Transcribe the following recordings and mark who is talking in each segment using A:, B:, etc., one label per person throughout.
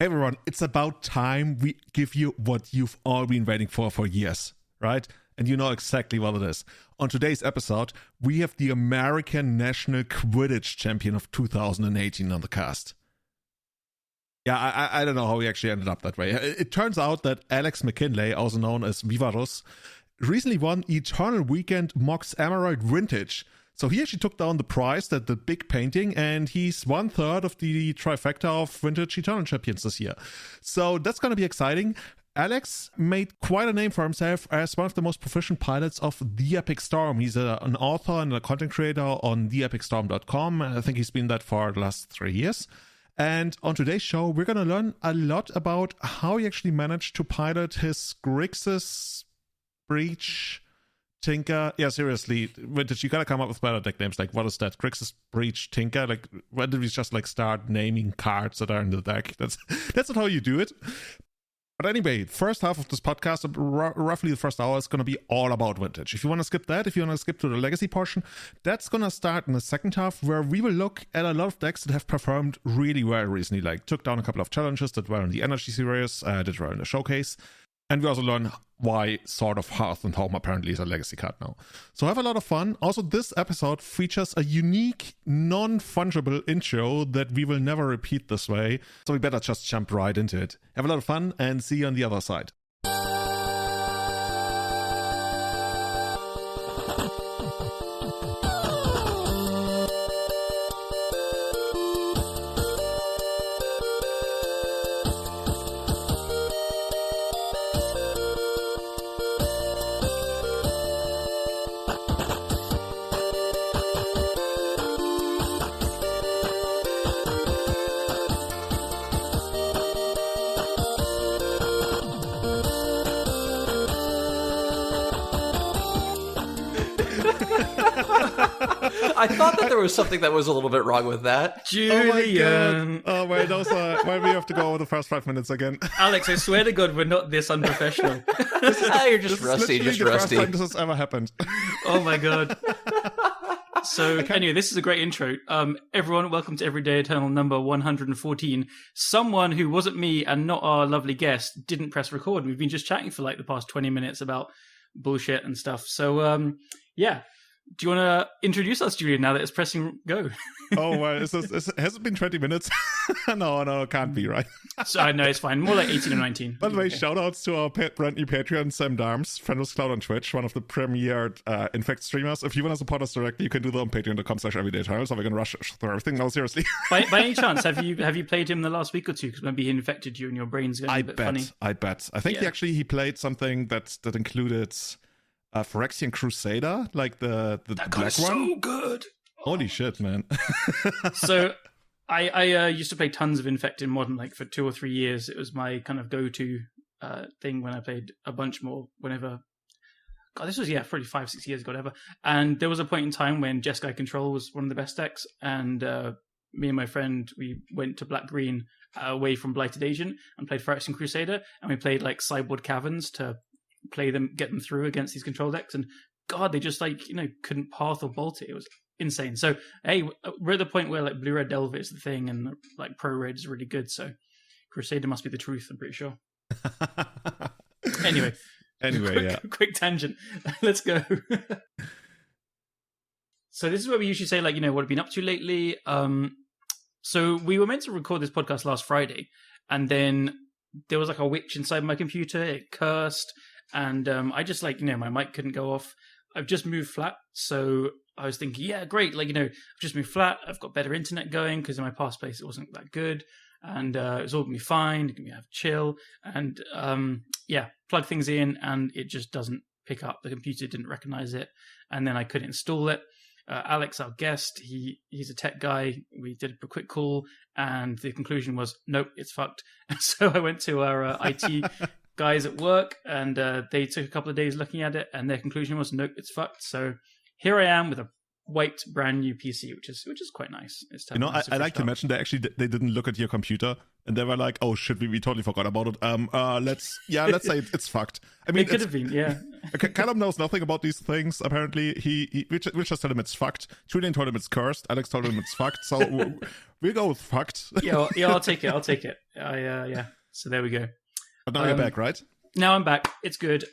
A: Hey everyone, it's about time we give you what you've all been waiting for years, right? And you know exactly what it is. On today's episode, we have the American National Quidditch Champion of 2018 on the cast. Yeah, I don't know how we actually ended up that way. It turns out that Alex McKinley, also known as Vivarus, recently won Eternal Weekend Mox Emerald Vintage. So he actually took down the prize, that the big painting, and he's 1/3 of the trifecta of Vintage Eternal Champions this year. So that's going to be exciting. Alex made quite a name for himself as one of the most proficient pilots of The Epic Storm. He's an author and a content creator on theepicstorm.com. I think he's been that for the last 3 years. And on today's show, we're going to learn a lot about how he actually managed to pilot his Grixis Breach Tinker. Yeah, seriously, Vintage, you gotta come up with better deck names. Like, what is that? Grixis Breach Tinker? Like, when did we just start naming cards that are in the deck? That's not how you do it. But anyway, first half of this podcast, roughly the first hour, is going to be all about Vintage. If you want to skip that, if you want to skip to the legacy portion, that's going to start in the second half, where we will look at a lot of decks that have performed really well recently, like took down a couple of challenges that were in the NRG Series, that were in the showcase. And we also learn why Sword of Hearth and Home apparently is a legacy card now. So have a lot of fun. Also, this episode features a unique, non-fungible intro that we will never repeat this way. So we better just jump right into it. Have a lot of fun and see you on the other side.
B: I thought that there was something that was a little bit wrong with that.
C: Julian.
A: Oh wait, those are why we have to go over the first 5 minutes again.
C: Alex, I swear to God, we're not this unprofessional.
B: You're just rusty,
A: just
B: rusty.
A: First time this has ever happened.
C: Oh my God. So anyway, this is a great intro. Everyone, welcome to Everyday Eternal number 114. Someone who wasn't me and not our lovely guest didn't press record. We've been just chatting for like the past 20 minutes about bullshit and stuff. So yeah. Do you want to introduce us, Julian, now that it's pressing go?
A: Oh, well, has it been 20 minutes? No, it can't be, right?
C: So I know it's fine. More like 18 or 19.
A: By the way, shout outs to our brand new Patreon, Sam Darms, friend of Cloud on Twitch, one of the premier Infect streamers. If you want to support us directly, you can do that on patreon.com/everydayeternal. So we're going to rush through everything. No, seriously.
C: By any chance, have you played him the last week or two? Because maybe he infected you and your brain's going a bit funny.
A: I bet. I think he played something that included Phyrexian Crusader, like the black one.
C: So good.
A: Holy shit, man.
C: So I used to play tons of Infect in Modern, like for 2 or 3 years. It was my kind of go-to thing when I played a bunch more whenever. God, this was, probably 5-6 years ago, whatever. And there was a point in time when Jeskai Control was one of the best decks, and me and my friend, we went to Black-Green away from Blighted Agent and played Phyrexian Crusader, and we played like Sideboard Caverns to play them, get them through against these control decks, and God, they just couldn't path or bolt it. It was insane. So hey, we're at the point where like Blue Red Delver is the thing, and like Pro Red is really good. So Crusader must be the truth, I'm pretty sure. Anyway, quick tangent. Let's go. So this is where we usually say what have you been up to lately. So we were meant to record this podcast last Friday, and then there was like a witch inside my computer. It cursed. And I just my mic couldn't go off. I've just moved flat. So I was thinking, yeah, great. I've just moved flat. I've got better internet going because in my past place, it wasn't that good. And it was all going to be fine. It can have chill. And plug things in and it just doesn't pick up. The computer didn't recognize it. And then I couldn't install it. Alex, our guest, he's a tech guy. We did a quick call and the conclusion was, nope, it's fucked. So I went to our IT guys at work, and they took a couple of days looking at it, and their conclusion was, nope, it's fucked. So here I am with a wiped brand new PC, which is quite nice. It's
A: You know, I like to mention they didn't look at your computer and they were like, "Oh shit, we totally forgot about it." Let's say it's fucked. I mean,
C: it could have been, yeah.
A: Callum knows nothing about these things. Apparently, we just told him it's fucked. Julian told him it's cursed. Alex told him it's fucked. So we'll go with fucked.
C: yeah, I'll take it. Yeah. So there we go.
A: But now you're back, right?
C: Now I'm back. It's good.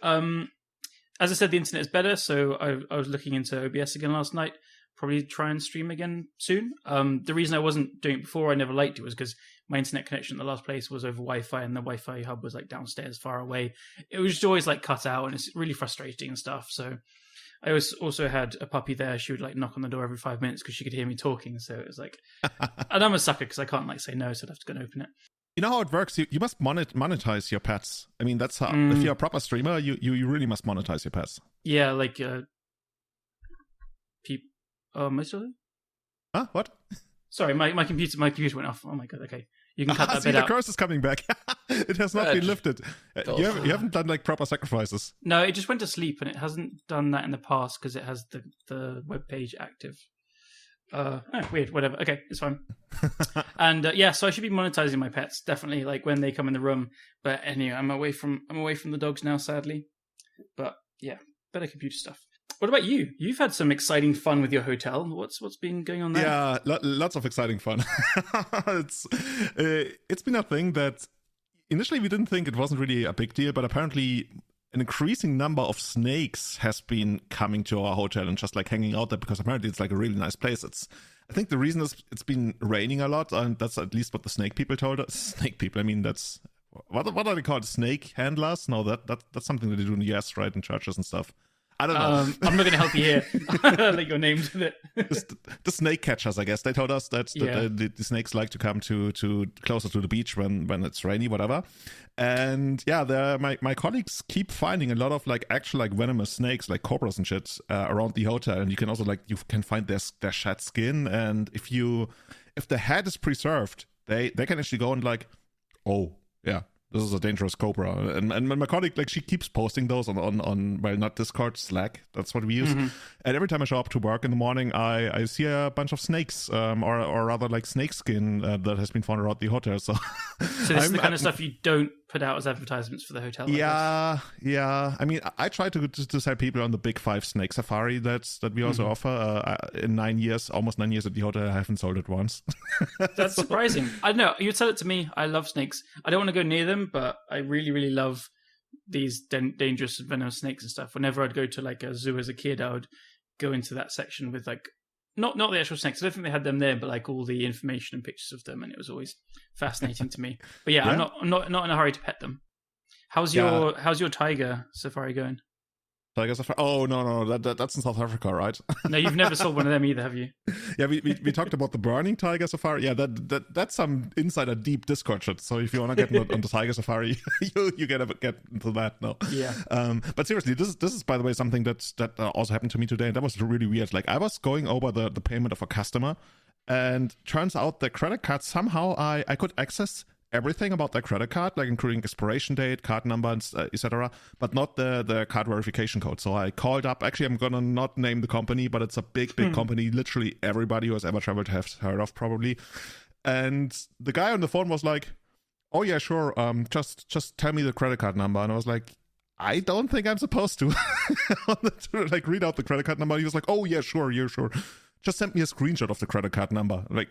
C: As I said, the internet is better, so I was looking into OBS again last night. Probably try and stream again soon. The reason I wasn't doing it before, I never liked it, was because my internet connection at the last place was over Wi-Fi, and the Wi-Fi hub was like downstairs, far away. It was just always like cut out, and it's really frustrating and stuff. So I also had a puppy there. She would like knock on the door every 5 minutes because she could hear me talking. So it was like, and I'm a sucker because I can't like say no, so I'd have to go and open it.
A: You know how it works? You must monetize your pets. I mean, that's how, if you're a proper streamer, you really must monetize your pets.
C: Yeah, like, most of it?
A: Huh? What?
C: Sorry, my computer went off. Oh my god, okay. You can cut that bit
A: the
C: out.
A: curse is coming back. It has not been lifted. You haven't done like proper sacrifices.
C: No, it just went to sleep, and it hasn't done that in the past because it has the web page active. Weird, whatever. Okay, it's fine. And so I should be monetizing my pets, definitely, like when they come in the room. But anyway, I'm away from the dogs now, sadly. But yeah, better computer stuff. What about you? You've had some exciting fun with your hotel. What's been going on there?
A: Yeah, lots of exciting fun. It's been a thing that initially we didn't think it wasn't really a big deal, but apparently an increasing number of snakes has been coming to our hotel and just like hanging out there because apparently it's like a really nice place. I think the reason is it's been raining a lot, and that's at least what the snake people told us. Snake people, I mean, that's what are they called? Snake handlers? No, that's something that they do in the US, right, in churches and stuff. I don't know.
C: I'm not going to help you here. Like your name's with it.
A: The snake catchers, I guess. They told us that the snakes like to come to closer to the beach when it's rainy, whatever. And yeah, my colleagues keep finding a lot of like actual like venomous snakes, like cobras and shit, around the hotel. And you can also like you can find their shed skin. And if the head is preserved, they can actually go and like, oh yeah, this is a dangerous cobra. And my colleague, like, she keeps posting those on well, not Discord, Slack. That's what we use. Mm-hmm. And every time I show up to work in the morning, I see a bunch of snakes, or rather like snake skin that has been found around the hotel. So
C: this is the kind of stuff you don't put out as advertisements for the hotel.
A: Yeah. I mean, I try to sell people on the Big 5 snake safari that we also offer. In almost 9 years at the hotel, I haven't sold it once.
C: That's surprising. I don't know. You'd sell it to me. I love snakes. I don't want to go near them, but I really, really love these dangerous venomous snakes and stuff. Whenever I'd go to like a zoo as a kid, I would go into that section with like not the actual snakes. I don't think they had them there, but like all the information and pictures of them, and it was always fascinating to me. But yeah, I'm not in a hurry to pet them. How's your tiger safari going?
A: Tiger safari? Oh no, that's in South Africa, right?
C: No, you've never sold one of them either, have you? Yeah,
A: we talked about the burning tiger safari. Yeah, that's some insider deep Discord shit. So if you want to get on the tiger safari, you get into that now.
C: Yeah.
A: But seriously, this is by the way something that also happened to me today, and that was really weird. Like I was going over the payment of a customer, and turns out the credit card somehow I could access everything about their credit card, like including expiration date, card number, etc., but not the card verification code. So I called up. Actually, I'm gonna not name the company, but it's a big company. Literally everybody who has ever traveled has heard of, probably. And the guy on the phone was like, "Oh yeah, sure. Just tell me the credit card number." And I was like, "I don't think I'm supposed to." To like read out the credit card number. He was like, "Oh yeah, sure. Just send me a screenshot of the credit card number." I'm like,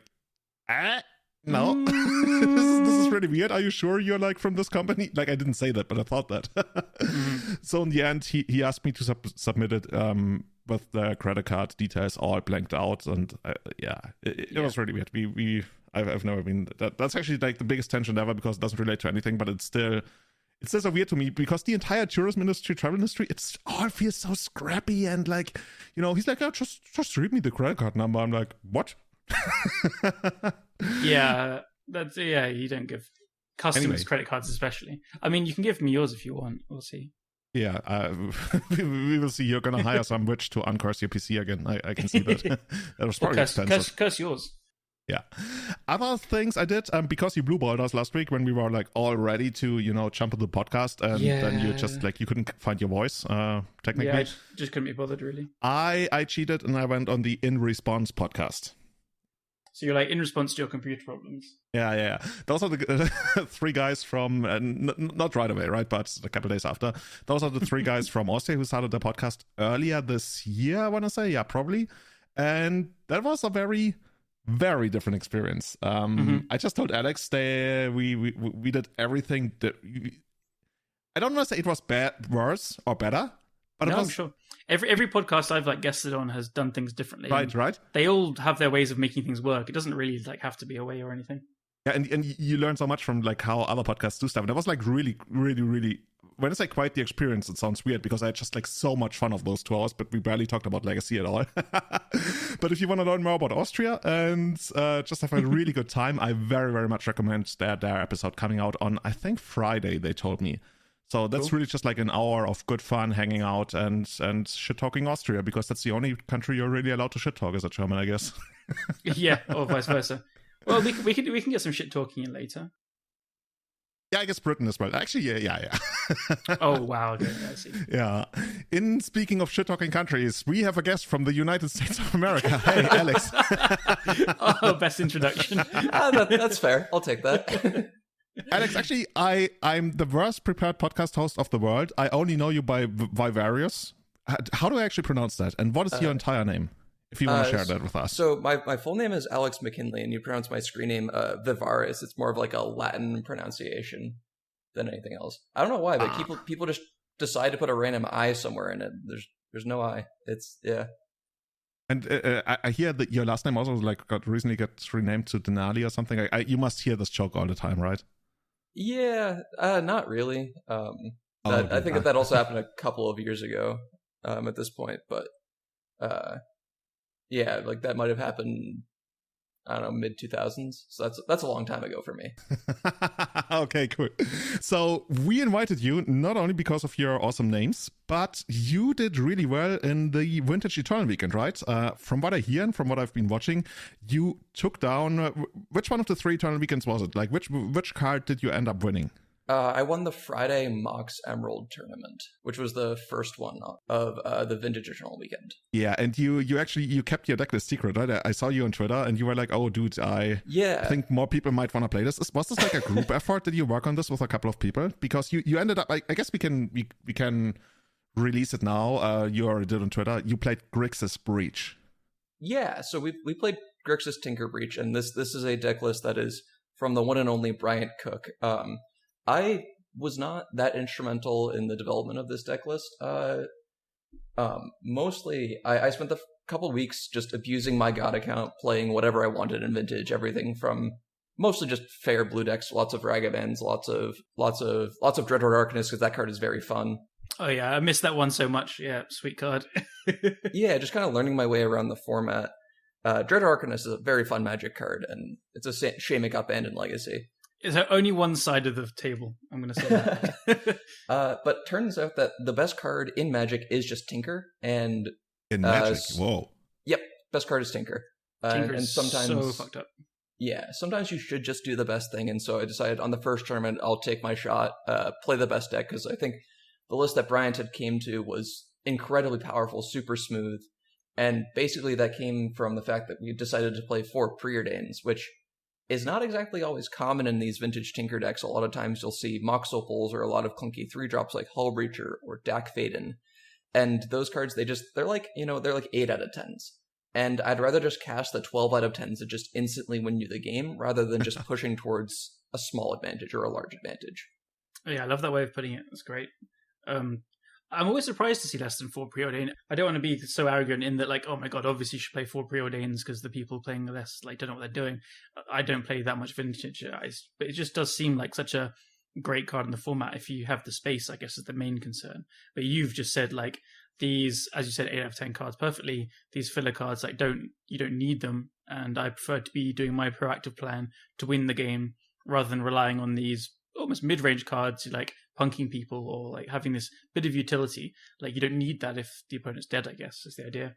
A: no. This is really weird. Are you sure you're like from this company? Like I didn't say that, but I thought that. So in the end, he asked me to submit it with the credit card details all blanked out, and it was really weird. I've never been. That's actually like the biggest tension ever because it doesn't relate to anything, but it's still so weird to me because the entire tourism industry, travel industry, it all feels so scrappy and like, you know, he's like, "Oh, just read me the credit card number." I'm like, "What?"
C: Yeah, you don't give customers credit cards, especially. I mean, you can give me yours if you want. We'll see.
A: Yeah, we will see. You're gonna hire some witch to uncurse your PC again. I can see that. That was probably expensive.
C: Curse yours.
A: Yeah. Other things I did, because you blueballed us last week when we were like all ready to, jump on the podcast, and then you just like you couldn't find your voice, technically.
C: Yeah, I just couldn't be bothered really.
A: I cheated and I went on the In Response podcast.
C: So you're like in response to your computer problems.
A: Yeah. Those are the 3 guys from, not right away, right? But a couple of days after. Those are the 3 guys from Austria who started the podcast earlier this year, I want to say. Yeah, probably. And that was a very, very different experience. I just told Alex we did everything that I don't want to say it was worse or better, but
C: no,
A: it was,
C: I'm sure. Every podcast I've like guested on has done things differently.
A: Right.
C: They all have their ways of making things work. It doesn't really like have to be a way or anything.
A: Yeah, and you learn so much from like how other podcasts do stuff. And that was like really, really, really, when I say quite the experience, it sounds weird because I had just like so much fun of those 2 hours, but we barely talked about Legacy at all. But if you want to learn more about Austria and just have a really good time, I very, very much recommend their episode coming out on, I think, Friday, they told me. So that's
C: cool.
A: really just like an hour of good fun hanging out and shit-talking Austria, because that's the only country you're really allowed to shit-talk as a German, I guess.
C: Yeah, or vice versa. Well, we can get some shit talking in later.
A: Yeah, I guess Britain as well. Actually, yeah.
C: Oh, wow. Okay, I see.
A: Yeah. In speaking of shit-talking countries, we have a guest from the United States of America. Hey, Alex.
C: Oh, best introduction.
B: That's fair. I'll take that.
A: Alex, actually, I'm the worst prepared podcast host of the world. I only know you by Vivarus. How do I actually pronounce that? And what is your entire name? If you want to share that with us.
B: So my full name is Alex McKinley, and you pronounce my screen name Vivarus. It's more of like a Latin pronunciation than anything else. I don't know why, but people just decide to put a random I somewhere in it. There's no I. It's, yeah.
A: And I hear that your last name also like recently got renamed to Denali or something. You must hear this joke all the time, right?
B: Yeah, not really. I think that also happened a couple of years ago at this point, but yeah, like that might have happened, I don't know, mid-2000s. So that's a long time ago for me.
A: Okay, cool. So we invited you not only because of your awesome names, but you did really well in the Vintage Eternal weekend, right? From what I hear and from what I've been watching, you took down, which one of the 3 Eternal weekends was it? Like which card did you end up winning?
B: I won the Friday Mox Emerald tournament, which was the first one of the Vintage Eternal weekend.
A: Yeah, and you kept your decklist secret, right? I saw you on Twitter, and you were like, "Oh, dude, I think more people might want to play this." Was this like a group effort? Did you work on this with a couple of people? Because you ended up, I guess we can release it now. You already did on Twitter. You played Grixis Breach.
B: Yeah, so we played Grixis Tinker Breach, and this is a decklist that is from the one and only Bryant Cook. I was not that instrumental in the development of this decklist. Mostly, I spent the couple weeks just abusing my God account, playing whatever I wanted in Vintage. Everything from mostly just fair blue decks, lots of Ragavans, lots of Dreadhorde Arcanist, because that card is very fun.
C: Oh yeah, I missed that one so much. Yeah, sweet card.
B: Yeah, just kind of learning my way around the format. Dreadhorde Arcanist is a very fun Magic card, and it's a shame it got banned in Legacy.
C: Is there only one side of the table? I'm going to say that.
B: But turns out that the best card in Magic is just Tinker. And
A: in Magic? Whoa.
B: Yep, best card is Tinker.
C: Tinker
B: and
C: is
B: sometimes,
C: so fucked up.
B: Yeah, sometimes you should just do the best thing. And so I decided on the first tournament, I'll take my shot, play the best deck, because I think the list that Bryant had came to was incredibly powerful, super smooth. And basically that came from the fact that we decided to play 4 Preordains, which is not exactly always common in these Vintage Tinker decks. A lot of times you'll see Mox Opals or a lot of clunky 3-drops like Hull Breacher or Dak Faden. And those cards, they're like 8 out of 10s. And I'd rather just cast the 12 out of 10s that just instantly win you the game, rather than just pushing towards a small advantage or a large advantage.
C: Oh, yeah, I love that way of putting it. That's great. I'm always surprised to see less than 4 Preordain. I don't want to be so arrogant in that, like, oh my god, obviously you should play 4 Preordains because the people playing less, like, don't know what they're doing. I don't play that much Vintage, but it just does seem like such a great card in the format if you have the space, I guess, is the main concern. But you've just said, like, these, as you said, 8 out of 10 cards perfectly, these filler cards, like, you don't need them, and I prefer to be doing my proactive plan to win the game rather than relying on these almost mid-range cards, like punking people or like having this bit of utility. Like, you don't need that if the opponent's dead, I guess, is the idea.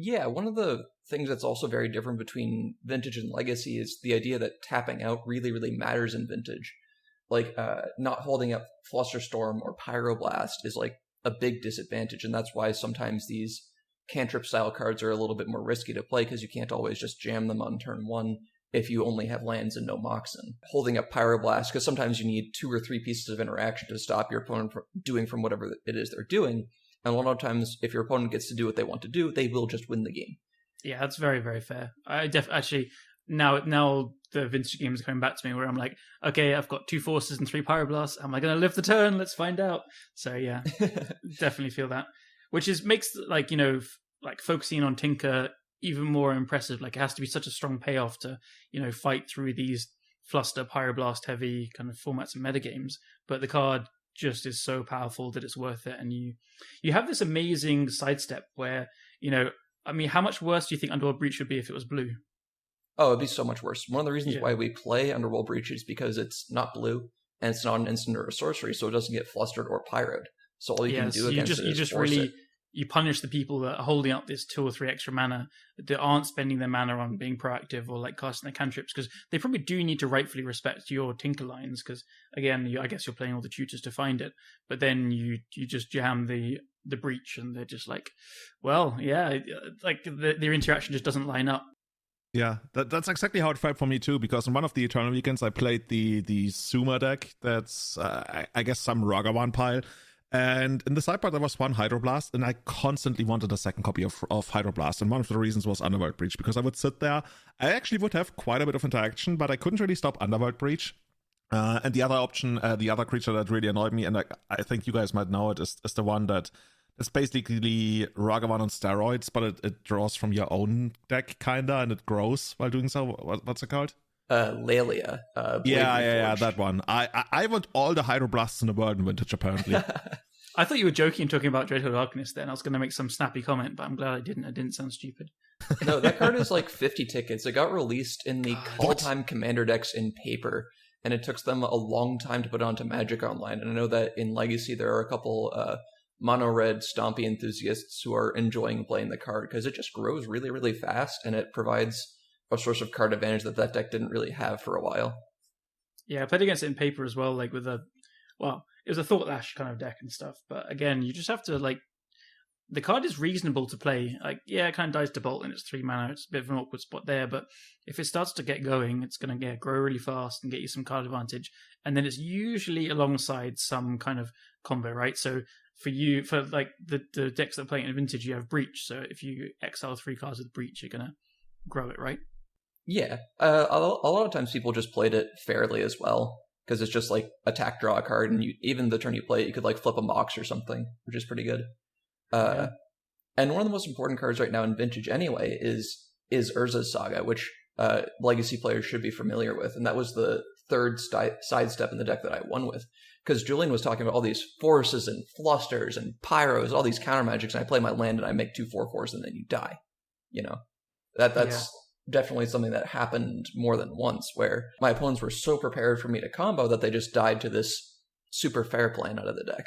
B: Yeah, one of the things that's also very different between Vintage and Legacy is the idea that tapping out really, really matters in Vintage. Like, not holding up Flusterstorm or Pyroblast is like a big disadvantage, and that's why sometimes these cantrip-style cards are a little bit more risky to play, because you can't always just jam them on turn 1 if you only have lands and no Moxen. Holding up Pyroblast, because sometimes you need 2 or 3 pieces of interaction to stop your opponent from doing from whatever it is they're doing. And a lot of times, if your opponent gets to do what they want to do, they will just win the game.
C: Yeah, that's very, very fair. I actually, now the Vintage games are coming back to me where I'm like, okay, I've got 2 Forces and 3 Pyroblasts. Am I going to live the turn? Let's find out. So yeah, definitely feel that. Which makes, like, like focusing on Tinker even more impressive. Like, it has to be such a strong payoff to, fight through these Fluster, Pyroblast heavy kind of formats and metagames. But the card just is so powerful that it's worth it. And you have this amazing sidestep where, how much worse do you think Underworld Breach would be if it was blue?
B: Oh, it'd be so much worse. One of the reasons why we play Underworld Breach is because it's not blue, and it's not an instant or a sorcery, so it doesn't get flustered or pyroed. So all you can do against it is force it.
C: You punish the people that are holding up this 2 or 3 extra mana, that aren't spending their mana on being proactive or like casting their cantrips, because they probably do need to rightfully respect your Tinker lines, because again, I guess you're playing all the tutors to find it, but then you just jam the breach and they're just like, well, yeah, like their interaction just doesn't line up.
A: Yeah, that's exactly how it felt for me too, because on one of the Eternal Weekends I played the Suma deck that's, I guess, some Ragavan pile. And in the sideboard there was 1 Hydroblast, and I constantly wanted a second copy of Hydroblast, and one of the reasons was Underworld Breach, because I would sit there, I actually would have quite a bit of interaction, but I couldn't really stop Underworld Breach. And the other option, the other creature that really annoyed me, and I think you guys might know it, is the one that is basically Ragavan on steroids, but it draws from your own deck, kinda, and it grows while doing so. What's it called?
B: Laelia.
A: Yeah, that one. I want all the Hydroblasts in the world in Vintage, apparently.
C: I thought you were joking talking about Dreadhorde Arcanist then. I was going to make some snappy comment, but I'm glad I didn't. I didn't sound stupid.
B: No, that card is like 50 tickets. It got released in the all-time Commander decks in paper, and it took them a long time to put onto Magic Online. And I know that in Legacy there are a couple mono-red Stompy enthusiasts who are enjoying playing the card, because it just grows really, really fast, and it provides a source of card advantage that deck didn't really have for a while.
C: Yeah, I played against it in paper as well, like with it was a Thought Lash kind of deck and stuff. But again, you just have to, like, the card is reasonable to play. Like, yeah, it kind of dies to Bolt and it's 3 mana. It's a bit of an awkward spot there, but if it starts to get going, it's going to grow really fast and get you some card advantage. And then it's usually alongside some kind of combo, right? So for like the decks that are playing in Vintage, you have Breach. So if you exile 3 cards with Breach, you're going to grow it, right?
B: Yeah, a lot of times people just played it fairly as well, because it's just like attack, draw a card, and even the turn you play it, you could like flip a Mox or something, which is pretty good. And one of the most important cards right now in Vintage anyway is Urza's Saga, which Legacy players should be familiar with, and that was the third sidestep in the deck that I won with, because Julian was talking about all these forces and flusters and pyros, all these counter magics, and I play my land and I make 2 4/4s and then you die. That's definitely something that happened more than once, where my opponents were so prepared for me to combo that they just died to this super fair plan out of the deck.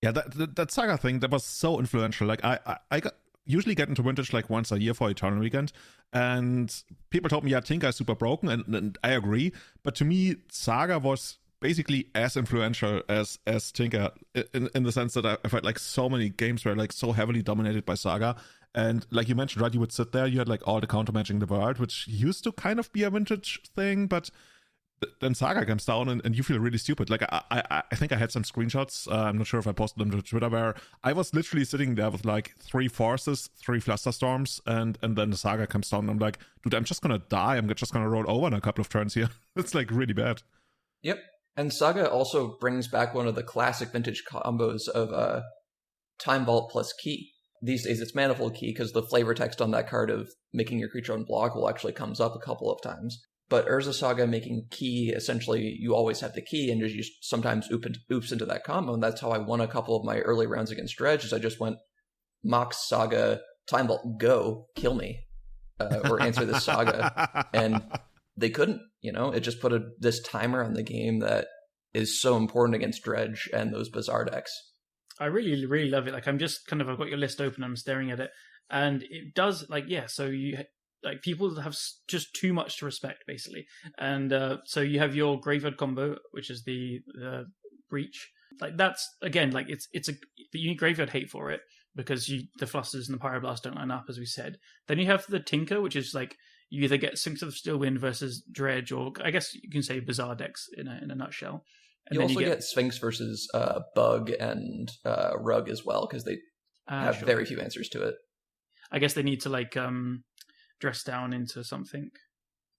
A: Yeah, that Saga thing, that was so influential. Like, I usually get into Vintage like once a year for Eternal Weekend, and people told me, yeah, Tinker is super broken, and I agree, but to me, Saga was basically as influential as Tinker, in the sense that I've had like so many games where like so heavily dominated by Saga. And like you mentioned, right, you would sit there, you had like all the counter matching in the world, which used to kind of be a Vintage thing, but then Saga comes down and you feel really stupid. Like I think I had some screenshots, I'm not sure if I posted them to Twitter, where I was literally sitting there with like 3 Forces, 3 Flusterstorms, and then the Saga comes down and I'm like, dude, I'm just gonna die, I'm just gonna roll over in a couple of turns here. It's like really bad.
B: Yep. And Saga also brings back one of the classic Vintage combos of Time Vault plus Key. These days it's Manifold Key, because the flavor text on that card of making your creature unblockable actually comes up a couple of times. But Urza Saga making Key, essentially you always have the Key, and you sometimes oops into that combo, and that's how I won a couple of my early rounds against Dredge, is I just went Mox Saga, Time Vault, go, kill me, or answer this Saga, and they couldn't, it just put this timer on the game that is so important against Dredge and those Bizarre decks.
C: I really, really love it. Like, I've got your list open, I'm staring at it, and it does, like, yeah, so you, like, people have just too much to respect, basically. And so you have your graveyard combo, which is the breach. Like, that's, again, like, you need graveyard hate for it, because the Flusters and the Pyroblast don't line up, as we said. Then you have the Tinker, which is, like, you either get Sphinx of Stillwind versus Dredge, or I guess you can say Bizarre decks in a nutshell. And
B: you also get Sphinx versus Bug and Rug as well, because they have very few answers to it.
C: I guess they need to, like, dress down into something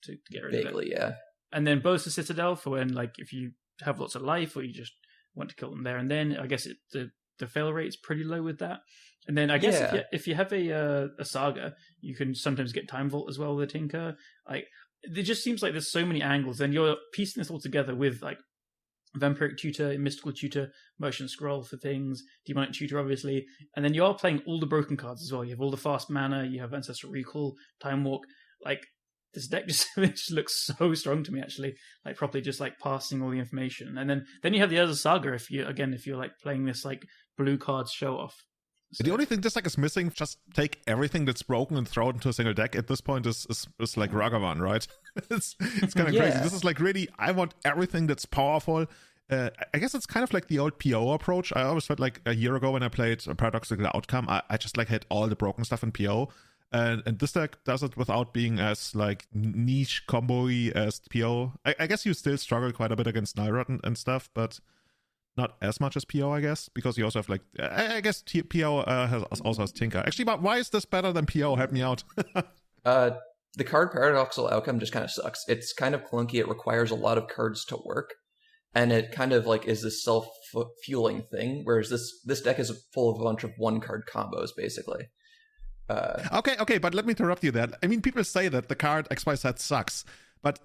C: to get rid of it.
B: Vaguely, yeah.
C: And then Bosa Citadel for when, like, if you have lots of life or you just want to kill them there and then. I guess the fail rate is pretty low with that. And then I guess if you have a Saga, you can sometimes get Time Vault as well with a Tinker. Like, it just seems like there's so many angles, and you're piecing this all together with, like, Vampiric Tutor, Mystical Tutor, Motion Scroll for things, Demonic Tutor, obviously. And then you are playing all the broken cards as well. You have all the fast mana, you have Ancestral Recall, Time Walk. Like, this deck just looks so strong to me, actually. Like, properly just, like, passing all the information. And then you have the other Saga if you're like playing this, like, blue cards show off. So.
A: The only thing this deck is missing, just take everything that's broken and throw it into a single deck at this point is like Ragavan, right? it's kind of crazy. This is like, really, I want everything that's powerful. I guess it's kind of like the old PO approach. I always felt like a year ago when I played a Paradoxical Outcome, I just like had all the broken stuff in PO. And this deck does it without being as like niche combo-y as PO. I guess you still struggle quite a bit against Nyrod and stuff, but not as much as PO, I guess, because you also have, like, I guess PO also has Tinker. Actually, but why is this better than PO? Help me out.
B: The card Paradoxical Outcome just kind of sucks. It's kind of clunky. It requires a lot of cards to work, and it kind of, like, is this self-fueling thing, whereas this deck is full of a bunch of one-card combos, basically.
A: Okay, but let me interrupt you there. I mean, people say that the card XYZ sucks, but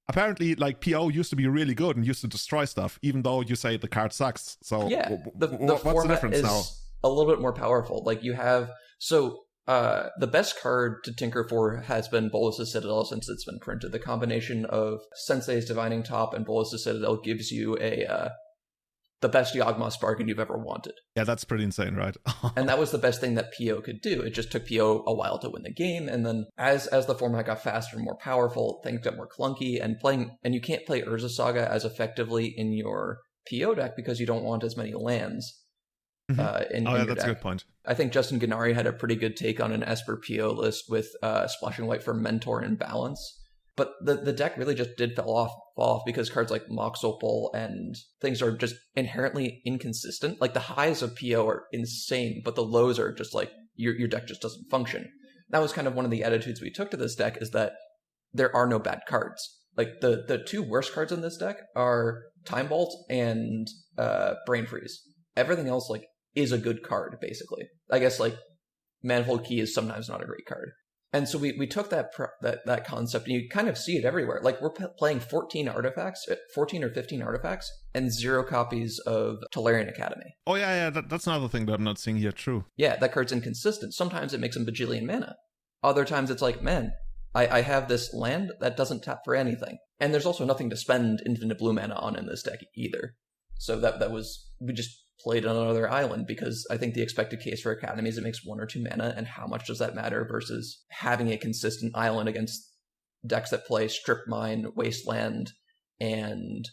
A: apparently, like, PO used to be really good and used to destroy stuff, even though you say the card sucks. So
B: yeah,
A: what's the difference
B: is
A: now?
B: A little bit more powerful. Like, you have the best card to tinker for has been Bolas' Citadel since it's been printed. The combination of Sensei's Divining Top and Bolas' Citadel gives you the best Yawgmoth's bargain you've ever wanted.
A: Yeah, that's pretty insane, right?
B: And that was the best thing that PO could do. It just took PO a while to win the game, and then as the format got faster and more powerful, things got more clunky, and you can't play Urza Saga as effectively in your PO deck because you don't want as many lands. In your
A: that's
B: deck.
A: a good point.
B: I think Justin Gennari had a pretty good take on an Esper PO list with Splashing Light for Mentor and Balance. But the deck really just did fall off because cards like Mox Opal and things are just inherently inconsistent. Like, the highs of PO are insane, but the lows are just like, your deck just doesn't function. That was kind of one of the attitudes we took to this deck, is that there are no bad cards. Like, the two worst cards in this deck are Time Vault and Brain Freeze. Everything else, like, is a good card, basically. I guess, like, Manifold Key is sometimes not a great card. And so we took that concept, and you kind of see it everywhere. Like, we're playing 14 or 15 artifacts, and 0 copies of Tolarian Academy.
A: Oh, yeah, that's another thing that I'm not seeing here, true.
B: Yeah, that card's inconsistent. Sometimes it makes him bajillion mana. Other times it's like, man, I have this land that doesn't tap for anything. And there's also nothing to spend infinite blue mana on in this deck either. So that was, we just played on another island, because I think the expected case for Academy is it makes 1 or 2 mana, and how much does that matter versus having a consistent island against decks that play Strip Mine, Wasteland, and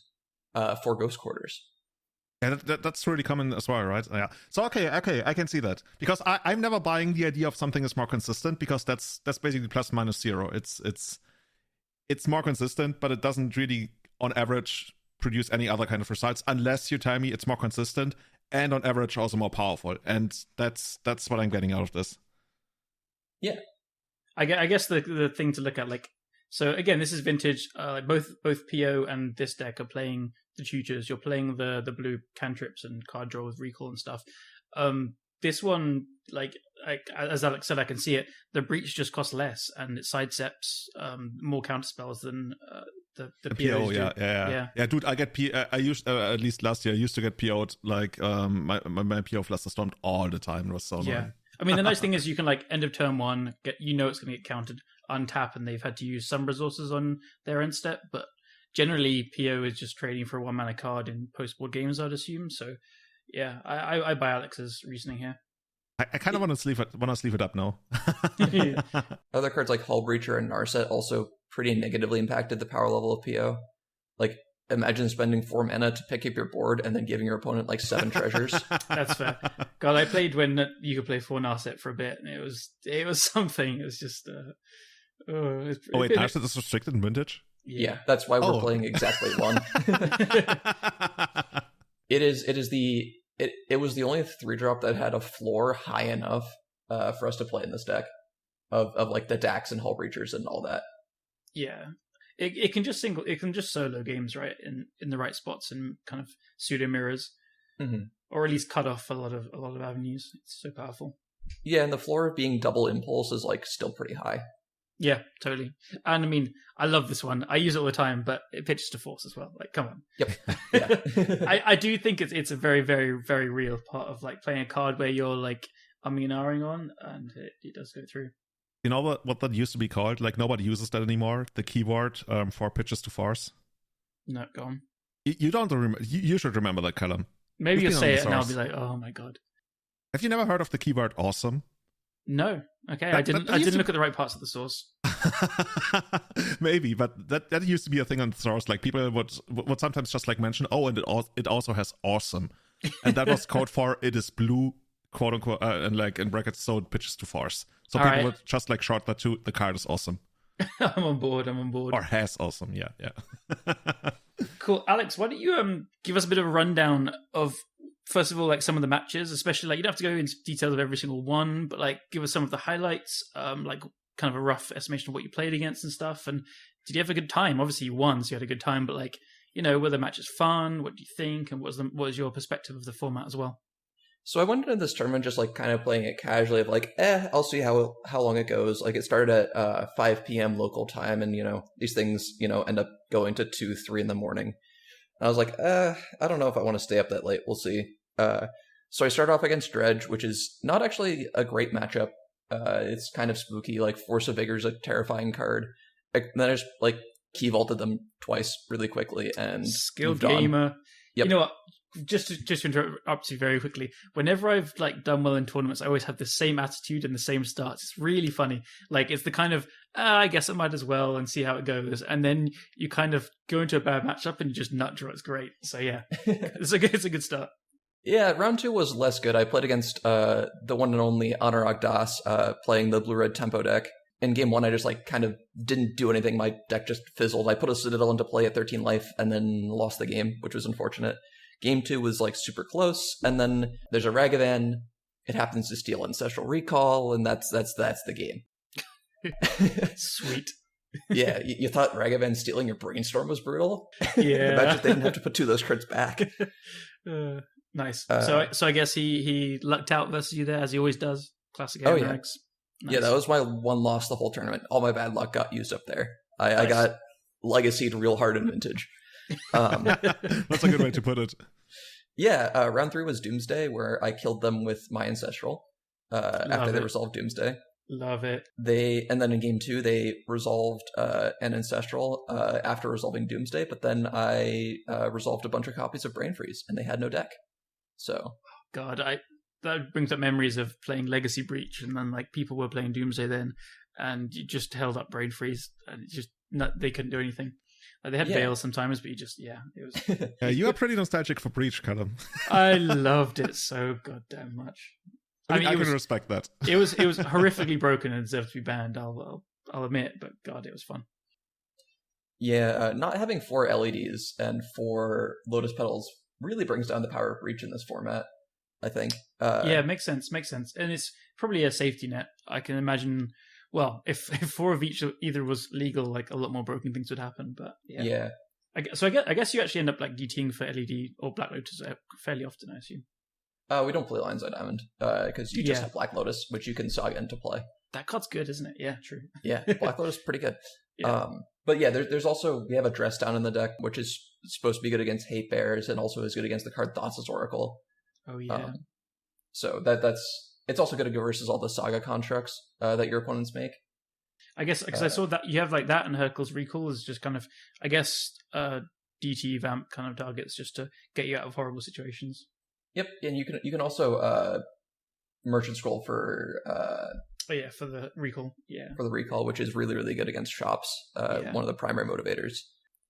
B: 4 Ghost Quarters.
A: Yeah, that's really common as well, right? Yeah. So okay, I can see that, because I'm never buying the idea of something is more consistent, because that's basically plus minus 0. It's more consistent, but it doesn't really, on average, produce any other kind of results unless you tell me it's more consistent and on average also more powerful, and that's what I'm getting out of this.
B: Yeah,
C: I guess the thing to look at, like, so again, this is vintage. Both PO and this deck are playing the tutors. You're playing the blue cantrips and card draw with recall and stuff. This one, like as Alex said, I can see it. The breach just costs less, and it sidesteps more counterspells than the
A: PO.
C: POs
A: Yeah, dude, I get I used at least last year I used to get PO'd, like my PO Flusterstormed all the time. It was so annoying.
C: Yeah, I mean, the nice thing is you can, like, end of turn 1 get, it's going to get countered, untap, and they've had to use some resources on their end step, but generally PO is just trading for a 1 mana card in post board games, I'd assume. So Yeah, I buy Alex's reasoning here.
A: I kind of want to sleeve it up now.
B: Other cards like Hull Breacher and Narset also pretty negatively impacted the power level of PO. Like, imagine spending 4 mana to pick up your board and then giving your opponent like 7 treasures.
C: That's fair. God, I played when you could play 4 Narset for a bit, and it was something. It was just.
A: Wait, Narset is restricted in Vintage?
B: Yeah, that's why we're playing exactly 1. It was the only 3-drop that had a floor high enough for us to play in this deck of like the Dax and Hull Breachers and all that.
C: Yeah. It can just solo games, right, in the right spots and kind of pseudo mirrors.
B: Mm-hmm.
C: Or at least cut off a lot of avenues. It's so powerful.
B: Yeah, and the floor being double impulse is like still pretty high.
C: Yeah, totally. And I mean, I love this one. I use it all the time, but it pitches to force as well. Like, come on.
B: Yep. Yeah.
C: I do think it's a very, very, very real part of like playing a card where you're like umming and ahhing on, and it does go through.
A: You know what that used to be called? Like, nobody uses that anymore. The keyword for pitches to force.
C: No, go on.
A: You don't remember. You should remember that, Callum.
C: Maybe you'll say it and I'll be like, oh my god.
A: Have you never heard of the keyword awesome?
C: No. Okay, I didn't look at the right parts of the source.
A: Maybe, but that used to be a thing on the source. Like, people would sometimes just like mention, and it also has awesome. And that was code for it is blue, quote unquote, and like in brackets, so it pitches to force. So people would just like short that to the card is awesome.
C: I'm on board.
A: Or has awesome, yeah.
C: Cool. Alex, why don't you give us a bit of a rundown of, first of all, like some of the matches, especially like you don't have to go into details of every single one, but like give us some of the highlights, like kind of a rough estimation of what you played against and stuff. And did you have a good time? Obviously you won, so you had a good time, but like, were the matches fun? What do you think? And what was your perspective of the format as well?
B: So I went into this tournament just like kind of playing it casually of like, I'll see how long it goes. Like, it started at 5 p.m. local time, and these things end up going to 2, 3 in the morning. And I was like, I don't know if I want to stay up that late. We'll see. So I started off against Dredge, which is not actually a great matchup. It's kind of spooky. Like, Force of Vigor is a terrifying card. And then I just like key vaulted them twice really quickly and
C: skilled gamer.
B: Yep.
C: You know what? Just to interrupt you very quickly. Whenever I've like done well in tournaments, I always have the same attitude and the same starts. It's really funny. Like, it's the kind of I guess I might as well and see how it goes, and then you kind of go into a bad matchup and you just nut draw. It's great. So yeah, it's a good start.
B: Yeah, round 2 was less good. I played against the one and only Anurag Das, playing the blue-red tempo deck. In game 1, I just like kind of didn't do anything. My deck just fizzled. I put a Citadel into play at 13 life and then lost the game, which was unfortunate. Game 2 was like super close, and then there's a Ragavan. It happens to steal Ancestral Recall, and that's the game.
C: Sweet.
B: Yeah, you thought Ragavan stealing your Brainstorm was brutal?
C: Yeah.
B: Imagine if they didn't have to put 2 of those cards back.
C: Nice. So I guess he lucked out versus you there, as he always does. Classic Amex.
B: Yeah.
C: Nice.
B: Yeah, that was my one loss the whole tournament. All my bad luck got used up there. I got legacied real hard in Vintage.
A: That's a good way to put it.
B: Yeah, round 3 was Doomsday, where I killed them with my Ancestral after they resolved Doomsday.
C: Love it.
B: And then in game 2 they resolved an Ancestral after resolving Doomsday, but then I resolved a bunch of copies of Brain Freeze, and they had no deck. So
C: God, that brings up memories of playing Legacy Breach, and then like people were playing Doomsday then, and you just held up Brain Freeze, and it just they couldn't do anything. Like, they had Veil sometimes, but it was.
A: Yeah, you are pretty nostalgic for Breach, Callum.
C: I loved it so goddamn much.
A: I can respect that.
C: It was horrifically broken and deserved to be banned. I'll admit, but God, it was fun.
B: Yeah, not having 4 LEDs and 4 Lotus Petals really brings down the power of Breach in this format, I think.
C: Yeah, makes sense, and it's probably a safety net. I can imagine. Well, if 4 of each either was legal, like a lot more broken things would happen. But yeah. I guess you actually end up like DTing for LED or Black Lotus fairly often, I assume.
B: We don't play Lions Eye Diamond because you just have Black Lotus, which you can Saga into play.
C: That card's good, isn't it? Yeah, true.
B: Yeah, Black Lotus is pretty good.
C: Yeah.
B: But yeah, there's also, we have a Dress Down in the deck, which is supposed to be good against Hate Bears and also is good against the card Thoughtless Oracle.
C: Oh yeah.
B: So it's also good versus all the Saga constructs that your opponents make.
C: I guess because I saw that you have like that, and Hercule's Recall is just kind of, I guess, DT vamp kind of targets just to get you out of horrible situations.
B: Yep, and you can also merchant scroll for
C: for the recall. Yeah.
B: For the recall, which is really, really good against shops.
C: Yeah.
B: One of the primary motivators.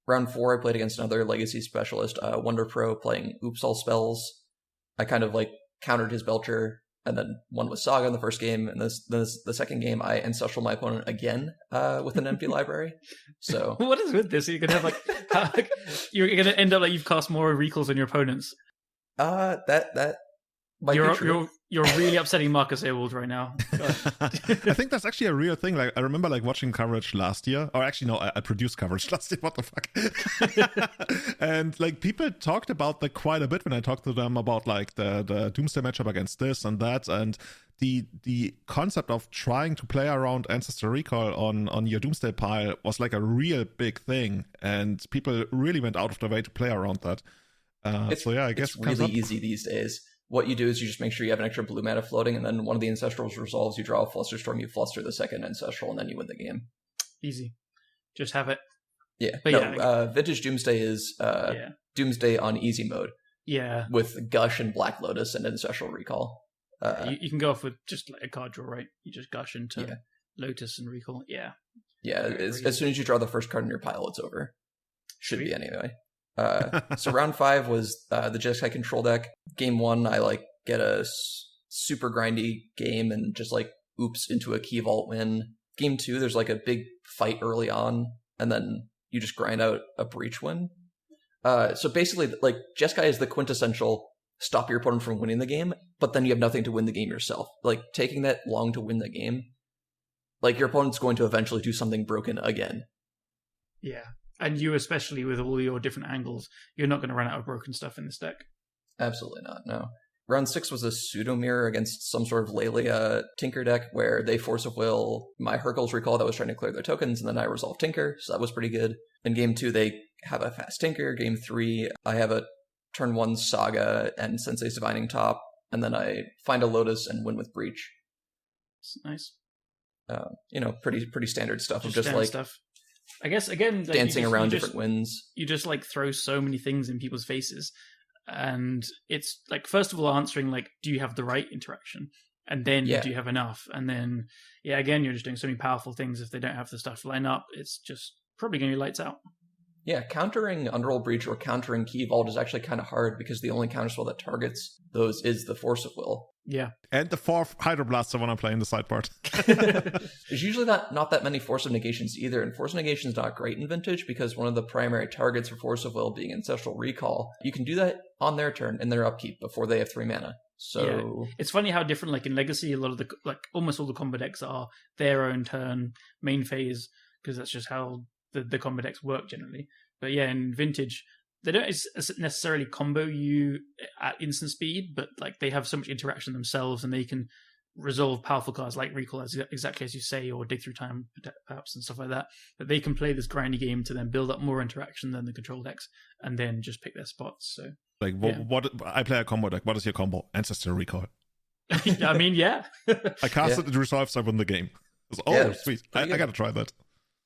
B: Round 4, I played against another legacy specialist, Wonder Pro, playing Oops All Spells. I kind of like countered his Belcher, and then won with Saga in the first game, and the second game I ancestral my opponent again with an empty library. So
C: what is with this? You're gonna have you're gonna end up like you've cast more recalls than your opponents.
B: That might be true.
C: You're really upsetting Marcus Ewald right now.
A: I think that's actually a real thing. Like, I remember like watching coverage last year, or actually no, I produced coverage last year. What the fuck? And like people talked about that quite a bit when I talked to them about like the Doomsday matchup against this and that, and the concept of trying to play around Ancestor Recall on your Doomsday pile was like a real big thing, and people really went out of their way to play around that. So yeah, I guess
B: it's really easy these days. What you do is you just make sure you have an extra blue mana floating, and then one of the Ancestrals resolves, you draw a Flusterstorm, you fluster the second Ancestral, and then you win the game.
C: Easy. Just have it.
B: Yeah.
C: But
B: Vintage Doomsday is Doomsday on easy mode.
C: Yeah.
B: With Gush and Black Lotus and Ancestral Recall.
C: You can go off with just like a card draw, right? You just Gush into Lotus and Recall. Yeah.
B: Yeah, as soon as you draw the first card in your pile, it's over. Should be anyway. So round 5 was the Jeskai control deck. Game 1, I like get a super grindy game and just like oops into a key vault win. Game 2, there's like a big fight early on, and then you just grind out a breach win. So basically, like Jeskai is the quintessential stop your opponent from winning the game, but then you have nothing to win the game yourself. Like taking that long to win the game, like your opponent's going to eventually do something broken again.
C: Yeah. And you, especially with all your different angles, you're not going to run out of broken stuff in this deck.
B: Absolutely not, no. Round 6 was a pseudo mirror against some sort of Lelia Tinker deck where they Force of Will my Hercules Recall that was trying to clear their tokens, and then I resolve Tinker, so that was pretty good. In Game 2, they have a fast Tinker. Game 3, I have a turn 1 Saga and Sensei's Divining Top, and then I find a Lotus and win with Breach.
C: It's nice.
B: Pretty standard stuff.
C: Just like stuff. I guess, again, like
B: dancing around different wins.
C: You just like throw so many things in people's faces. And it's like, first of all, answering like, do you have the right interaction? And then do you have enough? And then, again, you're just doing so many powerful things. If they don't have the stuff line up, it's just probably going to be lights out. Yeah,
B: countering Underworld Breach or countering Key Vault is actually kind of hard because the only counterspell that targets those is the Force of Will.
C: Yeah.
A: And the 4th Hydroblast I want to play in the side part.
B: There's usually not that many Force of Negations either, and Force of Negation is not great in Vintage because one of the primary targets for Force of Will being Ancestral Recall. You can do that on their turn in their upkeep before they have 3 mana. So
C: it's funny how different, like in Legacy, a lot of the almost all the combo decks are their own turn, main phase, because that's just how the combo decks work generally. But in Vintage, they don't necessarily combo you at instant speed, but like they have so much interaction themselves, and they can resolve powerful cards like Recall, exactly as you say, or Dig Through Time perhaps and stuff like that. That they can play this grindy game to then build up more interaction than the control decks, and then just pick their spots. So
A: like, what I play a combo deck. What is your combo? Ancestor Recall.
C: I mean,
A: I cast it, it resolves, I win the game. Sweet. I gotta try that.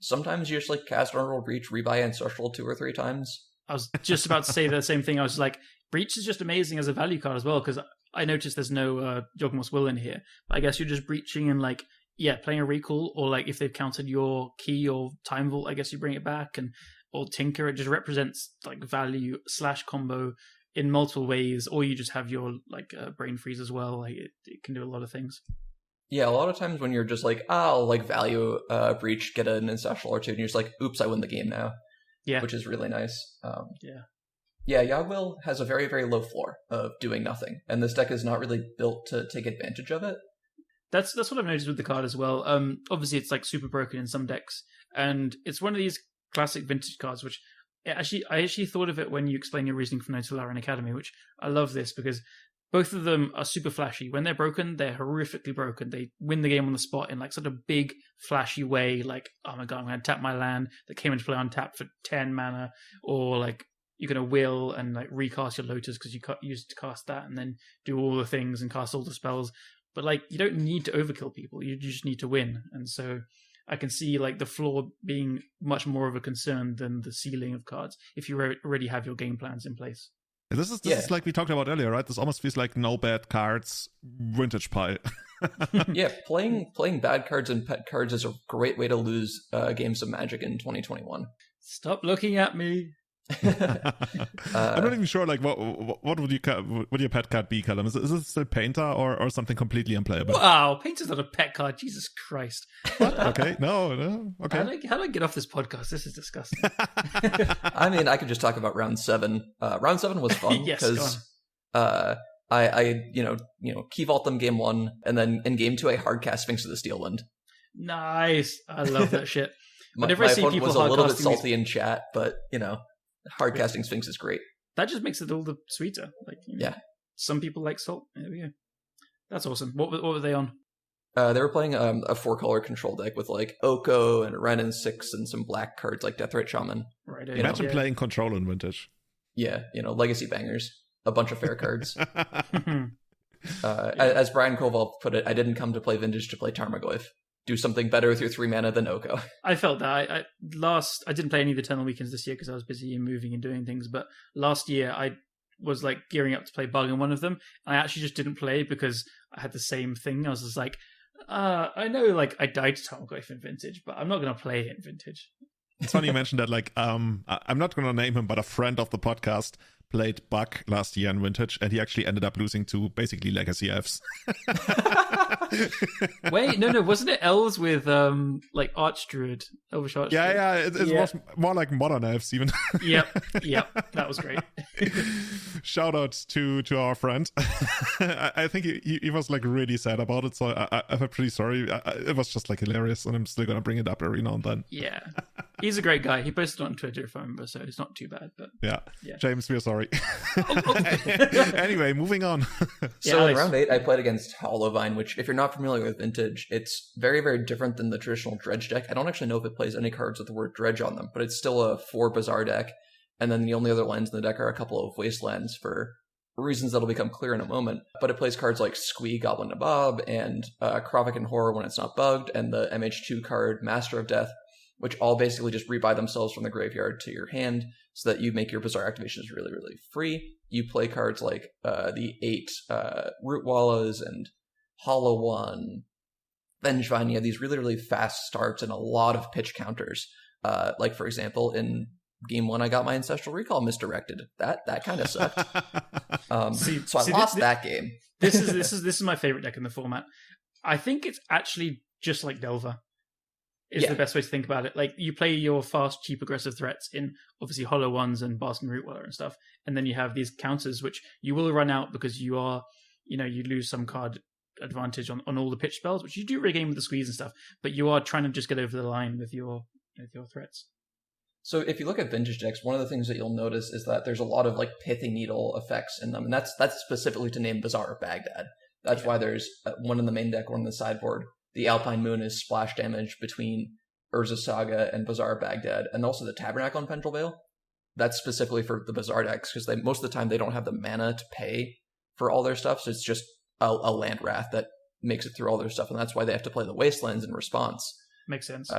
B: Sometimes you just like cast Underworld Breach, rebuy Ancestral 2 or 3 times.
C: I was just about to say the same thing. I was like, Breach is just amazing as a value card as well, because I noticed there's no Yawgmoth's Will in here. But I guess you're just breaching and like, playing a Recall, or like if they've countered your Key or Time Vault, I guess you bring it back, or Tinker. It just represents like value / combo in multiple ways, or you just have your like Brain Freeze as well. Like it can do a lot of things.
B: Yeah, a lot of times when you're just like, I'll like value Breach, get an Ancestral or 2, and you're just like, oops, I win the game now. Yeah. Which is really nice. Yawgmoth has a very, very low floor of doing nothing, and this deck is not really built to take advantage of it.
C: That's what I've noticed with the card as well. Obviously, it's like super broken in some decks, and it's one of these classic Vintage cards, which I actually thought of it when you explained your reasoning for No Tolarian Academy, which I love this because both of them are super flashy. When they're broken, they're horrifically broken. They win the game on the spot in like such a big, flashy way. Like, oh my god, I'm going to tap my land that came into play untapped for 10 mana, or like you're going to will and like recast your Lotus because you used to cast that, and then do all the things and cast all the spells. But like, you don't need to overkill people. You just need to win. And so I can see like the floor being much more of a concern than the ceiling of cards if you already have your game plans in place.
A: This is like we talked about earlier, right? This almost feels like no bad cards, vintage pie.
B: Yeah, playing bad cards and pet cards is a great way to lose games of Magic in 2021.
C: Stop looking at me.
A: I'm not even sure. Like, what would your pet card be, Callum? Is it still Painter or something completely unplayable?
C: Wow, Painter's not a pet card. Jesus Christ.
A: Okay, no. Okay.
C: How do I get off this podcast? This is disgusting.
B: I mean, I could just talk about round 7. Round 7 was fun because I key vault them game 1, and then in game 2 I hardcast Sphinx of the Steelwind.
C: Nice. I love that shit.
B: My opponent was a little bit salty in chat, but hardcasting Sphinx is great.
C: That just makes it all the sweeter. Like, some people like salt. There we go. That's awesome. What were they on?
B: They were playing a 4-color control deck with like Oko and Ren and 6 and some black cards like Deathrite Shaman.
C: Right.
A: Imagine playing control in Vintage.
B: Yeah, legacy bangers. A bunch of fair cards. As Brian Koval put it, I didn't come to play Vintage to play Tarmogoyf. Do something better with your 3 mana than Oko. I
C: felt that. I didn't play any of Eternal Weekends this year because I was busy moving and doing things, but last year I was like gearing up to play Bug in one of them. I actually just didn't play because I had the same thing. I was just like, I know like I died to Tarmogoyf in Vintage, but I'm not going to play it in Vintage.
A: It's funny you mentioned that. Like, I'm not going to name him, but a friend of the podcast played Buck last year in Vintage, and he actually ended up losing to basically Legacy Elves.
C: Wait, no, wasn't it Elves with like Archdruid, Elvish Archdruid?
A: Yeah, it was more like Modern Elves even.
C: Yep, that was great.
A: Shout out to our friend. I think he was like really sad about it, so I'm pretty sorry. It was just like hilarious, and I'm still gonna bring it up every now and then.
C: Yeah, he's a great guy. He posted on Twitter if I remember, so it's not too bad. But
A: yeah. James, we're sorry.
C: Oh.
A: Anyway, moving on.
B: So in round 8, I played against Hollowvine, which, if you're not familiar with Vintage, it's very, very different than the traditional Dredge deck. I don't actually know if it plays any cards with the word Dredge on them, but it's still a 4 Bazaar deck. And then the only other lands in the deck are a couple of Wastelands for reasons that'll become clear in a moment. But it plays cards like Squee, Goblin Nabob, and Kravik and Horror when it's not bugged, and the MH2 card, Master of Death, which all basically just rebuy themselves from the graveyard to your hand so that you make your Bazaar activations really, really free. You play cards like the 8 Root Wallas and Hollow One, Vengevine. You have these really, really fast starts and a lot of pitch counters. Like, for example, in Game 1, I got my Ancestral Recall misdirected. That kind of sucked. So I lost that game.
C: This is my favorite deck in the format. I think it's actually just like Delver. Is the best way to think about it. Like, you play your fast, cheap, aggressive threats in, obviously, Hollow Ones and Basking Rootwaller and stuff, and then you have these counters, which you will run out because you are, you lose some card advantage on all the pitch spells, which you do regain with the squeeze and stuff, but you are trying to just get over the line with your threats.
B: So if you look at Vintage decks, one of the things that you'll notice is that there's a lot of like Pithing Needle effects in them, and that's specifically to name Bazaar of Baghdad. That's why there's one in the main deck, one in the sideboard. The Alpine Moon is splash damage between Urza Saga and Bazaar of Baghdad, and also the Tabernacle and Pendrell Veil. That's specifically for the Bazaar decks, because most of the time they don't have the mana to pay for all their stuff, so it's just a land wrath that makes it through all their stuff, and that's why they have to play the Wastelands in response.
C: Makes sense.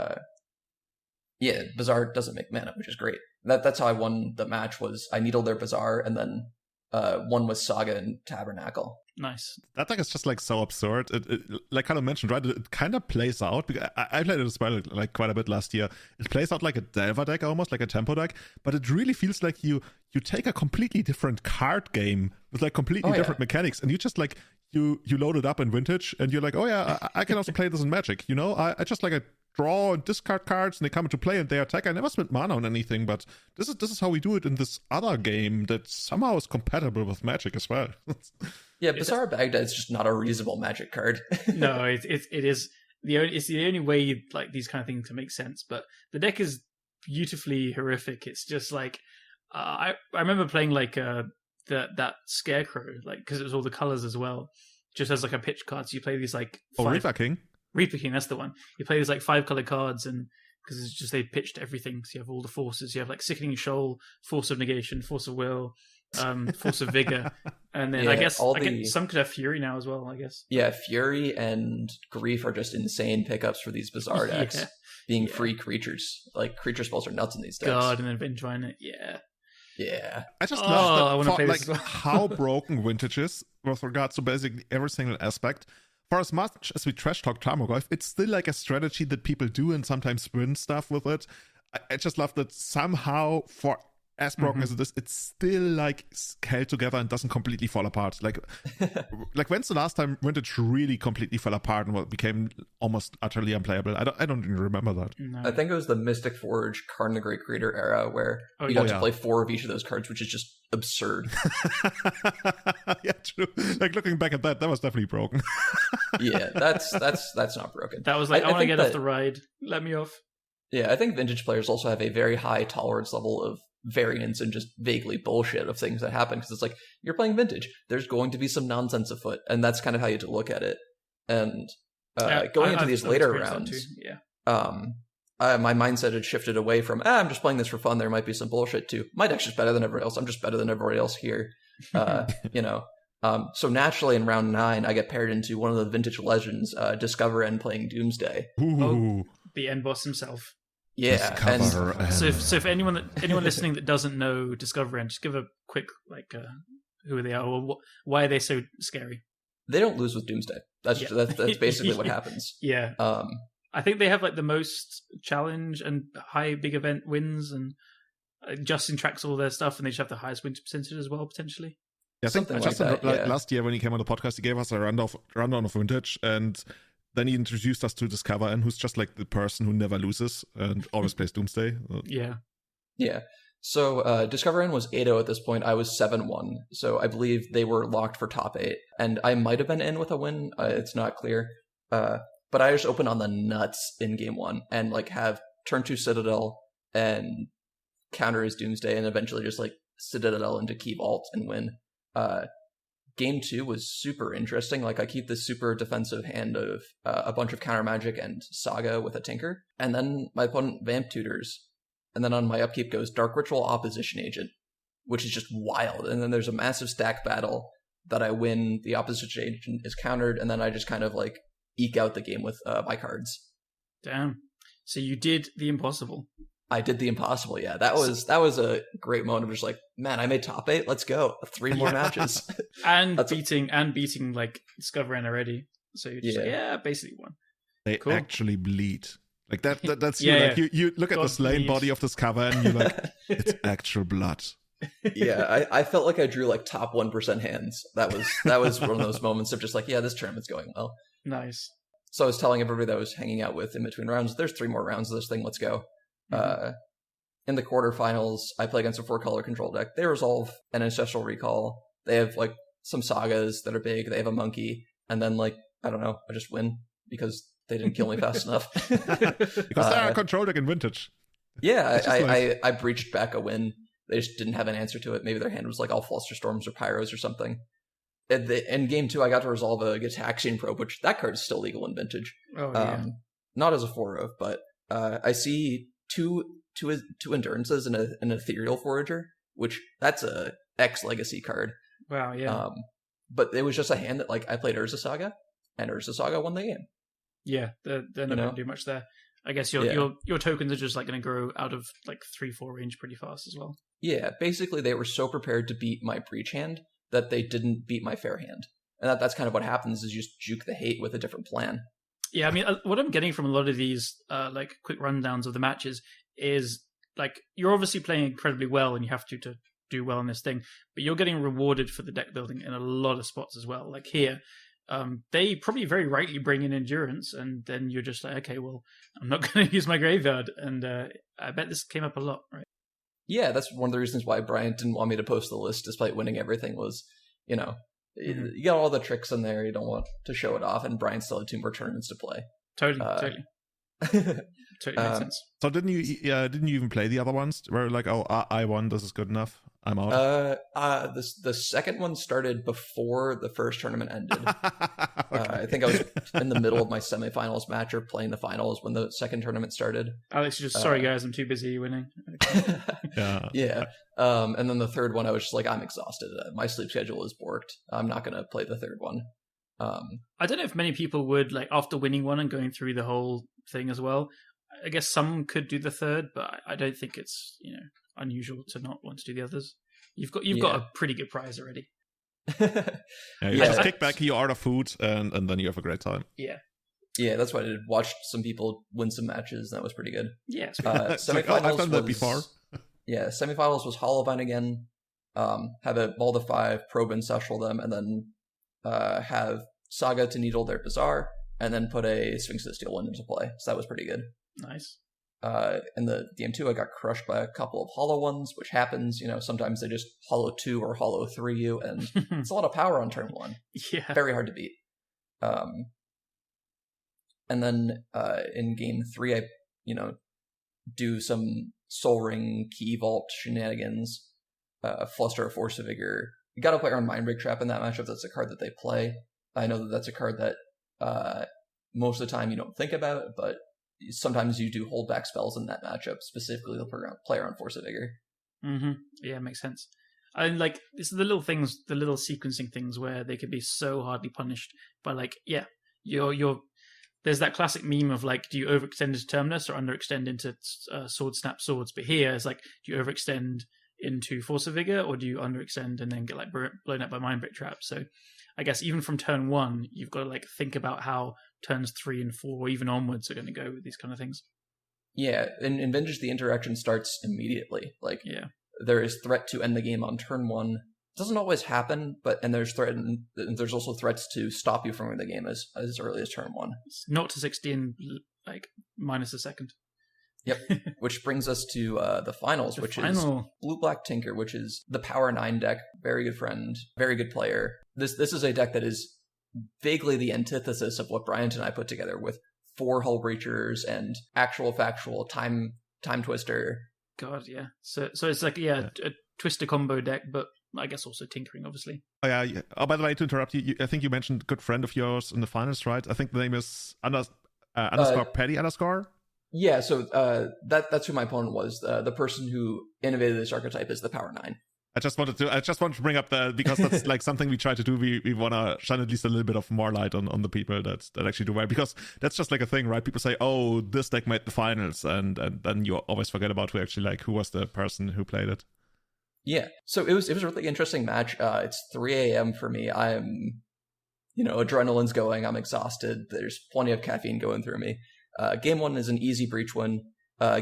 B: Bazaar doesn't make mana, which is great. That's how I won the match, was I needled their Bazaar, and then one was Saga and Tabernacle.
C: Nice.
A: That deck is just like so absurd. It like kind of mentioned, right? It kind of plays out. Because I played it as well, like quite a bit last year. It plays out like a Delver deck, almost like a tempo deck. But it really feels like you take a completely different card game with like completely different mechanics, and you just like you load it up in Vintage, and you're like, oh yeah, I can also play this in Magic. I just like I draw and discard cards, and they come into play and they attack. I never spent mana on anything, but this is how we do it in this other game that somehow is compatible with Magic as well.
B: Bazaar Baghdad is just not a reasonable Magic card.
C: No, it is it's the only way like these kind of things to make sense. But the deck is beautifully horrific. It's just like I remember playing like that Scarecrow, like because it was all the colors as well, just as like a pitch card. So you play these like
A: Reaper King.
C: Reaper King, that's the one. You play these like 5-color cards, and because it's just they pitched everything. So you have all the forces. You have like Sickening Shoal, Force of Negation, Force of Will, Force of Vigor, and then I guess some could have Fury now as well. I guess.
B: Yeah, Fury and Grief are just insane pickups for these Bazaar decks. Being free creatures, like creature spells are nuts in these decks.
C: God, and then Vengevine,
B: Yeah.
A: I just
C: I
A: love
C: wanna play
A: that,
C: this as well.
A: how broken Vintage is with regards to basically every single aspect. For as much as we trash talk Tarmogoyf, it's still like a strategy that people do and sometimes win stuff with it. I just love that somehow, for as broken as it is, it's still like held together and doesn't completely fall apart. Like when's the last time Vintage really completely fell apart and became almost utterly unplayable? I don't even remember that.
C: No.
B: I think it was the Mystic Forge Karn the Great Creator era where you got to play 4 of each of those cards, which is just absurd.
A: Yeah, true. Like looking back at that was definitely broken.
B: Yeah, that's not broken.
C: That was like, I want to get
B: that,
C: off the ride. Let me off.
B: Yeah, I think Vintage players also have a very high tolerance level of variance and just vaguely bullshit of things that happen, because it's like, you're playing Vintage, there's going to be some nonsense afoot, and that's kind of how you have to look at it. And going into these later rounds, my mindset had shifted away from I'm just playing this for fun, there might be some bullshit, to my deck's just better than everybody else, I'm just better than everybody else here. So naturally in round 9 I get paired into one of the Vintage legends, Discover End, playing Doomsday.
A: Ooh.
C: The end boss himself.
B: Yeah,
C: so if anyone listening that doesn't know Discover End, just give a quick who they are, or why are they so scary?
B: They don't lose with Doomsday. That's basically what happens.
C: Yeah. I think they have like the most challenge and high big event wins, and Justin tracks all their stuff, and they just have the highest win percentage as well, potentially.
A: Yeah, I think Justin, last year when he came on the podcast, he gave us a rundown of Vintage, and then he introduced us to Discover, and who's just like the person who never loses and always plays Doomsday.
B: Yeah. So Discover End was 8-0 at this point. I was 7-1. So I believe they were locked for top 8. And I might have been in with a win. It's not clear. But I just opened on the nuts in game 1 and like have turn 2 Citadel and counter his Doomsday, and eventually just like Citadel into Key Vault and win. Game 2 was super interesting. Like, I keep this super defensive hand of a bunch of counter magic and Saga with a Tinker, and then my opponent Vamp Tutors, and then on my upkeep goes Dark Ritual Opposition Agent, which is just wild. And then there's a massive stack battle that I win, the Opposition Agent is countered, and then I just kind of like eke out the game with my cards.
C: Damn. So you did the impossible.
B: I did the impossible, yeah. That was a great moment of just like, man, I made top 8, let's go. 3 more matches.
C: and beating like Discover End already. So you're just basically won.
A: They actually bleed. Like that's you. Like you look at the slain body of Discover and you're like, it's actual blood.
B: Yeah, I felt like I drew like top 1% hands. That was one of those moments of just like, yeah, this tournament's going well.
C: Nice.
B: So I was telling everybody that I was hanging out with in between rounds, there's 3 more rounds of this thing, let's go. In the quarterfinals, I play against a 4-color control deck. They resolve an Ancestral Recall. They have like some Sagas that are big. They have a Monkey, and then like, I don't know, I just win because they didn't kill me fast enough.
A: Because they're a control deck in Vintage.
B: Yeah, I breached back a win. They just didn't have an answer to it. Maybe their hand was like all Flusterstorms or Pyros or something. In game 2, I got to resolve a Gitaxian Probe, which that card is still legal in Vintage. Not as a 4-of, but I see two Endurances and an Ethereal Forager, which that's a X Legacy card.
C: Wow, yeah.
B: But it was just a hand that like I played Urza Saga, and Urza Saga won the game.
C: Yeah, they're not going to do much there. I guess your tokens are just like going to grow out of like 3-4 range pretty fast as well. Yeah,
B: basically they were so prepared to beat my Breach hand that they didn't beat my Fair hand, and that's kind of what happens is you just juke the hate with a different plan.
C: Yeah, I mean, what I'm getting from a lot of these like quick rundowns of the matches is like you're obviously playing incredibly well and you have to do well in this thing, but you're getting rewarded for the deck building in a lot of spots as well. Like here, they probably very rightly bring in Endurance, and then you're just like, okay, well, I'm not going to use my graveyard, and I bet this came up a lot, right?
B: Yeah, that's one of the reasons why Brian didn't want me to post the list despite winning everything was, you got all the tricks in there, you don't want to show it off, and Brian still had 2 more tournaments to play.
C: Totally. Totally makes sense.
A: So didn't you even play the other ones where like, oh, I won, this is good enough, I'm out?
B: The second one started before the first tournament ended.
A: Okay.
B: I think I was in the middle of my semifinals match or playing the finals when the second tournament started.
C: Alex, you're just sorry guys, I'm too busy winning.
B: Okay. Yeah. And then the third one, I was just like, I'm exhausted. My sleep schedule is borked. I'm not going to play the third one.
C: I don't know if many people would, like, after winning one and going through the whole thing as well. I guess some could do the third, but I don't think it's, unusual to not want to do the others. You've got a pretty good prize already.
A: Just kick back, you order food, and then you have a great time.
B: Yeah, that's what I did. Watched some people win some matches. That was pretty good.
C: Yeah,
B: semifinals
A: I've done that before.
B: Yeah, semifinals was Hollowbind again. Have a ball to 5, probe and Seshal them, and then have Saga to needle their Bazaar, and then put a Sphinx of Steel one into play. So that was pretty good.
C: Nice.
B: In the DM2, I got crushed by a couple of hollow ones, which happens. Sometimes they just hollow 2 or hollow 3 you, and it's a lot of power on turn 1.
C: Yeah.
B: Very hard to beat. And then in game 3, I, do some Soul Ring, Key Vault shenanigans, Fluster, Force of Vigor. You gotta play around Mindbreak Trap in that matchup. That's a card that they play. I know that that's a card that most of the time you don't think about, but sometimes you do hold back spells in that matchup. Specifically, they'll play around Force of Vigor.
C: Mm-hmm. Yeah, makes sense. And it's the little things, the little sequencing things where they could be so hardly punished. But you're there's that classic meme of do you overextend into Terminus or underextend into Sword Snap Swords? But here it's do you overextend into Force of Vigor, or do you underextend and then get blown up by Mindbreak Trap? So I guess even from turn 1, you've got to think about how turns 3 and 4, or even onwards, are going to go with these kind of things. Yeah,
B: in Vintage, the interaction starts immediately. There is threat to end the game on turn 1. It doesn't always happen, and there's also threats to stop you from winning the game as early as turn 1.
C: It's 0 to 60 in minus a second.
B: Yep. Which brings us to the finals, is Blue-Black Tinker, which is the Power 9 deck. Very good friend, very good player. This is a deck that is vaguely the antithesis of what Bryant and I put together, with 4 Hull Breachers and actual factual time twister.
C: God, yeah. So it's a twister combo deck, but I guess also tinkering, obviously.
A: Oh, yeah. Oh, by the way, to interrupt you, I think you mentioned a good friend of yours in the finals, right? I think the name is underscore Petty underscore.
B: Yeah, so that's who my opponent was. The person who innovated this archetype is the Power 9.
A: I just wanted to bring up that, because that's something we try to do. We want to shine at least a little bit of more light on the people that actually do well, because that's just a thing, right? People say, oh, this deck made the finals, and then you always forget about who was the person who played it.
B: Yeah, so it was a really interesting match. It's 3 a.m. for me. I'm, adrenaline's going. I'm exhausted. There's plenty of caffeine going through me. Game 1 is an easy breach win.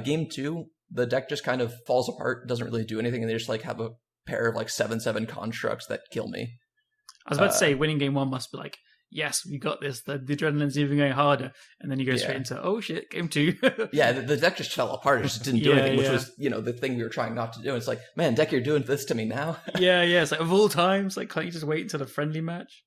B: Game 2, the deck just kind of falls apart, doesn't really do anything, and they just have a pair of 7/7 constructs that kill me.
C: I was about to say, winning game 1 must be yes, we got this. The adrenaline's even going harder, and then you go straight into, oh shit, game 2.
B: Yeah, the deck just fell apart. It just didn't do anything, which was the thing we were trying not to do. It's man, deck, you're doing this to me now.
C: Yeah. It's of all times, can't you just wait until a friendly match?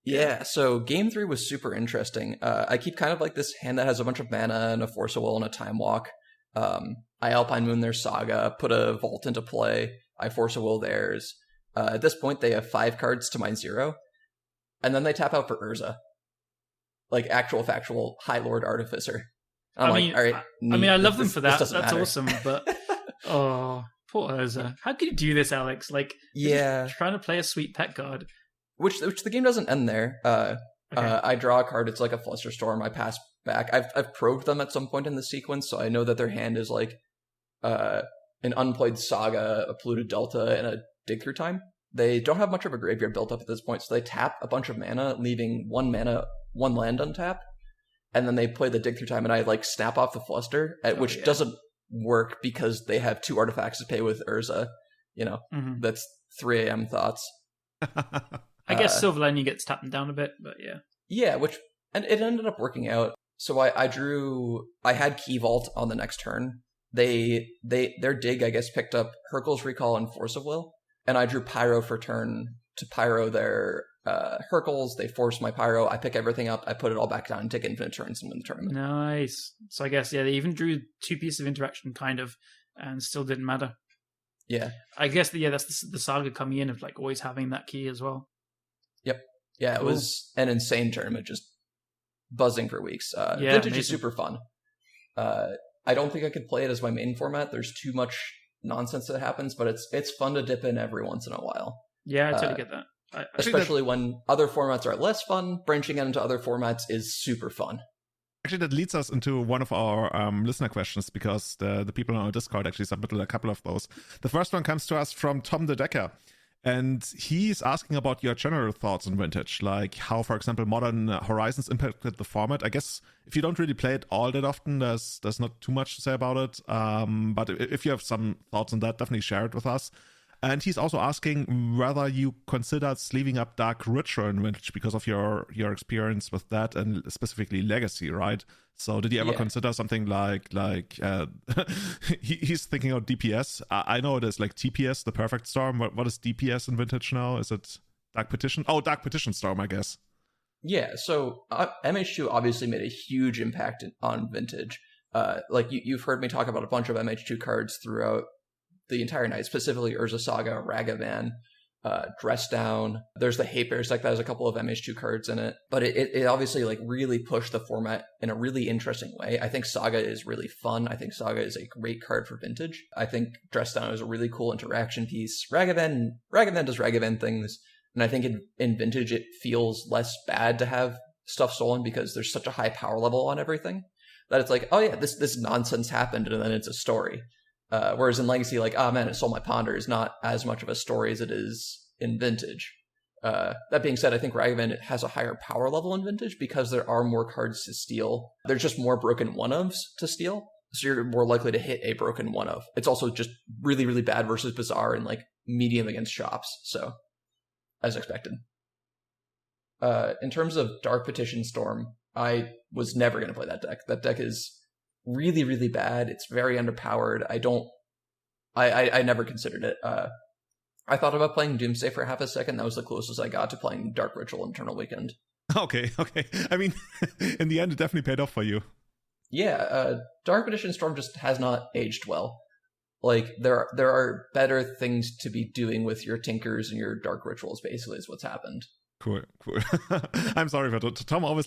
B: Yeah, so game 3 was super interesting. I keep kind of this hand that has a bunch of mana and a Force of Will and a Time Walk. I Alpine Moon their Saga, put a Vault into play. I Force of Will theirs. At this point, they have 5 cards to mine 0. And then they tap out for Urza. Actual factual High Lord Artificer. All right.
C: I love them for that. That's matter. Awesome. But, oh, poor Urza. How could you do this, Alex? Trying to play a sweet pet card.
B: Which the game doesn't end there.
C: Okay.
B: I draw a card. It's a Flusterstorm. I pass back. I've probed them at some point in the sequence, so I know that their hand is an unplayed Saga, a Polluted Delta, and a Dig Through Time. They don't have much of a graveyard built up at this point, so they tap a bunch of mana, leaving 1 land untapped, and then they play the Dig Through Time, and I snap off the Fluster, which doesn't work because they have 2 artifacts to pay with Urza. That's 3 a.m. thoughts.
C: I guess Silver Lining gets tapped down a bit, but yeah.
B: Yeah, and it ended up working out. So I had Key Vault on the next turn. Their dig, I guess, picked up Hurkyl's Recall and Force of Will, and I drew Pyro for turn to Pyro their Hurkyl's. They force my Pyro. I pick everything up. I put it all back down and take infinite turns and win the tournament.
C: Nice. So I guess, they even drew 2 pieces of interaction, kind of, and still didn't matter.
B: Yeah.
C: I guess, that's the Saga coming in of always having that key as well.
B: Yep. Yeah, cool. It was an insane tournament, just buzzing for weeks. Vintage amazing. Is super fun. I don't think I could play it as my main format. There's too much nonsense that happens, but it's fun to dip in every once in a while.
C: Yeah, I totally get that.
B: Especially when other formats are less fun, branching out into other formats is super fun.
A: Actually, that leads us into one of our listener questions, because the people on our Discord actually submitted a couple of those. The first one comes to us from Tom the Decker, and he's asking about your general thoughts on Vintage, like how, for example, Modern Horizons impacted the format. I guess if you don't really play it all that often, there's not too much to say about it. But if you have some thoughts on that, definitely share it with us. And he's also asking whether you considered sleeving up Dark Ritual in Vintage because of your experience with that, and specifically Legacy, right? So did you ever consider something like he's thinking of DPS? I know it is like TPS, the Perfect Storm. What is DPS in Vintage now? Is it Dark Petition? Oh, Dark Petition Storm, I guess.
B: Yeah, so MH2 obviously made a huge impact on Vintage. Like you've heard me talk about a bunch of MH2 cards throughout the entire night, specifically Urza Saga, Ragavan, Dress Down. There's the Hate Bears deck that has a couple of MH2 cards in it. But it obviously like really pushed the format in a really interesting way. I think Saga is really fun. I think Saga is a great card for Vintage. I think Dress Down is a really cool interaction piece. Ragavan does Ragavan things. And I think in Vintage it feels less bad to have stuff stolen because there's such a high power level on everything that it's like, oh yeah, this nonsense happened, and then it's a story. Whereas in Legacy, like, oh man, it stole my Ponder is not as much of a story as it is in Vintage. That being said, I think Ragavan has a higher power level in Vintage because there are more cards to steal. There's just more broken one-ofs to steal, so you're more likely to hit a broken one-of. It's also just really, really bad versus Bazaar and like medium against shops, so as expected. In terms of Dark Petition Storm, I was never going to play that deck. That deck is really, really bad. It's very underpowered. I never considered it. I thought about playing Doomsday for half a second. That was the closest I got to playing Dark Ritual Internal Weekend.
A: Okay. I mean, in the end, it definitely paid off for you.
B: Yeah, Dark Petition Storm just has not aged well. Like, there are better things to be doing with your Tinkers and your Dark Rituals, basically, is what's happened.
A: Cool. I'm sorry, but Tom always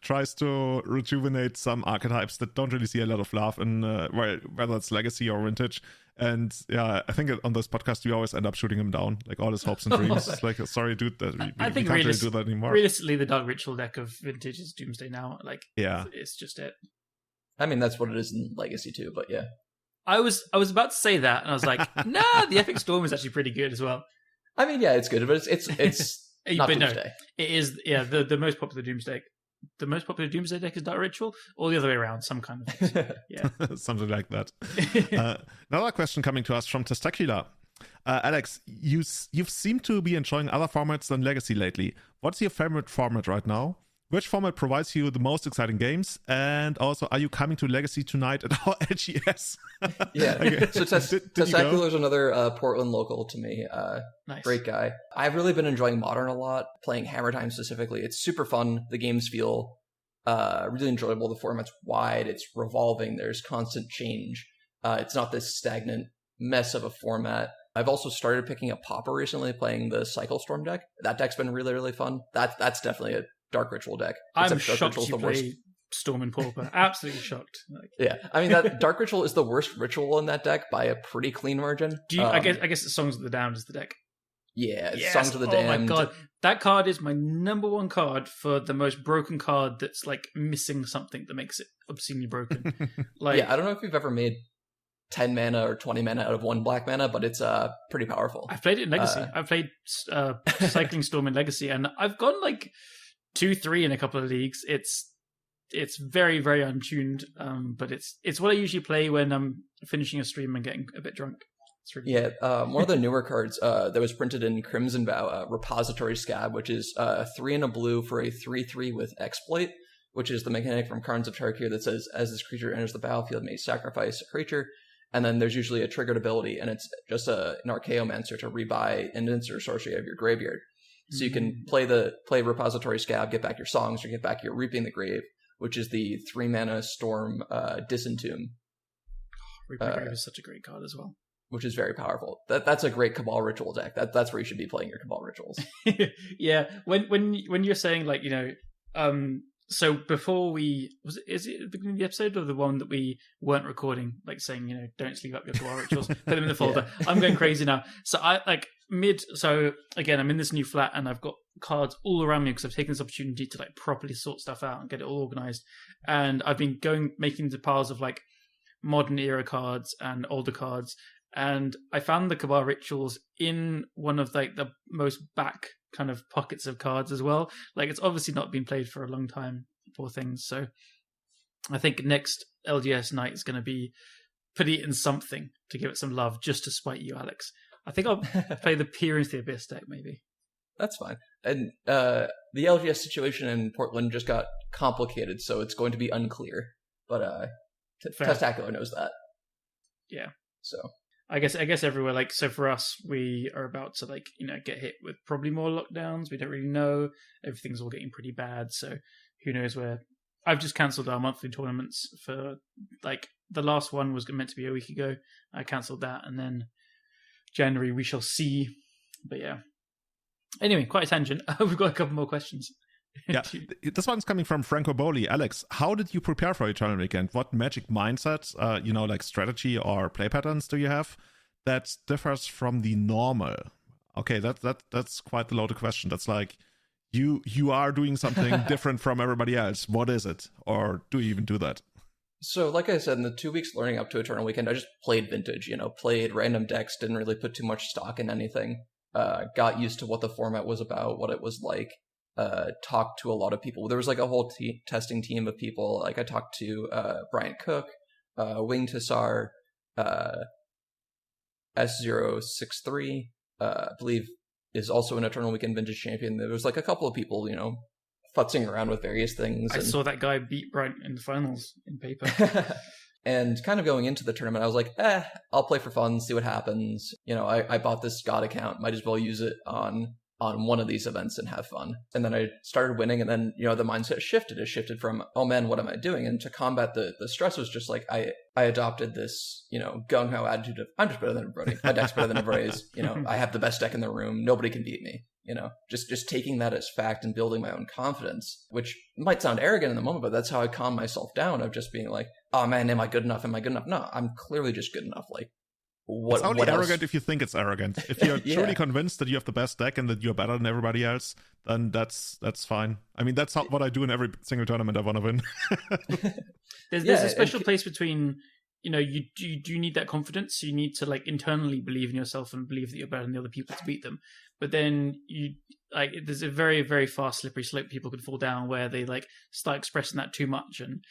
A: tries to rejuvenate some archetypes that don't really see a lot of love in whether it's Legacy or Vintage. And yeah, I think on this podcast we always end up shooting him down, like all his hopes and dreams. It's like, sorry, dude, that we can't really do that anymore.
C: Realistically, the Dark Ritual deck of Vintage is Doomsday now. Like,
A: yeah,
C: it's just it.
B: I mean, that's what it is in Legacy too. But yeah,
C: I was about to say that, and I was like, nah, the Epic Storm is actually pretty good as well.
B: I mean, yeah, it's good, but it's. Not
C: but
B: Doomsday.
C: No, it is, yeah, the most popular Doomsday. The most popular Doomsday deck is Dark Ritual, or the other way around, some kind of thing. Yeah.
A: Something like that. Another question coming to us from Testacular. Alex, you seem to be enjoying other formats than Legacy lately. What's your favorite format right now? Which format provides you the most exciting games? And also, are you coming to Legacy tonight at our LGS?
B: Yeah. Okay. So Testacular is another Portland local to me.
C: Nice.
B: Great guy. I've really been enjoying Modern a lot, playing Hammer Time specifically. It's super fun. The games feel really enjoyable. The format's wide. It's revolving. There's constant change. It's not this stagnant mess of a format. I've also started picking up Pauper recently, playing the Cycle Storm deck. That deck's been really, really fun. That's definitely a Dark Ritual deck.
C: I'm shocked you play Storm and Pauper. Absolutely shocked.
B: Yeah, I mean, that Dark Ritual is the worst ritual in that deck by a pretty clean margin.
C: I guess it's Songs of the Damned is the deck.
B: Yeah, it's Songs of the Damned.
C: Oh my god, that card is my number one card for the most broken card that's like missing something that makes it obscenely broken. Like,
B: yeah, I don't know if you've ever made 10 mana or 20 mana out of one black mana, but it's pretty powerful.
C: I've played it in Legacy. I've played Cycling Storm in Legacy, and I've gone like 2-3 in a couple of leagues. It's very, very untuned, but it's what I usually play when I'm finishing a stream and getting a bit drunk. It's really
B: cool. One of the newer cards that was printed in Crimson Vow, Repository Scab, which is 3 and a blue for a 3/3 with Exploit, which is the mechanic from Cards of Tarkir that says, as this creature enters the battlefield, may sacrifice a creature. And then there's usually a triggered ability, and it's just an Archaeomancer to rebuy Indents or Sorcery out of your graveyard. So you can play Repository Scab, get back your Songs, or get back your Reaping the Grave, which is the 3-mana Storm Disentomb.
C: Reaping the Grave is such a great card as well.
B: Which is very powerful. That's a great Cabal Ritual deck. That's where you should be playing your Cabal Rituals.
C: Yeah, when you're saying, like, so before is it the beginning of the episode or the one that we weren't recording, like saying, don't sleeve up your Cabal Rituals, put them in the folder. Yeah. I'm going crazy now. So I'm in this new flat and I've got cards all around me because I've taken this opportunity to like properly sort stuff out and get it all organized. And I've been making the piles of like modern era cards and older cards. And I found the Cabal Rituals in one of like the most back kind of pockets of cards as well. Like it's obviously not been played for a long time, poor things. So I think next LGS night is going to be put it in something to give it some love, just to spite you, Alex. I think I'll play the Peer into the Abyss deck, maybe.
B: That's fine. And the LGS situation in Portland just got complicated, so it's going to be unclear. But Testacular knows that.
C: Yeah.
B: So
C: I guess everywhere, like, so for us, we are about to like, get hit with probably more lockdowns. We don't really know. Everything's all getting pretty bad, so who knows where. I've just cancelled our monthly tournaments for like the last one was meant to be a week ago. I cancelled that, and then January we shall see. But yeah. Anyway, quite a tangent. We've got a couple more questions.
A: Yeah, this one's coming from Franco Boli. Alex, how did you prepare for your tournament weekend? What magic mindset, like strategy or play patterns do you have that differs from the normal? Okay, that's quite a loaded question. That's like you are doing something different from everybody else. What is it? Or do you even do that?
B: So, like I said, in the 2 weeks leading up to a tournament weekend, I just played Vintage. Played random decks. Didn't really put too much stock in anything. Got used to what the format was about, what it was like. Talked to a lot of people. There was like a whole testing team of people. Like I talked to Bryant Cook, Wing Tassar, S063, I believe is also an Eternal Weekend Vintage champion. There was like a couple of people, futzing around with various things.
C: I saw that guy beat Bryant in the finals in paper.
B: And kind of going into the tournament, I was like, I'll play for fun, see what happens. I bought this God account, might as well use it on one of these events and have fun. And then I started winning, and then, the mindset shifted. It shifted from, oh man, what am I doing? And to combat the stress was just like, I adopted this, gung-ho attitude of, I'm just better than everybody. My deck's better than everybody's. I have the best deck in the room. Nobody can beat me. Just taking that as fact and building my own confidence, which might sound arrogant in the moment, but that's how I calm myself down, of just being like, oh man, am I good enough? Am I good enough? No, I'm clearly just good enough. Like,
A: it's only arrogant if you think it's arrogant. If you're truly convinced that you have the best deck and that you're better than everybody else, then that's fine. I mean, that's what I do in every single tournament I want to win.
C: There's a special place between, you do need that confidence. You need to like internally believe in yourself and believe that you're better than the other people to beat them. But then there's a very, very fast slippery slope people could fall down where they like start expressing that too much, and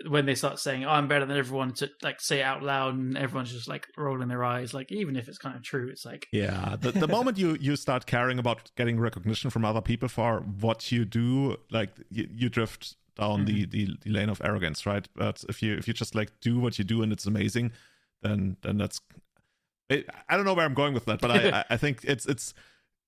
C: when they start saying, oh, I'm better than everyone, to like say it out loud, and everyone's just like rolling their eyes, like even if it's kind of true, it's like,
A: yeah, the moment you start caring about getting recognition from other people for what you do, like you drift down the lane of arrogance, right? But if you just like do what you do and it's amazing, then that's I don't know where I'm going with that, but I think it's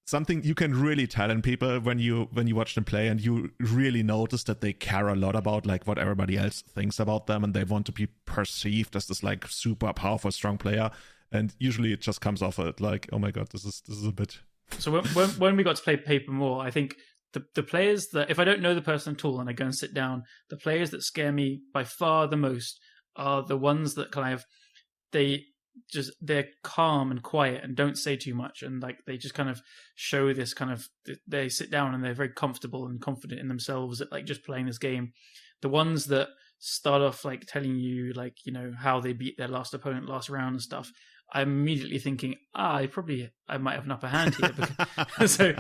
A: something you can really tell in people when you watch them play, and you really notice that they care a lot about like what everybody else thinks about them, and they want to be perceived as this like super powerful, strong player. And usually it just comes off it like, oh my god, this is a bit.
C: So when we got to play Paper more, I think the players that, if I don't know the person at all and I go and sit down, the players that scare me by far the most are the ones that kind of they're calm and quiet and don't say too much, and like they just kind of show this kind of, they sit down and they're very comfortable and confident in themselves at like just playing this game. The ones that start off like telling you like how they beat their last opponent last round and stuff, I'm immediately thinking, I might have an upper hand here. Because, so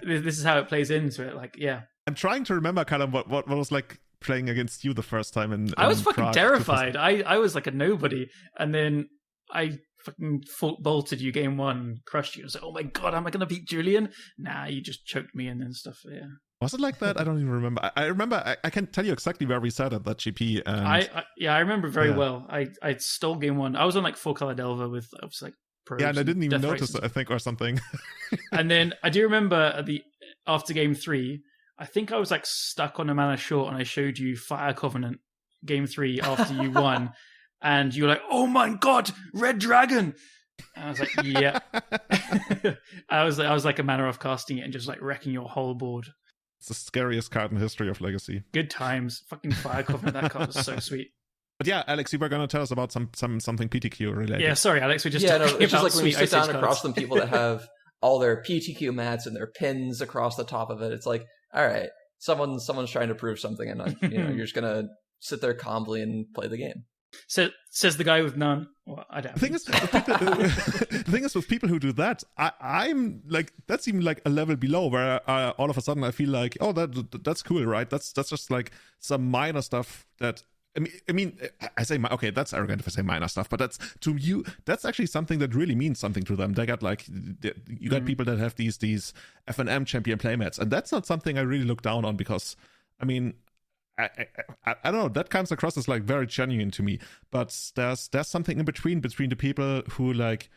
C: this is how it plays into it. Like, yeah,
A: I'm trying to remember kind of what was like playing against you the first time, and
C: I was fucking terrified. I was like a nobody, and then I fucking bolted you game one, crushed you. I was like, oh my god, am I going to beat Julian? Nah, you just choked me in and stuff. Yeah.
A: Was it like that? I don't even remember. I remember, I can tell you exactly where we sat at that GP. And
C: I remember very well. I stole game one. I was on like 4-color Delver with, I was like, pros.
A: Yeah, and I didn't even notice
C: it,
A: I think, or something.
C: And then I do remember after game 3, I think I was like stuck on a mana short, and I showed you Fire Covenant game 3 after you won. And you were like, oh my god, Red Dragon! And I was like, yeah. I was like a manner of casting it and just like wrecking your whole board.
A: It's the scariest card in the history of Legacy.
C: Good times. Fucking Fire Covenant, that card was so sweet.
A: But yeah, Alex, you were going to tell us about something PTQ related.
C: Yeah, sorry, Alex, we just
B: it's just like when you sit down across some people that have all their PTQ mats and their pins across the top of it. It's like, all right, someone's trying to prove something, and you're just gonna sit there calmly and play the game.
C: So says the guy with none. Well, I don't.
A: The thing is, with people who do that, I'm like, that's even like a level below where all of a sudden I feel like, oh, that's cool, right? That's just like some minor stuff that. I mean, I say, okay, that's arrogant if I say minor stuff, but that's to you, that's actually something that really means something to them. They got like, you got people that have these FNM champion playmats, and that's not something I really look down on because, I mean, I don't know, that comes across as like very genuine to me, but there's something in between the people who like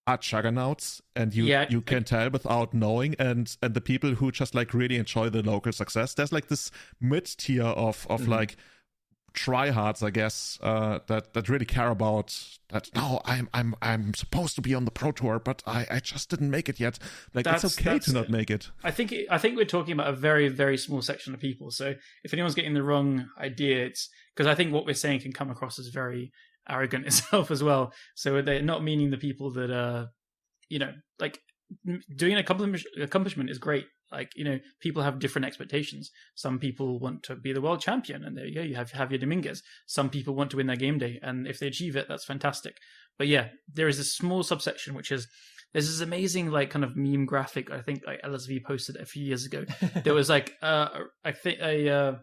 A: are juggernauts and you can tell without knowing, and the people who just like really enjoy the local success. There's like this mid tier of like tryhards, I guess, that really care about that. No, I'm supposed to be on the Pro Tour, but I just didn't make it yet. Like, it's okay to not make it.
C: I think we're talking about a very, very small section of people. So if anyone's getting the wrong idea, it's because I think what we're saying can come across as very arrogant itself as well. So they're not meaning the people that like doing an accomplishment is great. Like, people have different expectations. Some people want to be the world champion, and there you go, you have Javier Dominguez. Some people want to win their game day, and if they achieve it, that's fantastic. But yeah, there is a small subsection, which is, there's this amazing, like, kind of meme graphic, I think, like, LSV posted a few years ago. There was, like, I think a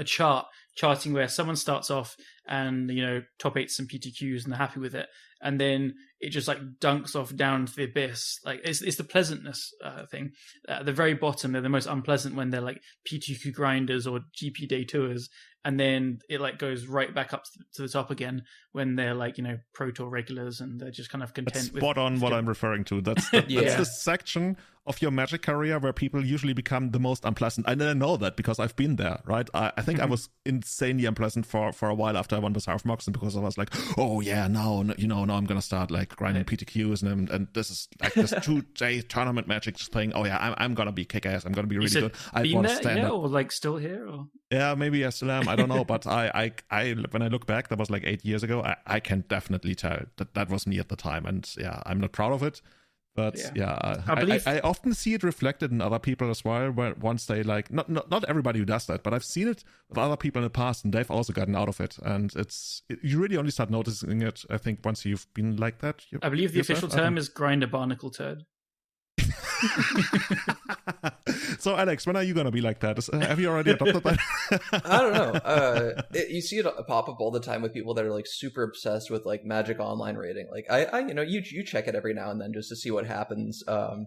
C: charting where someone starts off and, top 8s some PTQs, and they're happy with it. And then it just like dunks off down to the abyss. Like it's the pleasantness thing. At the very bottom, they're the most unpleasant when they're like PTQ grinders or GP day tours, and then it like goes right back up to the top again when they're like Pro Tour regulars, and they're just kind of content.
A: That's spot on what I'm referring to. That's the section of your Magic career where people usually become the most unpleasant. And I know that because I've been there, right? I think I was insanely unpleasant for a while after I won the South Moxon, because I was like, oh yeah, now I'm gonna start like grinding PTQs, and this is like this 2-day tournament Magic, just playing. Oh yeah, I'm gonna be kick ass. I'm gonna be really good. I want to stand up.
C: Or like still here, or
A: yeah, maybe I still am. I don't know, but I when I look back, that was like 8 years ago. I can definitely tell that was me at the time, and yeah, I'm not proud of it. But I often see it reflected in other people as well, where once they like, not everybody who does that, but I've seen it with other people in the past, and they've also gotten out of it. And you really only start noticing it, I think, once you've been like that.
C: I believe the official term is grind a barnacle turd.
A: So Alex, when are you gonna be like that? Have you already adopted that?
B: I don't know. You see it pop up all the time with people that are like super obsessed with like Magic Online rating. Like I you check it every now and then just to see what happens. I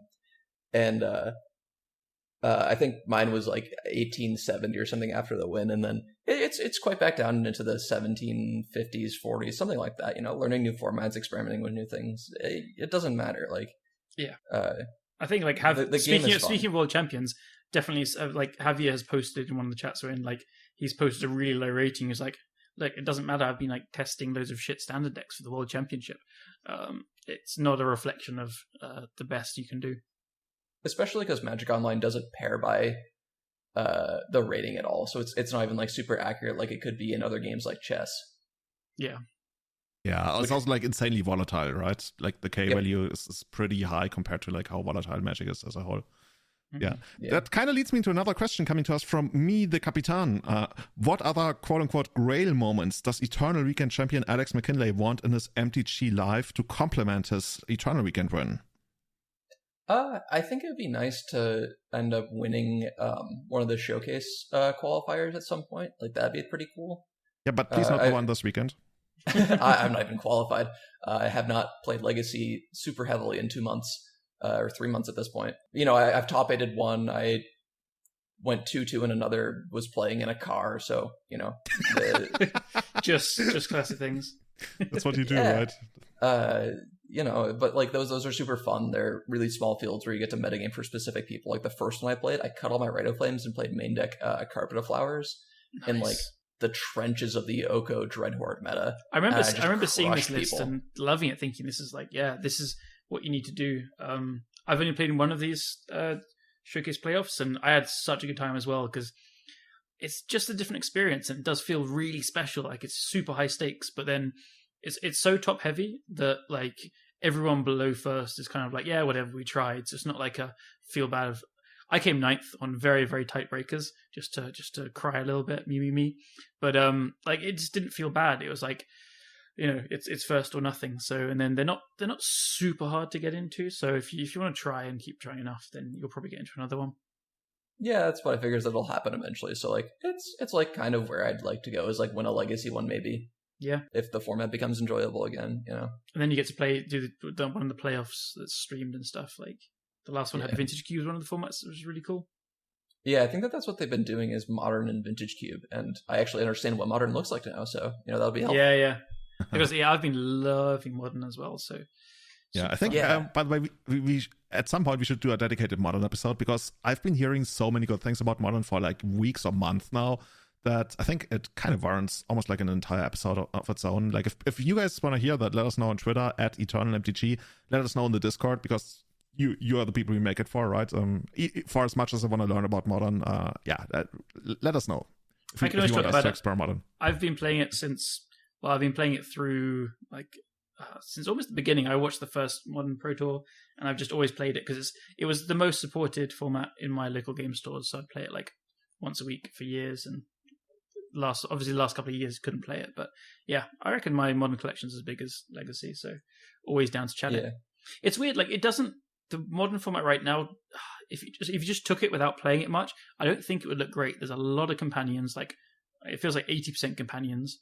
B: think mine was like 1870 or something after the win, and then it's quite back down into the 1750s, 40s, something like that. Learning new formats, experimenting with new things. It doesn't matter. Like I think like
C: speaking of world champions, definitely like Javier has posted in one of the chats we're in, like he's posted a really low rating. He's like it doesn't matter. I've been like testing loads of shit standard decks for the world championship. It's not a reflection of the best you can do.
B: Especially because Magic Online doesn't pair by the rating at all, so it's not even like super accurate like it could be in other games like chess.
C: Yeah.
A: Yeah, it's also like insanely volatile, right? Like the K value is pretty high compared to like how volatile Magic is as a whole. Yeah. That kind of leads me to another question coming to us from me, the Capitan. What other quote-unquote grail moments does Eternal Weekend champion Alex McKinley want in his MTG Live to complement his Eternal Weekend win?
B: I think it would be nice to end up winning one of the showcase qualifiers at some point. Like, that'd be pretty cool. Yeah,
A: but please not the one this weekend.
B: I'm not even qualified. I have not played Legacy super heavily in 2 months or 3 months at this point. I've top 8'd one. I went 2-2 in another, was playing in a car. So,
C: just classic things.
A: That's what you do, right?
B: But like those are super fun. They're really small fields where you get to metagame for specific people. Like the first one I played, I cut all my Rhino Flames and played main deck Carpet of Flowers. Nice. In like the trenches of the Oko Dreadhorde meta.
C: I remember seeing this list and loving it, thinking this is like, this is what you need to do. I've only played in one of these showcase playoffs, and I had such a good time as well, because it's just a different experience, and it does feel really special. Like, it's super high stakes, but then it's so top heavy that like everyone below first is kind of like, yeah, whatever, we tried. So it's not like a feel bad of. I came ninth on very, very tight breakers, just to cry a little bit, me. But like it just didn't feel bad. It was like, it's first or nothing. So, and then they're not super hard to get into. So if you want to try and keep trying enough, then you'll probably get into another one.
B: Yeah, that's what I figures that'll happen eventually. So like it's like kind of where I'd like to go is like win a legacy one maybe.
C: Yeah.
B: If the format becomes enjoyable again,
C: And then you get to do the one of the playoffs that's streamed and stuff. Like the last one had the Vintage Cube, one of the formats, which was really cool.
B: Yeah, I think that's what they've been doing is Modern and Vintage Cube, and I actually understand what Modern looks like now. So that'll be helpful.
C: Yeah. Because I've been loving Modern as well. So.
A: Yeah, I think, by the way, we at some point we should do a dedicated Modern episode because I've been hearing so many good things about Modern for like weeks or months now that I think it kind of warrants almost like an entire episode of its own. Like if you guys want to hear that, let us know on Twitter at EternalMTG. Let us know in the Discord because you are the people we make it for, right? For as much as I want to learn about Modern, let us know.
C: I can always talk about it.
A: Explore Modern.
C: I've been playing it I've been playing it through like since almost the beginning. I watched the first Modern Pro Tour, and I've just always played it because it was the most supported format in my local game stores. So I play it like once a week for years, and the last couple of years couldn't play it. But yeah, I reckon my Modern collection's as big as Legacy, so always down to chat it. It's weird, like the Modern format right now. If you just took it without playing it much, I don't think it would look great. There's a lot of companions, like it feels like 80% companions.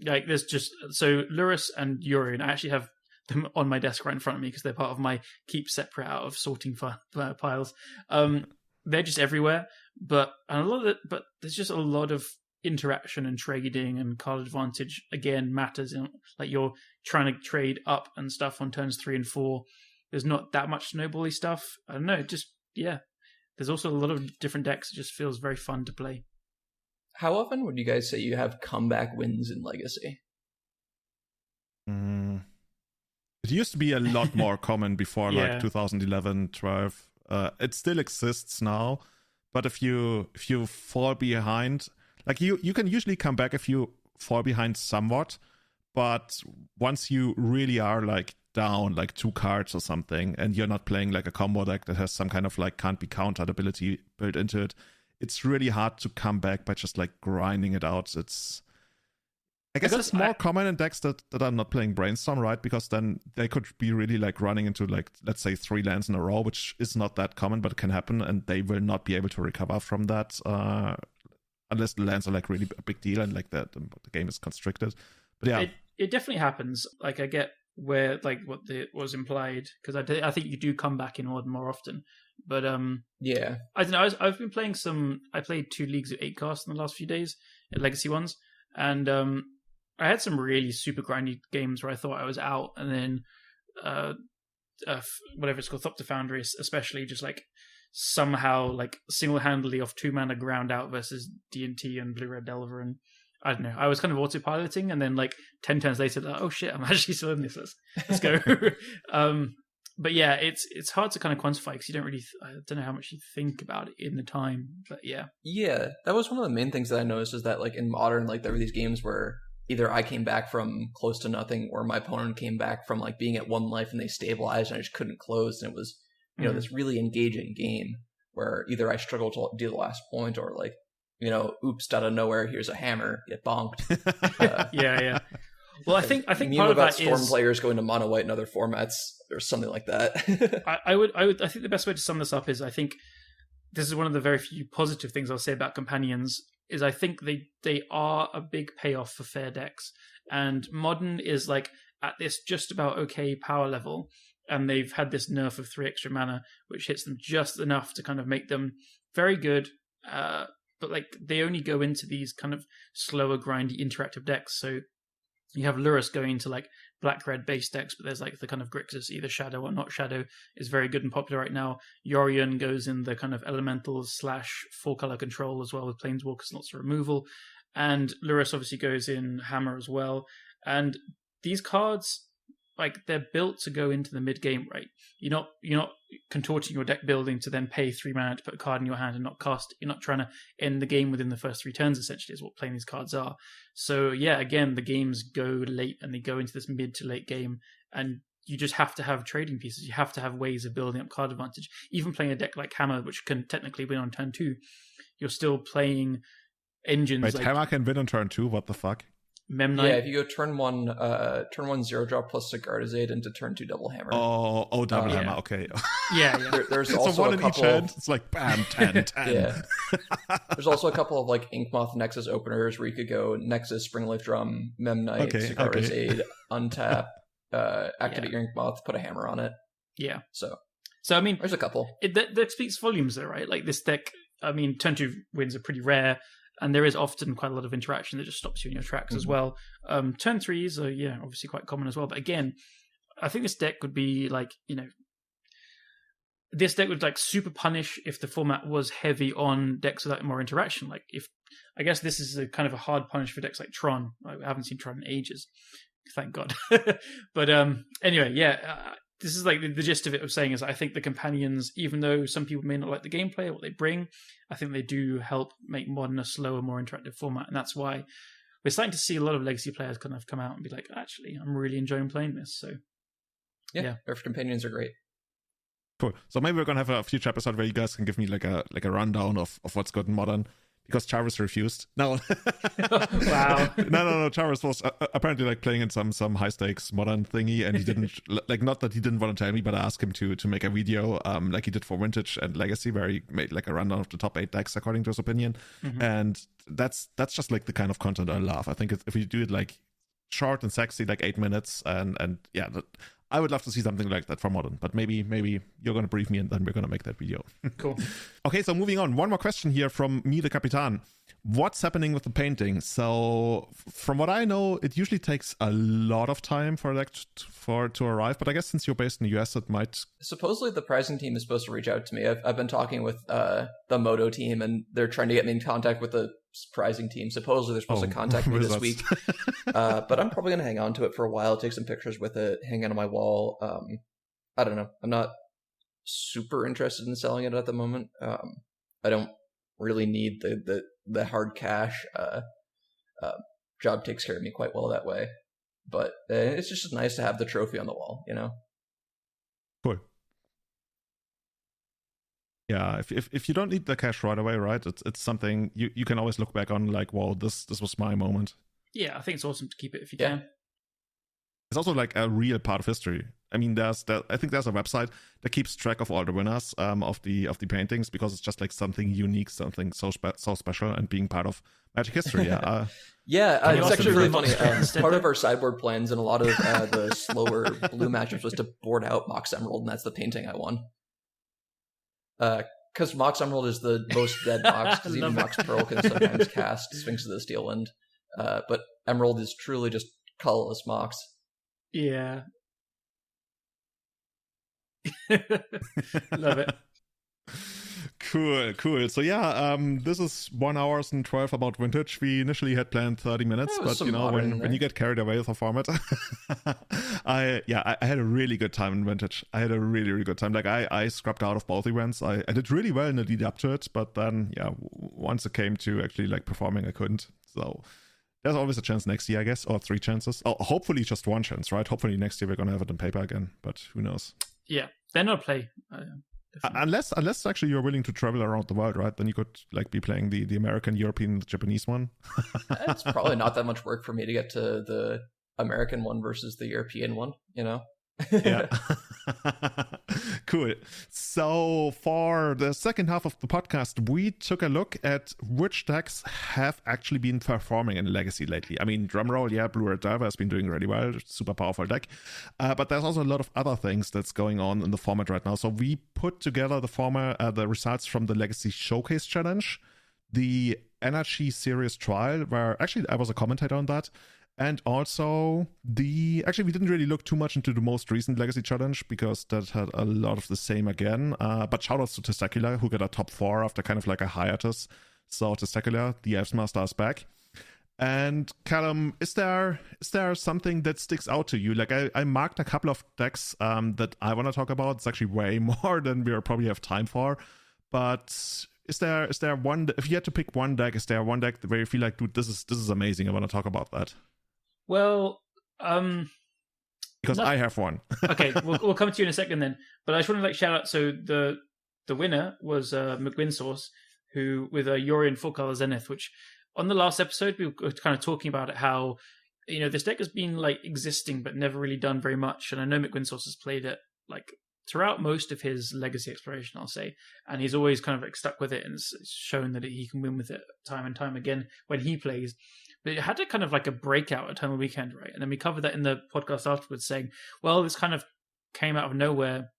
C: Like there's just so Lurrus and Urian. I actually have them on my desk right in front of me because they're part of my keep separate out of sorting piles. They're just everywhere, but there's just a lot of interaction and trading, and card advantage again matters. Like you're trying to trade up and stuff on turns 3 and 4. There's not that much snowbally stuff. I don't know. There's also a lot of different decks. It just feels very fun to play.
B: How often would you guys say you have comeback wins in Legacy?
A: It used to be a lot more common before like 2011, 12. It still exists now, but if you fall behind, like you can usually come back if you fall behind somewhat, but once you really are like down like 2 cards or something, and you're not playing like a combo deck that has some kind of like can't be countered ability built into it, it's really hard to come back by just like grinding it out. I guess it's more common in decks that are not playing Brainstorm, right? Because then they could be really like running into like, let's say 3 lands in a row, which is not that common, but it can happen, and they will not be able to recover from that unless the lands are like really a big deal and like the game is constricted. But yeah,
C: it definitely happens. Like I get where like what was implied, because I think you do come back in Modern more often. But I don't know. I've been playing I played 2 leagues of 8cast in the last few days, Legacy ones, and I had some really super grindy games where I thought I was out, and then whatever it's called, Thopter Foundry, especially just like somehow like single-handedly off 2 mana ground out versus D&T and Blue Red Delver, and I don't know. I was kind of autopiloting, and then like 10 turns later, like, oh shit, I'm actually still in this. Let's go. But yeah, it's hard to kind of quantify because you don't really, I don't know how much you think about it in the time. But yeah.
B: Yeah, that was one of the main things that I noticed is that like in Modern, like there were these games where either I came back from close to nothing or my opponent came back from like being at 1 life and they stabilized and I just couldn't close. And it was, this really engaging game where either I struggled to do the last point or like, oops, out of nowhere, here's a hammer, get bonked.
C: Yeah. Well, I think part of
B: about
C: that
B: Storm
C: is
B: players going to mono white and other formats or something like that.
C: I think the best way to sum this up is I think this is one of the very few positive things I'll say about companions is I think they are a big payoff for fair decks, and Modern is like at this just about okay power level, and they've had this nerf of 3 extra mana which hits them just enough to kind of make them very good. But like they only go into these kind of slower, grindy, interactive decks. So you have Lurrus going into like black-red base decks, but there's like the kind of Grixis, either Shadow or not Shadow, is very good and popular right now. Yorion goes in the kind of elementals / 4-color control as well with Planeswalkers, lots of removal. And Lurrus obviously goes in Hammer as well. And these cards, like they're built to go into the mid-game, right? You're not contorting your deck building to then pay 3 mana to put a card in your hand and not cast. You're not trying to end the game within the first 3 turns, essentially, is what playing these cards are. So yeah, again, the games go late and they go into this mid to late game, and you just have to have trading pieces. You have to have ways of building up card advantage. Even playing a deck like Hammer, which can technically win on turn 2, you're still playing engines.
A: Wait, Hammer can win on turn 2? What the fuck?
C: Memnite.
B: Yeah, if you go turn 1 0-drop plus Sigardizade into turn 2 double hammer.
A: Oh, double hammer. Okay.
C: Yeah.
B: There's
A: so
B: also
A: one
B: a
A: in
B: couple.
A: Each hand. It's like bam, 10.
B: Yeah. There's also a couple of like Inkmoth Nexus openers where you could go Nexus, Springleaf Drum, Memnite, Sigardizade, untap, activate your Inkmoth, put a hammer on it.
C: Yeah.
B: So
C: I mean,
B: there's a couple.
C: That speaks volumes, though, right? Like this deck. I mean, turn 2 wins are pretty rare. And there is often quite a lot of interaction that just stops you in your tracks as well. Turn 3s are, obviously quite common as well. But again, I think this deck would be like, this deck would like super punish if the format was heavy on decks without more interaction. Like I guess this is a kind of a hard punish for decks like Tron. I haven't seen Tron in ages, thank God. But anyway, this is like the gist of it of saying is I think the companions, even though some people may not like the gameplay or what they bring, I think they do help make Modern a slower, more interactive format. And that's why we're starting to see a lot of legacy players kind of come out and be like, actually, I'm really enjoying playing this. So
B: yeah. Earth companions are great.
A: Cool. So maybe we're gonna have a future episode where you guys can give me like a rundown of what's good in Modern. Because Chavis refused. No.
C: Wow.
A: No. Chavis was apparently like playing in some high stakes Modern thingy, and he didn't like, not that he didn't want to tell me, but I asked him to make a video like he did for Vintage and Legacy, where he made like a rundown of the top 8 decks according to his opinion. And that's just like the kind of content I love. I think if you do it like short and sexy, like 8 minutes, and yeah, I would love to see something like that for Modern, but maybe you're going to brief me and then we're going to make that video.
C: Cool.
A: Okay, so moving on. One more question here from me, the Capitan. What's happening with the painting? So from what I know, it usually takes a lot of time for that to arrive, but I guess since you're based in the US, it might...
B: Supposedly the pricing team is supposed to reach out to me. I've been talking with the Moto team, and they're trying to get me in contact with the pricing team. Supposedly they're supposed to contact me this week. But I'm probably going to hang on to it for a while, take some pictures with it, hang it on my wall. I don't know. I'm not super interested in selling it at the moment. I don't really need the hard cash. Job takes care of me quite well that way. But it's just nice to have the trophy on the wall,
A: Cool. Yeah, if you don't need the cash right away, right? It's something you can always look back on like, wow, this was my moment.
C: Yeah, I think it's awesome to keep it if you can.
A: It's also like a real part of history. I mean, I think there's a website that keeps track of all the winners of the paintings, because it's just like something unique, something so special, and being part of Magic history. Yeah.
B: It's actually really funny. Part of our sideboard plans and a lot of the slower blue matchups was to board out Mox Emerald, and that's the painting I won. Because Mox Emerald is the most dead Mox, because even Mox Pearl can sometimes cast Sphinx of the Steel Wind. But Emerald is truly just colorless Mox.
C: Yeah. Love it.
A: Cool. So yeah, this is 1 hour and 12 about Vintage. We initially had planned 30 minutes, but when you get carried away with the format, I had a really good time in Vintage. I had a really, really good time. Like I scrapped out of both events. I did really well in the lead up to it, but then once it came to actually like performing, I couldn't. So there's always a chance next year, I guess, or 3 chances. Oh, hopefully just 1 chance, right? Hopefully next year we're gonna have it in paper again, but who knows?
C: Yeah, then I'll play.
A: Unless actually you're willing to travel around the world, right? Then you could like be playing the American, European, Japanese one.
B: It's probably not that much work for me to get to the American one versus the European one,
A: Yeah. Cool. So for the second half of the podcast, we took a look at which decks have actually been performing in Legacy lately. I mean, drumroll, Blue Red Diver has been doing really well. Super powerful deck. But there's also a lot of other things that's going on in the format right now. So we put together the results from the Legacy Showcase Challenge, the NRG Series trial, where actually I was a commentator on that. And also actually we didn't really look too much into the most recent Legacy Challenge, because that had a lot of the same again. But shoutouts to Testicular, who got a top 4 after kind of like a hiatus. So Testicular, the Elves Master, is back. And Callum, is there something that sticks out to you? Like I marked a couple of decks that I want to talk about. It's actually way more than we probably have time for. But is there one, if you had to pick one deck, is there one deck where you feel like, dude, this is amazing, I want to talk about that?
C: Well,
A: because I have one.
C: Okay, we'll come to you in a second then. But I just want to shout out. So the winner was McWinsource, who with a Yorion full color Zenith, which on the last episode we were kind of talking about it, how this deck has been existing but never really done very much. And I know McWinsource has played it throughout most of his legacy exploration, I'll say, and he's always kind of stuck with it and it's shown that he can win with it time and time again when he plays. But it had a kind of a breakout Eternal Weekend, right? And then we covered that in the podcast afterwards, saying, well, this kind of came out of nowhere,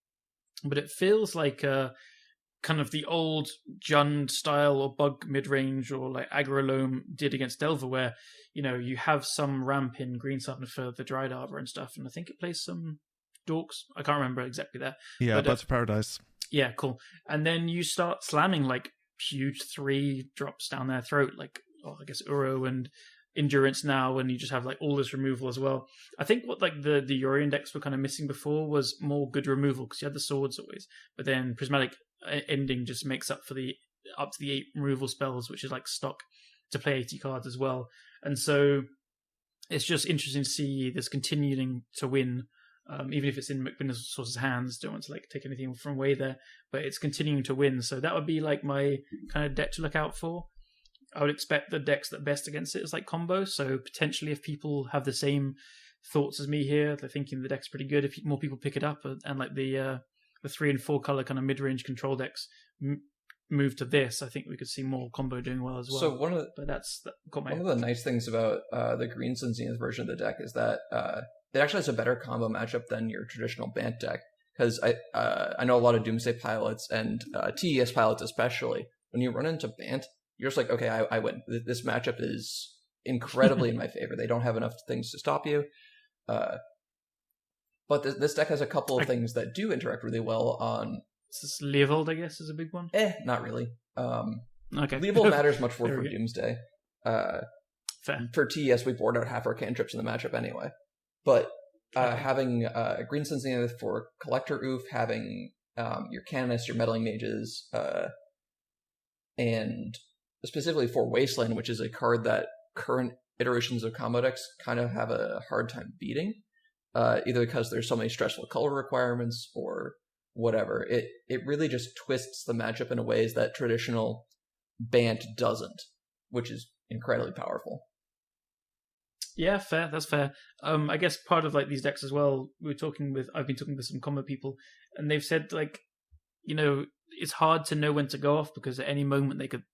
C: but it feels like kind of the old Jund style or bug mid-range or aggro Loam did against Delver, where you have some ramp in Green Sun for the Dryad Arbor and stuff, and I think it plays some dorks. I can't remember exactly there.
A: Yeah, but Birds of Paradise.
C: Yeah, cool. And then you start slamming huge 3 drops down their throat, I guess Uro and Endurance now, and you just have all this removal as well. I think what the Yorion decks were kind of missing before was more good removal, because you had the swords always, but then Prismatic Ending just makes up for the up to the 8 removal spells, which is stock to play 80 cards as well. And so it's just interesting to see this continuing to win, even if it's in McWinsource's hands. Don't want to take anything from away there, but it's continuing to win. So that would be my kind of deck to look out for. I would expect the decks that best against it is combo. So potentially, if people have the same thoughts as me here, they're thinking the deck's pretty good. If more people pick it up, and the 3 and 4 color kind of mid-range control decks move to this, I think we could see more combo doing well as well.
B: So one of the nice things about the Green Sun Zenith version of the deck is that it actually has a better combo matchup than your traditional Bant deck. Because I know a lot of Doomsday pilots and TES pilots especially. When you run into Bant, you're just okay, I win. This matchup is incredibly in my favor. They don't have enough things to stop you. But this deck has a couple of things that do interact really well on...
C: Is this Leovold, I guess, is a big one?
B: Not really.
C: Okay.
B: Leovold matters much more for Doomsday.
C: Fair.
B: For TES, we board out half our cantrips in the matchup anyway. But having Green Sun Zenith for Collector Oof, having your Canonists, your Meddling Mages, and specifically for Wasteland, which is a card that current iterations of combo decks kind of have a hard time beating, either because there's so many stressful color requirements or whatever. It really just twists the matchup in a ways that traditional Bant doesn't, which is incredibly powerful.
C: Yeah, fair. That's fair. I guess part of these decks as well, I've been talking with some combo people, and they've said it's hard to know when to go off, because at any moment they could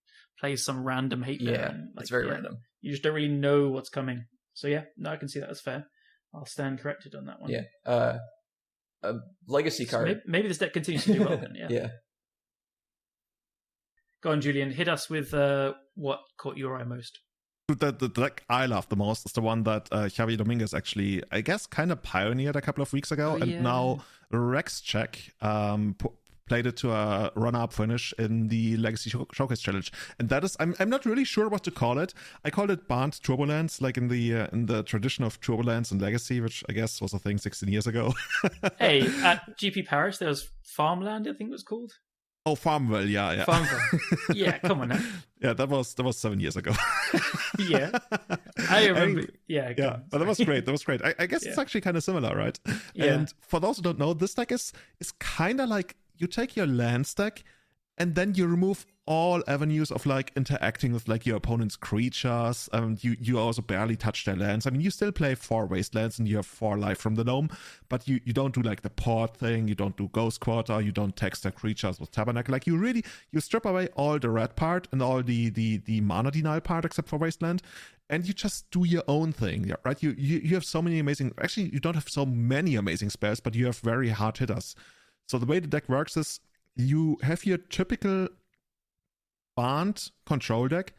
C: play some random hate.
B: Yeah, it's very random.
C: You just don't really know what's coming. So yeah, no, I can see that as fair. I'll stand corrected on that one.
B: Yeah. A legacy card.
C: So maybe this deck continues to do well then, yeah.
B: Yeah.
C: Go on, Julian. Hit us with what caught your eye most.
A: The deck I love the most is the one that Javi Dominguez actually, I guess, kind of pioneered a couple of weeks ago. And now Rex Check played it to a run-up finish in the Legacy Showcase Challenge. And that is, I'm not really sure what to call it. I called it Bant Turbulence, in the tradition of Turbulence and Legacy, which I guess was a thing 16 years ago.
C: Hey, at GP Paris, there was Farmland, I think it was called.
A: Oh, Farmville, yeah.
C: Farmville. Yeah, come on now.
A: Yeah, that was 7 years ago.
C: Yeah. I remember. Yeah,
A: but that was great. I guess it's actually kind of similar, right?
C: Yeah.
A: And for those who don't know, this deck is kind of you take your land stack and then you remove all avenues of interacting with your opponent's creatures. You also barely touch their lands. I mean, you still play 4 Wastelands and you have 4 life from the Loam, but you don't do the port thing, you don't do Ghost Quarter, you don't text their creatures with Tabernacle. You strip away all the red part and all the mana denial part except for Wasteland, and you just do your own thing, right? You have so many amazing... Actually, you don't have so many amazing spells, but you have very hard hitters. So the way the deck works is you have your typical Bant control deck,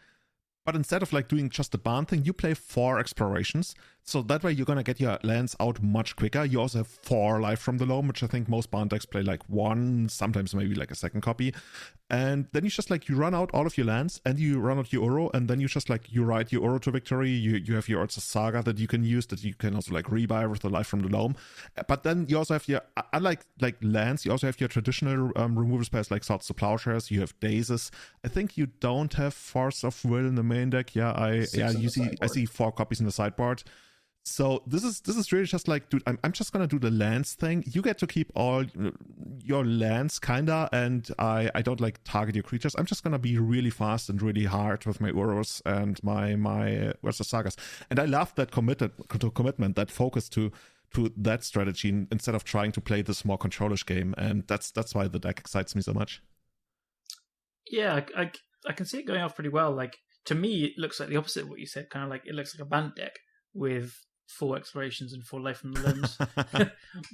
A: but instead of doing just the Bant thing, you play 4 explorations. So that way you're going to get your lands out much quicker. You also have 4 life from the Loam, which I think most Bant decks play 1, sometimes maybe a second copy. And then you just you run out all of your lands and you run out your Uro, and then you just you ride your Uro to victory. You have your Urza Saga that you can use, that you can also rebuy with the life from the Loam. But then you also have your, unlike lands, you also have your traditional removal spells like Swords to Plowshares. You have Dazes. I think you don't have Force of Will in the main deck. I see 4 copies in the sideboard. So this is really just like, dude, I'm just gonna do the lands thing. You get to keep all your lands, kinda, and I don't like target your creatures. I'm just gonna be really fast and really hard with my Uros and my where's the Sagas. And I love that commitment, that focus to that strategy instead of trying to play this more controlish game. And that's why the deck excites me so much.
C: Yeah, I can see it going off pretty well. Like, to me, it looks like the opposite of what you said. Kind of like it looks like a Bant deck with 4 explorations and 4 life from the limbs.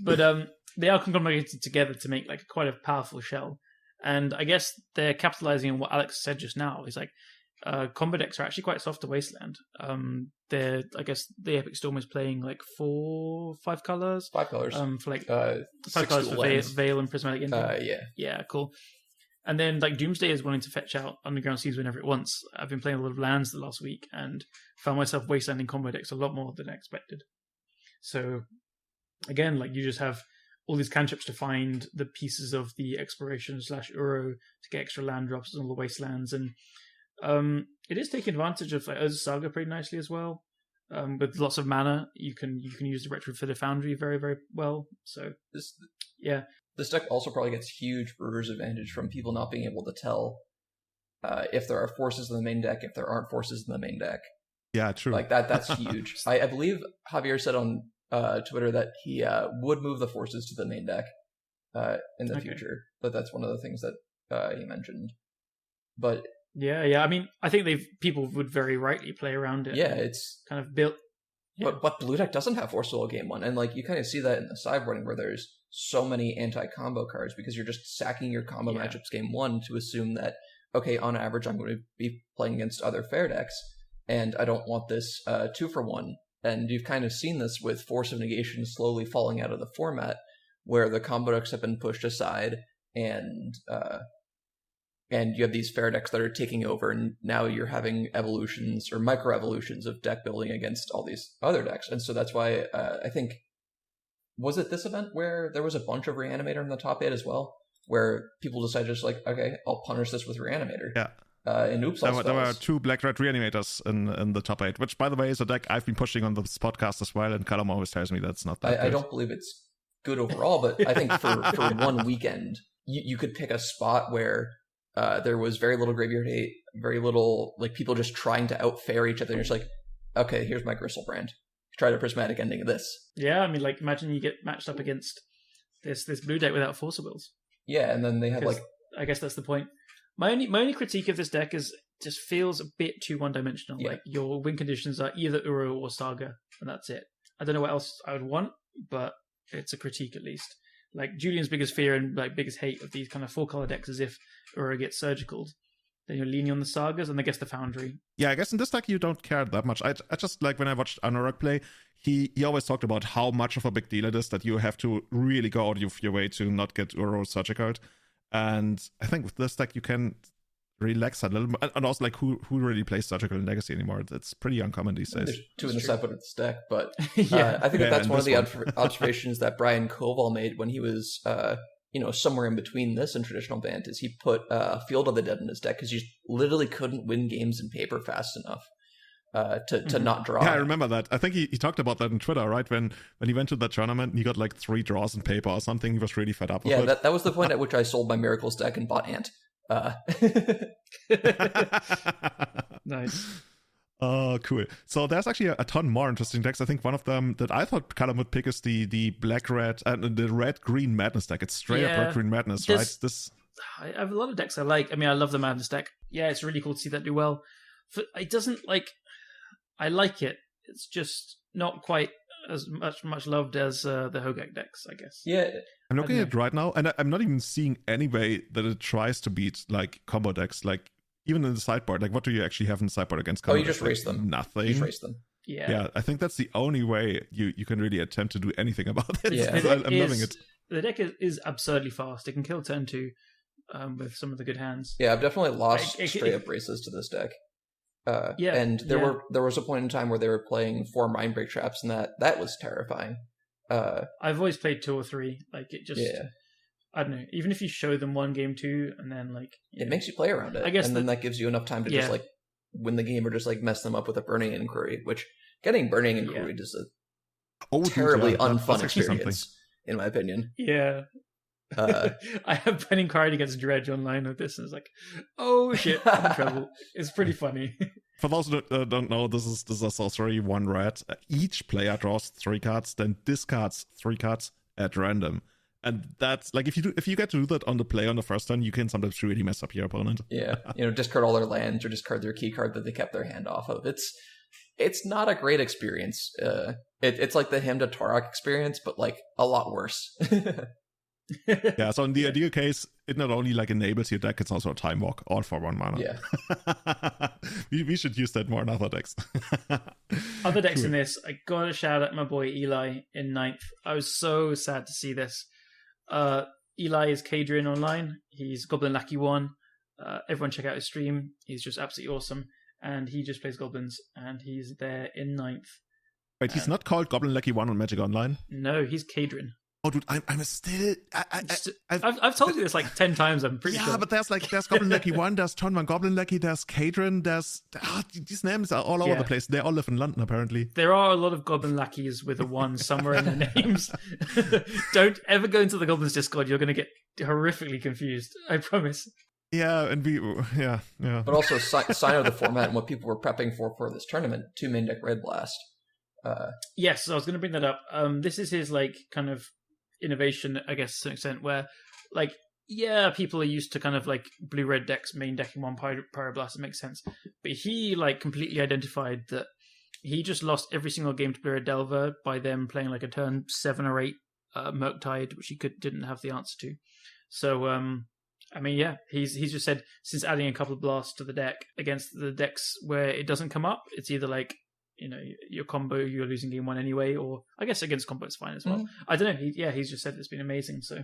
C: But they are conglomerated together to make like quite a powerful shell. And I guess they're capitalizing on what Alex said just now. Is like combo decks are actually quite soft to Wasteland. I guess the Epic Storm is playing like 5 colors.
B: 5 colors.
C: For like 5 colors for Veil and Prismatic Ending.
B: Yeah.
C: Yeah, cool. And then, like, Doomsday is wanting to fetch out Underground Seas whenever it wants. I've been playing a lot of lands the last week and found myself wastelanding combo decks a lot more than I expected. So, again, like, you just have all these cantrips to find the pieces of the exploration / Uro to get extra land drops on all the wastelands. And it is taking advantage of like, Urza Saga pretty nicely as well. With lots of mana, you can use the Retrofitted Foundry very, very well. So, yeah.
B: This deck also probably gets huge brewer's advantage from people not being able to tell if there are forces in the main deck, if there aren't forces in the main deck.
A: Yeah, true.
B: Like that's huge. I believe Javier said on Twitter that he would move the forces to the main deck in the future. But that's one of the things that he mentioned. But
C: yeah. I mean, I think people would very rightly play around it.
B: Yeah, it's
C: kind of built. Yeah.
B: But blue deck doesn't have Force Soul game 1, and like you kind of see that in the sideboarding where there's so many anti-combo cards because you're just sacking your combo matchups game 1 to assume that, okay, on average I'm going to be playing against other fair decks, and I don't want this 2-for-1. And you've kind of seen this with Force of Negation slowly falling out of the format, where the combo decks have been pushed aside, and you have these fair decks that are taking over, and now you're having evolutions or micro evolutions of deck building against all these other decks. And so that's why I think, was it this event where there was a bunch of Reanimator in the top 8 as well, where people decided just like, okay, I'll punish this with Reanimator.
A: Yeah.
B: In Oops,
A: there were 2 Black-Red Reanimators in the top 8, which, by the way, is a deck I've been pushing on this podcast as well, and Callum always tells me that's not that good.
B: I don't believe it's good overall, but I think for one weekend, you could pick a spot where there was very little graveyard hate, very little like people just trying to outfare each other. And you're just like, okay, here's my Gristlebrand. Try the Prismatic Ending of this.
C: Yeah, I mean, like imagine you get matched up against this blue deck without Force of Wills.
B: Yeah, and then they have like.
C: I guess that's the point. My only critique of this deck is it just feels a bit too one-dimensional.
B: Yeah.
C: Like your win conditions are either Uro or Saga, and that's it. I don't know what else I would want, but it's a critique at least. Like Julian's biggest fear and like biggest hate of these kind of 4-color decks is if Uro gets surgicaled, then you're leaning on the Sagas and I guess the Foundry.
A: Yeah, I guess in this deck you don't care that much. I just like when I watched Anurag play, he always talked about how much of a big deal it is that you have to really go out of your way to not get Uro surgicaled. And I think with this deck you can relax a little bit. And also like who really plays surgical in Legacy anymore? It's pretty uncommon these days.
B: There's 2 in the sideboard of this deck, but I think that's one of the observations that Brian Koval made when he was somewhere in between this and traditional Bant, is he put Field of the Dead in his deck because you literally couldn't win games in paper fast enough to not draw.
A: Yeah, I remember that. I think he talked about that on Twitter, right? When he went to that tournament, he got like 3 draws in paper or something. He was really fed up with it.
B: Yeah, that was the point at which I sold my Miracles deck and bought Ant.
C: Nice.
A: Oh, cool. So there's actually a ton more interesting decks. I think one of them that I thought Callum would pick is the black-red and the red-green Madness deck. It's straight up red-green Madness, right?
C: I have a lot of decks I like. I mean, I love the Madness deck. Yeah, it's really cool to see that do well. It doesn't like... I like it. It's just not quite as much loved as the Hogak decks, I guess.
B: Yeah.
A: I'm looking at it right now, and I'm not even seeing any way that it tries to beat like combo decks. Like even in the sideboard, like what do you actually have in the sideboard against combo?
B: You just race them.
A: Nothing.
B: You just race them.
C: Yeah.
A: I think that's the only way you can really attempt to do anything about it.
B: Yeah.
A: I'm loving it.
C: The deck is absurdly fast. It can kill turn 2 with some of the good hands.
B: Yeah, I've definitely lost straight up races to this deck. And there was a point in time where they were playing 4 Mindbreak traps, and that was terrifying.
C: I've always played 2 or 3. Like it just, I don't know. Even if you show them 1 game 2, and then like
B: it makes you play around it,
C: I guess,
B: and then that gives you enough time to just like win the game or just like mess them up with a Burning Inquiry. Which getting Burning Inquiry is terribly
A: That's
B: unfun
A: actually
B: experience, in my opinion.
C: Yeah. I have been inquired against Dredge online with this, and it's like, oh shit, I'm in trouble. It's pretty funny.
A: For those who don't know, this is a sorcery, 1 red. Each player draws 3 cards, then discards 3 cards at random. And that's like, if you get to do that on the play on the first turn, you can sometimes really mess up your opponent.
B: Yeah, discard all their lands or discard their key card that they kept their hand off of. It's not a great experience. It's like the Hamda Tarok experience, but like a lot worse.
A: Yeah, so in the ideal case, it not only like enables your deck, it's also a time walk, all for 1 mana.
B: Yeah.
A: we should use that more in other decks.
C: Other decks in this, I gotta shout out my boy Eli in 9th. I was so sad to see this. Eli is Kadrian online. He's Goblin Lackey 1. Everyone check out his stream. He's just absolutely awesome. And he just plays goblins, and he's there in 9th.
A: Wait, he's not called Goblin Lucky 1 on Magic Online?
C: No, he's Kadrian.
A: Oh, dude, I'm still...
C: I've told you this like 10 times, I'm pretty sure.
A: Yeah, but there's Goblin Lucky 1, there's Tonvan Goblin Lucky, there's Kadrian, these names are all over the place. They all live in London, apparently.
C: There are a lot of Goblin Lackeys with a 1 somewhere in their names. Don't ever go into the Goblins Discord, you're going to get horrifically confused, I promise.
A: Yeah, and yeah.
B: But also, sign of the format and what people were prepping for this tournament, 2 main deck Red Blast.
C: Yes, I was going to bring that up. This is his like kind of innovation, I guess, to an extent, where like, yeah, people are used to kind of like blue-red decks main decking 1 Pyroblast, it makes sense. But he like completely identified that he just lost every single game to Blue-Red Delver by them playing like a turn 7 or 8 Murktide, which he didn't have the answer to. So, I mean, yeah, he's just said, since adding a couple of blasts to the deck against the decks where it doesn't come up, it's either like, your combo, you're losing game 1 anyway, or I guess against combo it's fine as well. Mm-hmm. I don't know. He's just said it's been amazing, so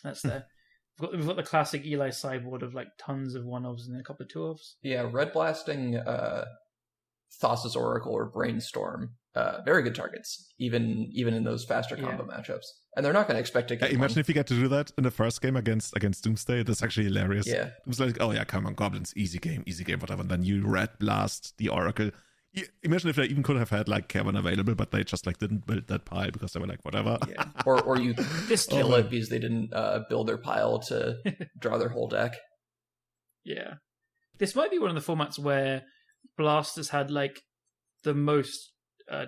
C: that's there. We've got the classic Eli sideboard of like tons of 1-ofs and a couple of 2-ofs.
B: Yeah, red blasting Thassa's Oracle or Brainstorm, very good targets, even in those faster combo matchups. And they're not going to expect to get
A: imagine if you get to do that in the first game against Doomsday. That's actually hilarious.
B: Yeah.
A: It was like, oh yeah, come on, Goblins, easy game, whatever. And then you red blast the Oracle. Imagine if they even could have had like Kevin available, but they just like didn't build that pile because they were like, whatever.
B: Yeah. Or you kill it because they didn't build their pile to draw their whole deck.
C: Yeah. This might be one of the formats where Blast has had like the most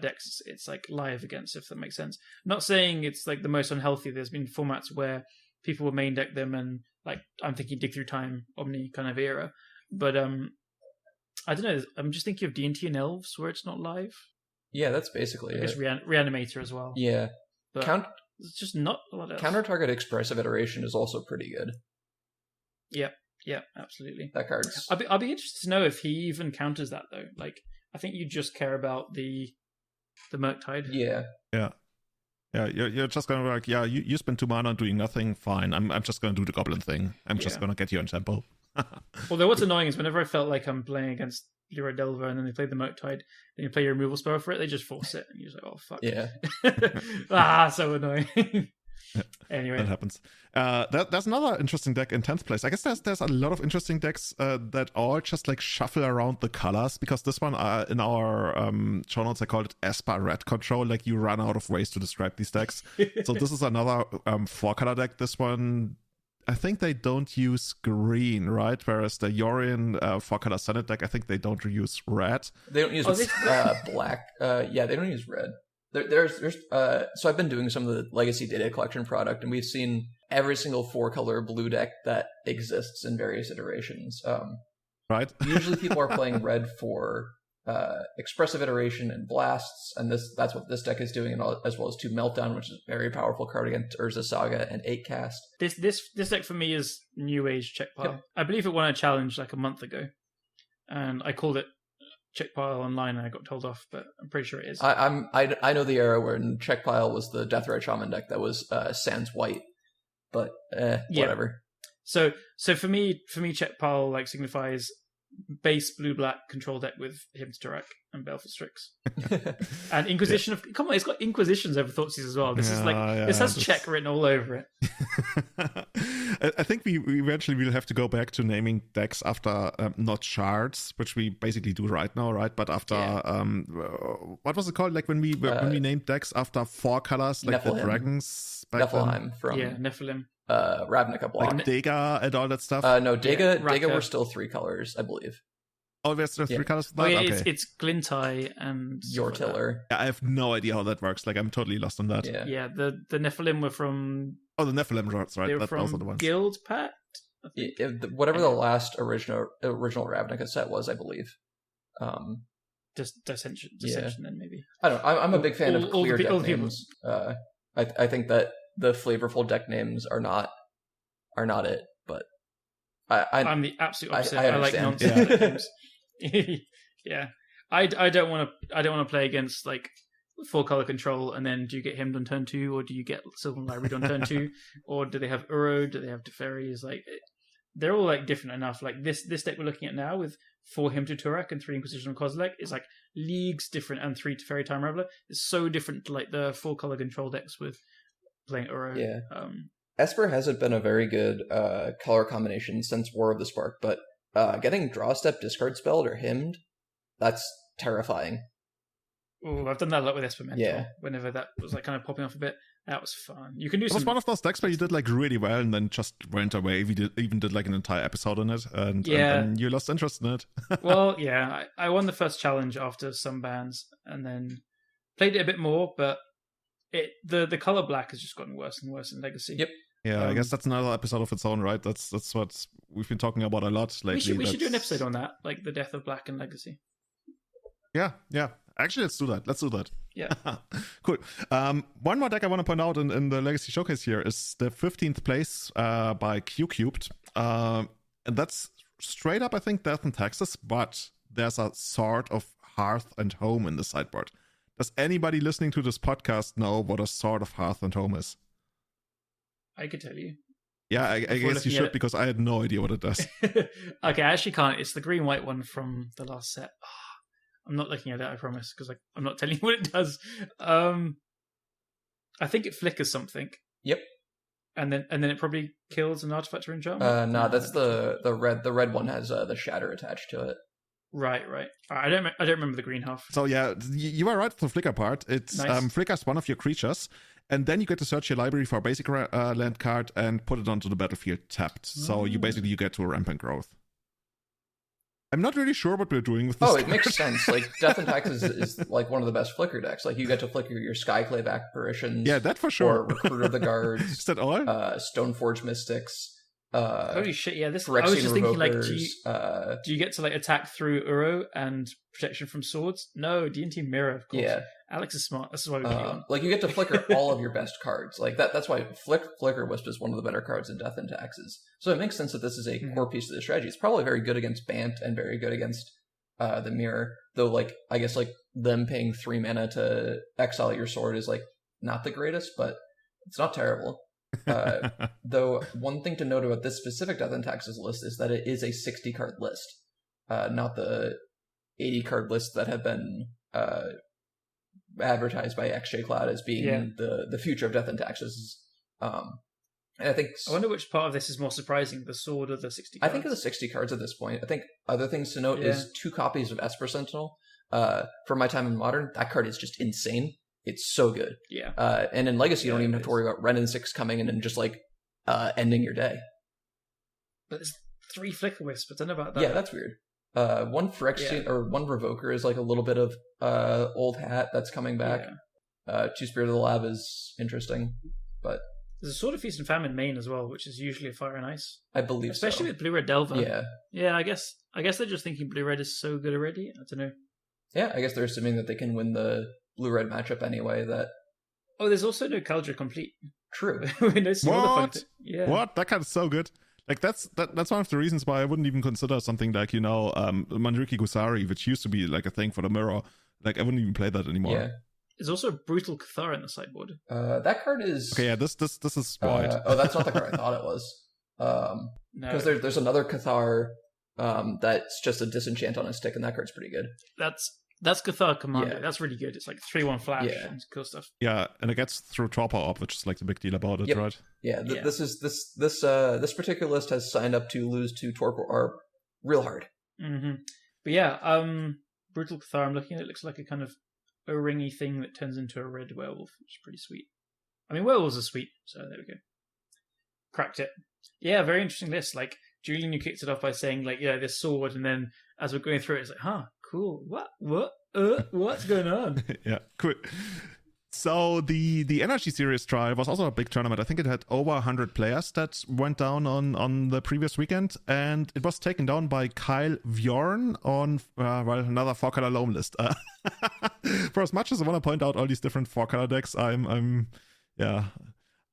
C: decks it's like live against, if that makes sense. Not saying it's like the most unhealthy. There's been formats where people will main deck them, and like I'm thinking Dig Through Time, Omni kind of era. But I don't know. I'm just thinking of D&T and Elves where it's not live.
B: Yeah, that's basically it.
C: I guess Reanimator as well.
B: Yeah.
C: But it's just not a lot else.
B: Counter-target Expressive Iteration is also pretty good.
C: Yeah, absolutely.
B: That card's...
C: I'll be interested to know if he even counters that, though. Like, I think you just care about the Murktide.
B: Yeah.
A: Yeah. Yeah, you're just going to be like, yeah, you spend 2 mana on doing nothing, fine. I'm just going to do the Goblin thing. I'm just going to get you on tempo.
C: Although what's annoying is whenever I felt like I'm playing against Blue-Red Delver and then they play the Murktide, then you play your removal spell for it, they just force it, and you're just like, oh, fuck.
B: Yeah.
C: So annoying. Anyway.
A: That happens. There's another interesting deck in 10th place. I guess there's a lot of interesting decks that all just like shuffle around the colors, because this one in our show notes I called it Esper Red Control. Like, you run out of ways to describe these decks. So this is another 4-color deck. This one, I think they don't use green, right? Whereas the Yorion 4-color Senate deck, I think they don't use red.
B: They don't use black. Yeah, they don't use red. There's so I've been doing some of the Legacy data collection product, and we've seen every single 4-color blue deck that exists in various iterations.
A: Right.
B: Usually people are playing red for Expressive Iteration and Blasts, and that's what this deck is doing, as well as 2 Meltdown, which is a very powerful card against Urza Saga, and 8 Cast.
C: This deck for me is New Age Check Pile.
B: Yep.
C: I believe it won a challenge like a month ago, and I called it Check Pile online, and I got told off, but I'm pretty sure it is.
B: I know the era when Check Pile was the Deathrite Shaman deck that was Sans White, but whatever.
C: So for me, Check Pile like signifies base blue-black control deck with Hymn to Turek and Baleful Strix. And Inquisition of... Come on, it's got Inquisitions over Thoughtseize as well. This is like... this has Check written all over it.
A: I think we eventually will have to go back to naming decks after not shards, which we basically do right now, right? But after what was it called? Like when we named decks after 4 colors, like
B: Nephilim.
A: the dragons back
B: Nephilim
A: then.
B: from
C: Nephilim.
B: Ravnica block.
A: Like Dega and all that stuff.
B: No, Dega
C: Raka.
B: were still 3 colors, I believe.
A: Oh, there's 3 colors for that?
C: Oh, yeah,
A: okay.
C: it's Glintai and
B: Yortiller.
A: I have no idea how that works. Like, I'm totally lost on that.
B: Yeah.
C: The Nephilim were from.
A: Oh, the Nephilim rods, right?
C: They were
A: Those are the
C: from
A: ones.
C: Guild Pact.
B: Whatever the last original Ravnica set was, I believe.
C: Dissension, then maybe.
B: I don't know. I'm a big fan of
C: all
B: clear
C: the
B: deck
C: people.
B: names. I think that the flavorful deck names are not it, but
C: I'm the absolute opposite.
B: I
C: I like
B: understand.
C: nonsense deck names. Yeah, I don't want to play against like 4 color control, and then do you get him on turn 2, or do you get Sylvan Library on turn 2, or do they have Uro? Do they have Teferis? Like they're all like different enough. Like this deck we're looking at now with 4 Hymn to Turak and 3 Inquisition on Kozilek is like leagues different, and 3 Teferi Time Reveler is so different to like the 4 color control decks with playing Uro.
B: Yeah. Esper hasn't been a very good color combination since War of the Spark, but getting Draw Step, Discard Spelled, or Hymned, that's terrifying.
C: Oh, I've done that a lot with Esper Mentor.
B: Yeah.
C: Whenever that was like kind of popping off a bit, that was fun. You can do
A: It
C: some.
A: was one of those decks where you did like really well and then just went away. We even did like an entire episode on it, and you lost interest in it.
C: Well, yeah, I won the first challenge after some bans, and then played it a bit more, but the color black has just gotten worse and worse in Legacy.
B: Yep.
A: Yeah, I guess that's another episode of its own, right? That's what we've been talking about a lot lately.
C: We should do an episode on that, like the death of black in Legacy.
A: Yeah. Actually, let's do that.
C: Yeah.
A: Cool. One more deck I want to point out in the Legacy Showcase here is the 15th place by Q Cubed. And that's straight up, I think, Death and Taxes, but there's a Sword of Hearth and Home in the sideboard. Does anybody listening to this podcast know what a Sword of Hearth and Home is?
C: I could tell you.
A: Yeah, I guess you should, because I had no idea what it does.
C: Okay, I actually can't. It's the green-white one from the last set. I'm not looking at it, I promise, because I'm not telling you what it does. I think it flickers something.
B: Yep.
C: And then it probably kills an artifact or enchantment.
B: No, that's the red. The red one has the shatter attached to it.
C: Right. I don't remember the green half.
A: So yeah, you are right with the flicker part. It's
C: nice.
A: Flickers one of your creatures, and then you get to search your library for a basic land card and put it onto the battlefield tapped. So you get to a rampant growth. I'm not really sure what we're doing with this.
B: It makes sense. Like Death and Taxes is like one of the best flicker decks. Like you get to flicker your Skyclave Apparitions.
A: Yeah, that for sure.
B: Or Recruiter of the Guards.
A: Is that all?
B: Stoneforge Mystics.
C: Holy shit! Yeah, this.
B: Phyrexian
C: I was just thinking, like,
B: Revokers,
C: do you get to like attack through Uro and protection from swords? No, D&T Mirror, of course.
B: Yeah,
C: Alex is smart. This is why we play on.
B: Like you get to flicker all of your best cards. Like that's why Flicker Wisp is one of the better cards in Death and Taxes. So it makes sense that this is a core piece of the strategy. It's probably very good against Bant and very good against the Mirror. Though, like I guess like them paying 3 mana to exile your sword is like not the greatest, but it's not terrible. Though one thing to note about this specific Death and Taxes list is that it is a 60 card list, not the 80 card lists that have been advertised by XJ Cloud as being the future of Death and Taxes. And I think
C: I wonder which part of this is more surprising, the sword or the 60 cards?
B: I think of the 60 cards at this point. I think other things to note is 2 copies of Esper Sentinel. From my time in Modern, that card is just insane. It's so good.
C: Yeah.
B: And in Legacy, you don't even have to worry about Ren and 6 coming in and just like ending your day.
C: But there's 3 Flicker Wisps. I don't know about that.
B: Yeah, that's weird. 1 Phyrexian or 1 Revoker is like a little bit of old hat that's coming back. Yeah. 2 Spirit of the Lab is interesting, but
C: there's a Sword of Feast and Famine main as well, which is usually a Fire and Ice.
B: I believe,
C: especially with Blue Red Delver.
B: Yeah.
C: Yeah, I guess they're just thinking Blue Red is so good already. I don't know.
B: Yeah, I guess they're assuming that they can win the Blue-Red matchup anyway. That
C: there's also no Kaldra Complete.
B: True.
A: What? Yeah. What? That card is so good. Like that's one of the reasons why I wouldn't even consider something like Mandriki Gusari, which used to be like a thing for the mirror. Like I wouldn't even play that anymore.
B: Yeah.
C: There's also a Brutal Cathar in the sideboard.
B: That card is
A: okay. Yeah, this is wide.
B: That's not the card I thought it was. No, because there's another Cathar that's just a disenchant on a stick, and that card's pretty good.
C: That's Cathar Commander.
B: Yeah.
C: That's really good. It's like 3/1 flash
B: Yeah.
C: and cool stuff.
A: Yeah, and it gets through Torpor Orb, which is like the big deal about it,
B: Yep.
A: right?
B: Yeah,
C: Yeah.
B: This particular list has signed up to lose to Torpor Orb real hard.
C: Mm-hmm. But yeah, Brutal Cathar, I'm looking at it, looks like a kind of O-ringy thing that turns into a red werewolf, which is pretty sweet. I mean, werewolves are sweet, so there we go. Cracked it. Yeah, very interesting list. Like, Julian, you kicked it off by saying, like, yeah, this sword, and then as we're going through it, it's like, huh, cool. What's going on?
A: Yeah, cool. So the NRG Series trial was also a big tournament. I think it had over 100 players that went down on the previous weekend, and it was taken down by Kyle Bjorn on another 4-color Loam list. For as much as I want to point out all these different 4-color decks, I'm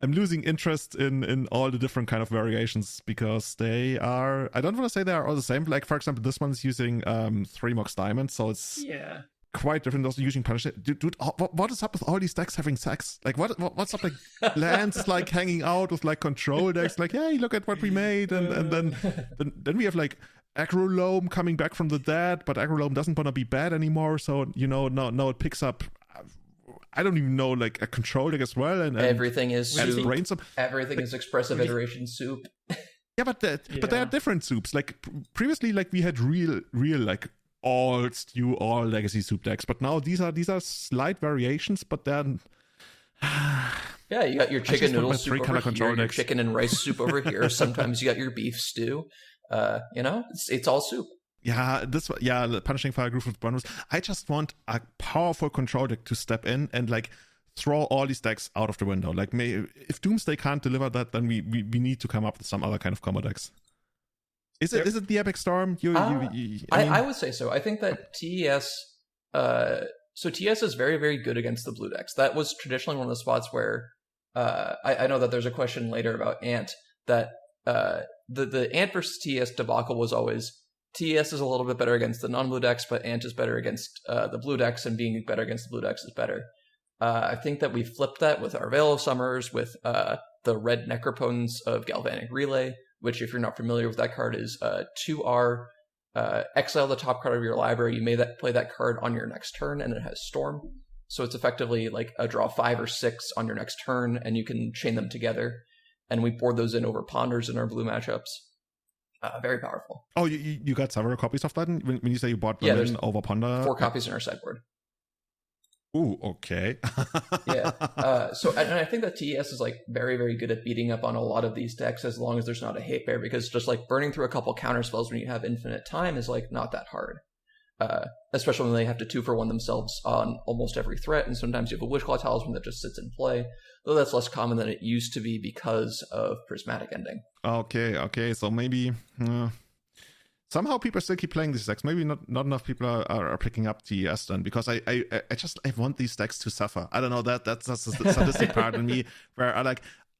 A: losing interest in all the different kind of variations because they are. I don't want to say they are all the same. Like, for example, this one's using 3 Mox Diamonds, so it's quite different. Also using Pernicious. Dude, what is up with all these decks having sex? Like, what's up? Like, lands like hanging out with like control decks. Like, hey, look at what we made, and then we have like Aggro Loam coming back from the dead, but Aggro Loam doesn't want to be bad anymore. So now it picks up. I don't even know, like a control deck as well, and
B: everything is soup. Everything
A: like,
B: is expressive iteration soup.
A: Yeah, but there are different soups. Like previously, like we had real like all stew, all legacy soup decks, but now these are slight variations. But then,
B: yeah, you got your chicken noodle soup over here, your chicken and rice soup over here. Sometimes you got your beef stew. It's all soup.
A: Yeah, the Punishing Fire Groove with bonus. I just want a powerful control deck to step in and like throw all these decks out of the window. Like, if Doomsday can't deliver that, then we need to come up with some other kind of combo decks. Is it the Epic Storm?
B: I would say so. I think that TES. So TES is very, very good against the blue decks. That was traditionally one of the spots where I know that there's a question later about Ant that the Ant versus TES debacle was always. TES is a little bit better against the non-blue decks, but Ant is better against the blue decks, and being better against the blue decks is better. I think that we flipped that with our Veil of Summers, with the red Necropotence of Galvanic Relay, which, if you're not familiar with that card, is 2R, exile the top card of your library. You may play that card on your next turn, and it has Storm. So it's effectively like a draw 5 or 6 on your next turn, and you can chain them together. And we board those in over Ponders in our blue matchups. Very powerful.
A: Oh, you got several copies of that? When you say you bought them in over Ponder?
B: 4 copies in our sideboard.
A: Ooh, okay.
B: Yeah. And I think that TES is like very, very good at beating up on a lot of these decks as long as there's not a hate bear, because just like burning through a couple counter spells when you have infinite time is like not that hard. Especially when they have to 2-for-1 themselves on almost every threat, and sometimes you have a Witchclaw Talisman that just sits in play, though that's less common than it used to be because of Prismatic Ending.
A: Okay, so maybe somehow people still keep playing these decks. Maybe not enough people are picking up TES then, because I want these decks to suffer. I don't know, that's the sadistic part in me where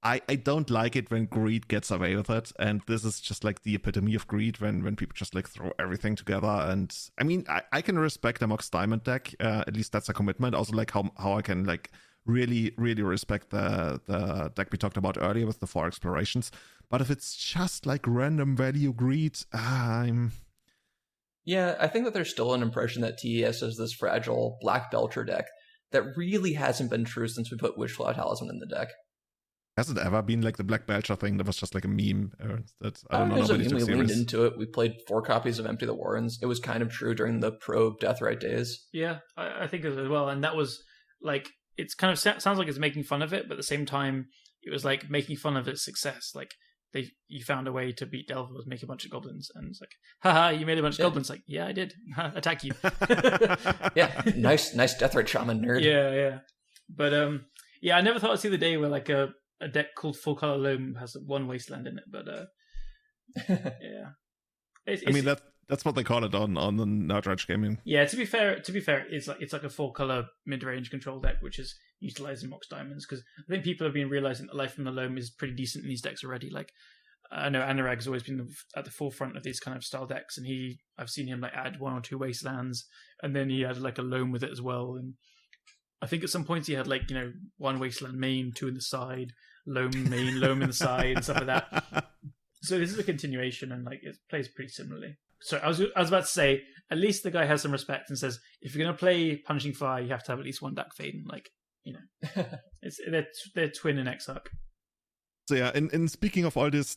A: I don't like it when greed gets away with it, and this is just like the epitome of greed when people just like throw everything together. And I mean, I can respect a Mox Diamond deck, at least that's a commitment. Also, like how I can like really, really respect the deck we talked about earlier with the 4 explorations. But if it's just like random value greed,
B: Yeah, I think that there's still an impression that TES is this fragile Black Belcher deck that really hasn't been true since we put Witchclaw Talisman in the deck.
A: Has it ever been like the Black Belcher thing that was just like a meme? I don't know.
B: It was a meme. We leaned into it. We played 4 copies of Empty the Warrens. It was kind of true during the pro Deathrite days.
C: Yeah, I think as well. And that was like, it's kind of sounds like it's making fun of it, but at the same time, it was like making fun of its success. Like, you found a way to beat Delver, make a bunch of goblins, and it's like, haha, you made a bunch of goblins. Like, yeah, I did. Attack you.
B: Yeah, nice Deathrite Shaman nerd.
C: Yeah. But I never thought I'd see the day where like a deck called Full Color Loam has 1 Wasteland in it. But yeah,
A: I mean that's what they call it on the Nerd Rage Gaming.
C: Yeah, to be fair, it's like a 4 color mid range control deck, which is utilizing Mox Diamonds, because I think people have been realizing that Life from the Loam is pretty decent in these decks already. Like, I know Anurag has always been at the forefront of these kind of style decks, and I've seen him like add 1 or 2 Wastelands, and then he had like a Loam with it as well. And I think at some points he had like 1 Wasteland main, 2 in the side, Loam main, Loam in the side, and stuff like that. So this is a continuation, and like it plays pretty similarly. So I was about to say, at least the guy has some respect and says, if you're going to play Punishing Fire, you have to have at least one Dark Faden. Like, they're twin in Exarch.
A: So yeah, in speaking of all this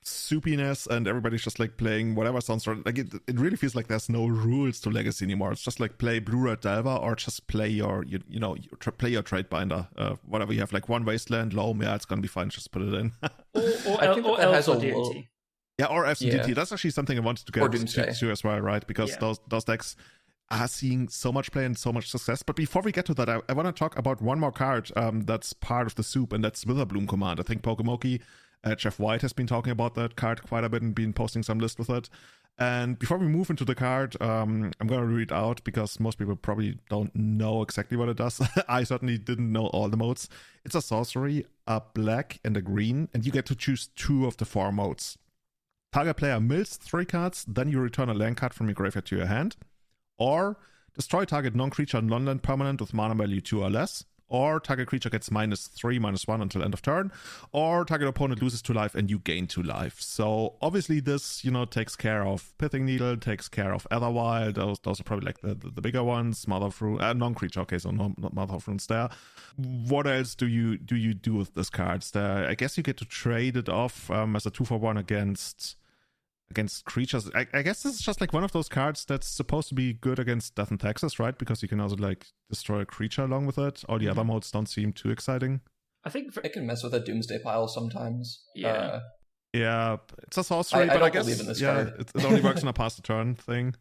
A: soupiness and everybody's just like playing whatever sounds right, like it really feels like there's no rules to Legacy anymore. It's just like play Blue Red Delver or just play your play your trade binder, whatever you have, like one Wasteland, Loam, yeah, it's gonna be fine, just put it in.
C: or Elf or DMT.
A: Yeah, or F's and DT. That's actually something I wanted to get to as well, right? Because those decks are seeing so much play and so much success. But before we get to that, I want to talk about one more card that's part of the soup, and that's Witherbloom Command. I think Pokemoki, Jeff White has been talking about that card quite a bit and been posting some lists with it. And before we move into the card, I'm going to read out because most people probably don't know exactly what it does. I certainly didn't know all the modes. It's a sorcery, a black and a green, and you get to choose 2 of the 4 modes. Target player mills 3 cards, then you return a land card from your graveyard to your hand. Or destroy target non-creature non-land permanent with mana value 2 or less. Or target creature gets -3/-1 until end of turn. Or target opponent loses 2 life and you gain 2 life. So obviously this, takes care of Pithing Needle, takes care of Etherwild. Those are probably like the bigger ones. Mother of Runes, non-creature. Okay, so not Mother of Runes there. What else do you do with this card? I guess you get to trade it off as a 2-for-1 against creatures. I guess this is just like one of those cards that's supposed to be good against Death and Taxes, right? Because you can also like destroy a creature along with it. All the other modes don't seem too exciting.
C: I think
B: it can mess with a Doomsday pile sometimes.
A: Yeah, it's a sorcery, but I guess
B: believe in this card.
A: It only works on a pass the turn thing.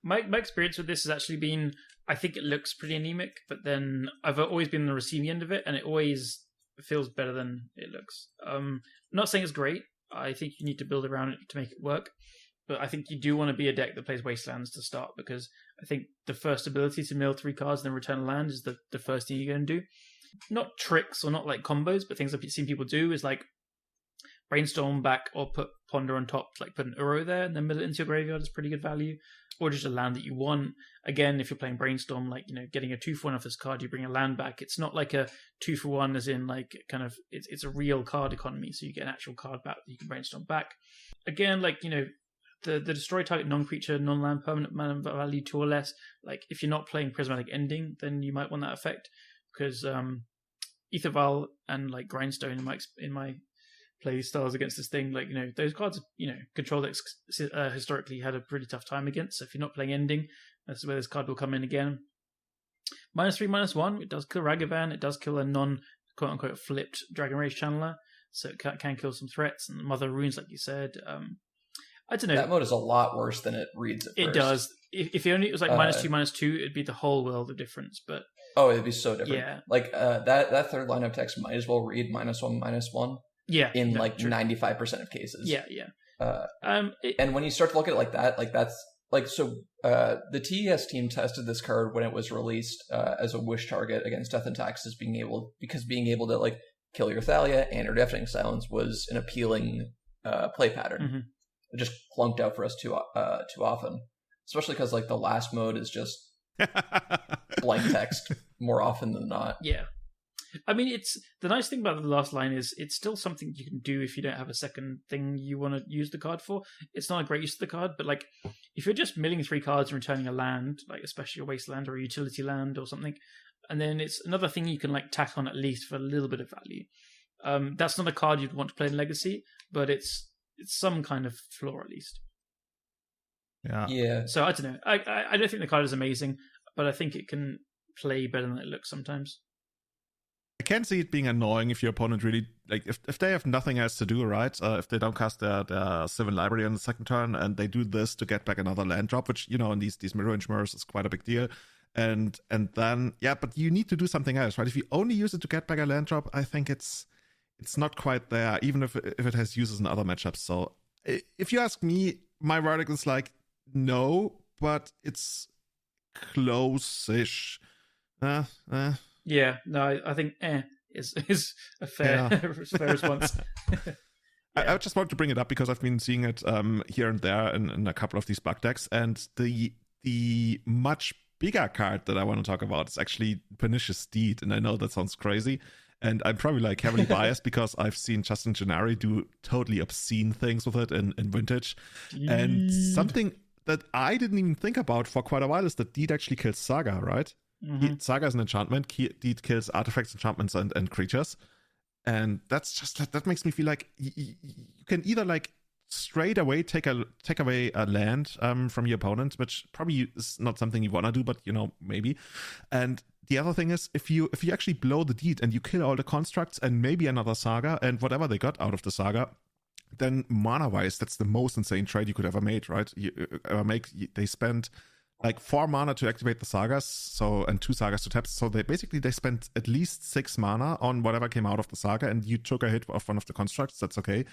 C: My experience with this has actually been, I think it looks pretty anemic, but then I've always been on the receiving end of it, and it always feels better than it looks. I'm not saying it's great. I think you need to build around it to make it work. But I think you do want to be a deck that plays Wastelands to start, because I think the first ability to mill 3 cards and then return a land is the first thing you're going to do. Not tricks or not like combos, but things I've seen people do is like Brainstorm back or put Ponder on top, like put an Uro there and then mill it into your graveyard is pretty good value. Or just a land that you want. Again, if you're playing Brainstorm, like, getting a 2-for-1 off this card, you bring a land back. It's not like a 2-for-1 as in like kind of, it's a real card economy, so you get an actual card back that you can Brainstorm back. Again, like, the destroy target non-creature, non-land permanent mana value 2 or less, like if you're not playing Prismatic Ending, then you might want that effect, because Etherval and like Grindstone in my play styles against this thing, like, those cards, control decks historically had a pretty tough time against. So if you're not playing Ending, that's where this card will come in again. -3/-1, it does kill Ragavan, it does kill a non-quote-unquote flipped Dragon Rage Channeler, so it can kill some threats, and Mother of Runes, like you said. I don't know.
B: That mode is a lot worse than it reads at first.
C: It does. If it was like -2/-2, it'd be the whole world of difference, but...
B: Oh, it'd be so different.
C: Yeah.
B: Like, that third line of text might as well read -1/-1.
C: Yeah,
B: in 95% of cases.
C: Yeah.
B: And when you start to look at it like that, like that's like, so the TES team tested this card when it was released as a wish target against Death and Taxes, being able to like kill your Thalia and your Deafening Silence was an appealing play pattern.
C: Mm-hmm.
B: It just plunked out for us too often, especially because like the last mode is just blank text more often than not.
C: Yeah. I mean, it's the nice thing about the last line is it's still something you can do if you don't have a second thing you want to use the card for. It's not a great use of the card, but like if you're just milling 3 cards and returning a land, like especially a Wasteland or a utility land or something, and then it's another thing you can like tack on at least for a little bit of value. That's not a card you'd want to play in Legacy, but it's some kind of floor at least.
A: Yeah.
C: So I don't know. I don't think the card is amazing, but I think it can play better than it looks sometimes.
A: I can see it being annoying if your opponent really, like, if they have nothing else to do, right? If they don't cast their Sylvan Library on the second turn and they do this to get back another land drop, which, in these mirror mirrors is quite a big deal. And then, but you need to do something else, right? If you only use it to get back a land drop, I think it's not quite there, even if it has uses in other matchups. So if you ask me, my verdict is like, no, but it's close-ish.
C: Yeah, no, I think is a fair fair response.
A: I just want to bring it up because I've been seeing it here and there in a couple of these bug decks, and the much bigger card that I want to talk about is actually Pernicious Deed, and I know that sounds crazy. And I'm probably like heavily biased because I've seen Justin Gennari do totally obscene things with it in Vintage. And something that I didn't even think about for quite a while is that Deed actually kills Saga, right? Saga is an enchantment. Deed kills artifacts, enchantments, and creatures. And that's just, that makes me feel like you can either like straight away take away a land from your opponent, which probably is not something you want to do, but maybe. And the other thing is, if you actually blow the Deed and you kill all the constructs and maybe another Saga and whatever they got out of the Saga, then mana-wise, that's the most insane trade you could ever make, right? They spent like 4 mana to activate the Sagas, and 2 Sagas to tap. So they spent at least 6 mana on whatever came out of the Saga, and you took a hit of one of the constructs. That's okay.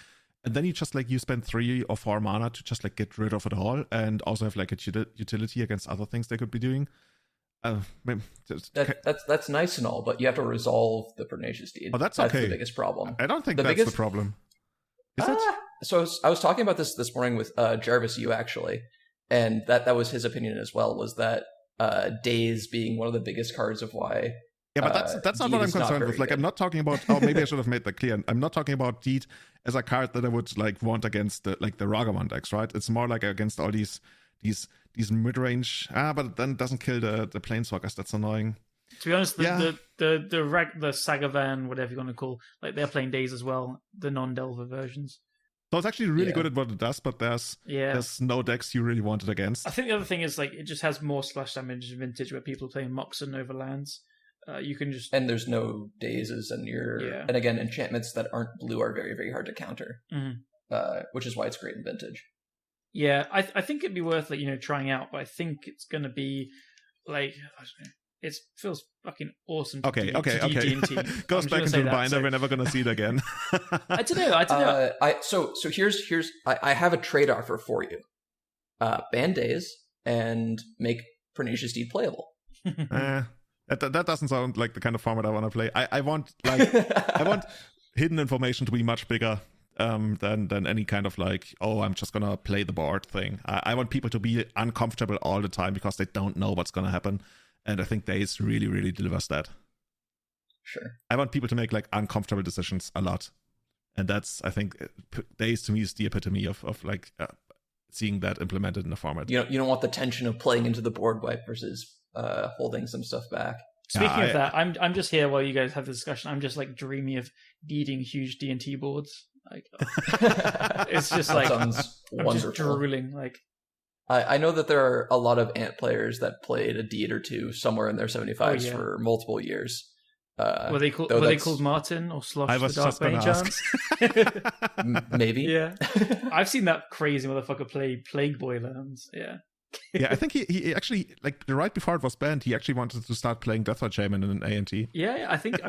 A: And then you just like you spend 3 or 4 mana to just like get rid of it all, and also have like a utility against other things they could be doing.
B: That's nice and all, but you have to resolve the Pernicious Deed.
A: Oh, that's okay.
B: That's the biggest problem.
A: I don't think that's the problem. Is it?
B: So I was talking about this morning with Jarvis Yu, actually, and that was his opinion as well, was that Days being one of the biggest cards of why.
A: Yeah, but that's not what I'm concerned with. Like, I'm not talking about. Oh, maybe I should have made that clear. I'm not talking about Deed as a card that I would like want against the Ragavan decks, right? It's more like against all these mid-range. But then it doesn't kill the planeswalkers. That's annoying.
C: To be honest, the Sagavan, whatever you want to call, like they're playing Days as well, the non-Delver versions.
A: So it's actually really good at what it does, but there's no decks you really want it against.
C: I think the other thing is like it just has more splash damage in Vintage where people are playing Mox and over lands. You can just,
B: and there's no dazes, and and again, enchantments that aren't blue are very, very hard to counter, which is why it's great in Vintage.
C: Yeah, I think it'd be worth trying out, but I think it's going to be like, I don't know, it feels fucking awesome.
A: Okay.
C: D&T.
A: Goes back into the binder. We're never going to see it again.
C: I don't know.
B: So here's I have a trade offer for you. Ban Days and make Pernicious Deed playable.
A: That doesn't sound like the kind of format I want to play. I want hidden information to be much bigger than any kind of like, oh, I'm just gonna play the board thing. I want people to be uncomfortable all the time because they don't know what's gonna happen, and I think Days really, really delivers that.
B: Sure.
A: I want people to make like uncomfortable decisions a lot, and that's, I think, Days to me is the epitome of like seeing that implemented in a format.
B: You don't want the tension of playing into the board wipe versus holding some stuff back.
C: Speaking of that, I'm just here while you guys have the discussion. I'm just like dreaming of deeding huge D&T boards. Like, it's just like
B: sounds wonderful.
C: Just drooling. Like,
B: I know that there are a lot of Ant players that played a Deed or two somewhere in their 75s for multiple years.
C: Were they called Martin or Slosh the Dark by any chance?
B: Maybe.
C: Yeah. I've seen that crazy motherfucker play Plague Boy lands. Yeah.
A: Yeah, I think he actually, like, right before it was banned, he actually wanted to start playing Deathwatch Shaman in an A&T.
C: Yeah, I think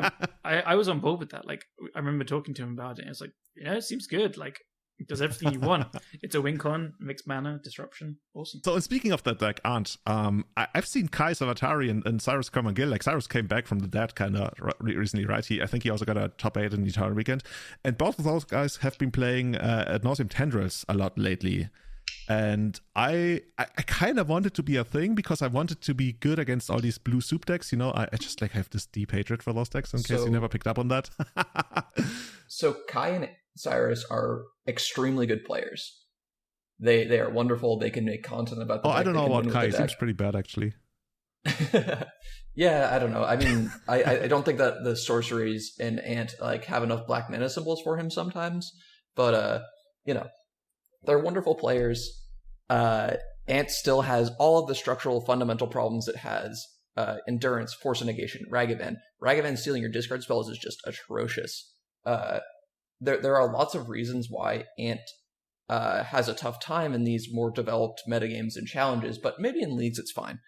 C: I was on board with that. Like, I remember talking to him about it. And it's like, it seems good. Like, it does everything you want. It's a win con, mixed mana, disruption. Awesome.
A: So, speaking of that deck, Arndt, I've seen Kai Savatari and Cyrus Carmangil. Like, Cyrus came back from the dead kind of recently, right? I think he also got a top 8 in the Eternal Weekend. And both of those guys have been playing Ad Nauseam Tendrils a lot lately. And I kind of want it to be a thing because I want it to be good against all these blue soup decks. I just like have this deep hatred for those decks in case you never picked up on that.
B: So Kai and Cyrus are extremely good players. They are wonderful. They can make content about the deck.
A: I don't know about Kai. He seems pretty bad, actually.
B: Yeah, I don't know. I mean, I don't think that the sorceries in Ant like have enough black mana symbols for him sometimes. But they're wonderful players. Ant still has all of the structural fundamental problems it has. Endurance, Force of Negation, Ragavan. Ragavan stealing your discard spells is just atrocious. There are lots of reasons why Ant has a tough time in these more developed metagames and challenges, but maybe in leagues it's fine.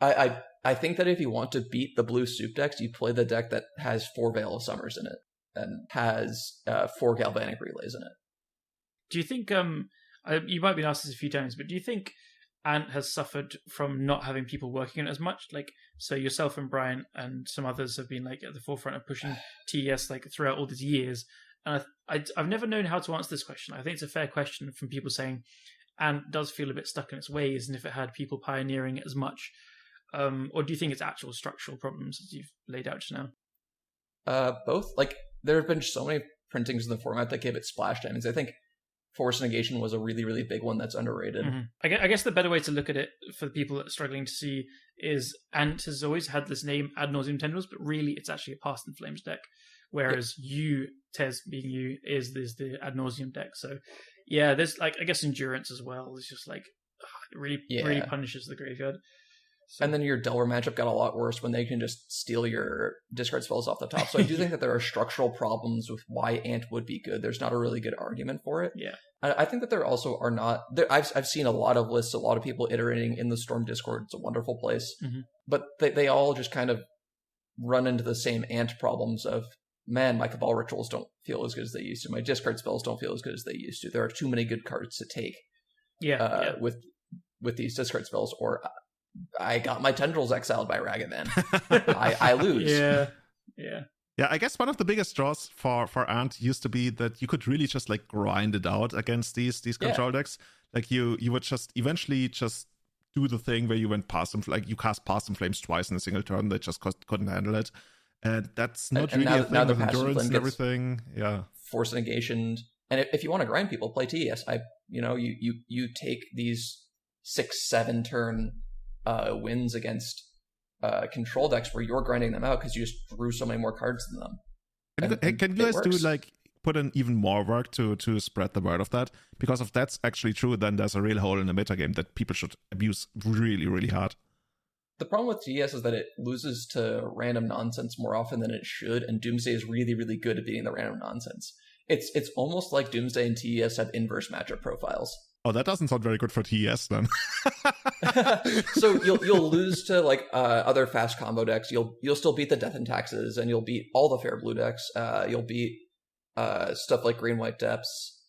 B: I think that if you want to beat the blue soup decks, you play the deck that has 4 Veil of Summers in it and has 4 Galvanic Relays in it.
C: Do you think, you might have been asked this a few times, but do you think Ant has suffered from not having people working on it as much? Like, so yourself and Brian and some others have been like at the forefront of pushing TES like throughout all these years. And I've never known how to answer this question. I think it's a fair question from people saying Ant does feel a bit stuck in its ways, and if it had people pioneering it as much, or do you think it's actual structural problems as you've laid out just now?
B: Both. Like, there have been so many printings in the format that gave it splash damage. I think Force Negation was a really, really big one that's underrated.
C: Mm-hmm. I guess the better way to look at it for the people that are struggling to see is Ant has always had this name, Ad Nauseam Tendrils, but really it's actually a Past in Flames deck. Whereas you, Tez, being you, is the Ad Nauseam deck. So, yeah, there's, like, I guess Endurance as well. It's just, like, it really punishes the graveyard. So.
B: And then your Delver matchup got a lot worse when they can just steal your discard spells off the top. So I do think that there are structural problems with why Ant would be good. There's not a really good argument for it.
C: Yeah.
B: I think that there also are not... I've seen a lot of lists, a lot of people iterating in the Storm Discord. It's a wonderful place.
C: Mm-hmm.
B: But they all just kind of run into the same Ant problems of, man, my Cabal rituals don't feel as good as they used to. My discard spells don't feel as good as they used to. There are too many good cards to take with these discard spells, or... I got my tendrils exiled by Ragavan. I lose.
C: Yeah.
A: I guess one of the biggest draws for Ant used to be that you could really just like grind it out against these control decks. Like you would just eventually just do the thing where you went past them, like you cast Past in Flames twice in a single turn. They just couldn't handle it, and that's not really a thing with endurance and everything. Yeah,
B: Force Negation, and if you want to grind people, play TES. You take these 6-7 turn wins against control decks where you're grinding them out because you just drew so many more cards than them.
A: Can you guys do like put in even more work to spread the word of that? Because if that's actually true, then there's a real hole in the metagame that people should abuse really, really hard.
B: The problem with TES is that it loses to random nonsense more often than it should, and Doomsday is really, really good at beating the random nonsense. It's almost like Doomsday and TES have inverse matchup profiles.
A: Oh, that doesn't sound very good for TES then.
B: So you'll lose to like other fast combo decks. You'll still beat the Death and Taxes, and you'll beat all the fair blue decks. You'll beat stuff like Green White Depths.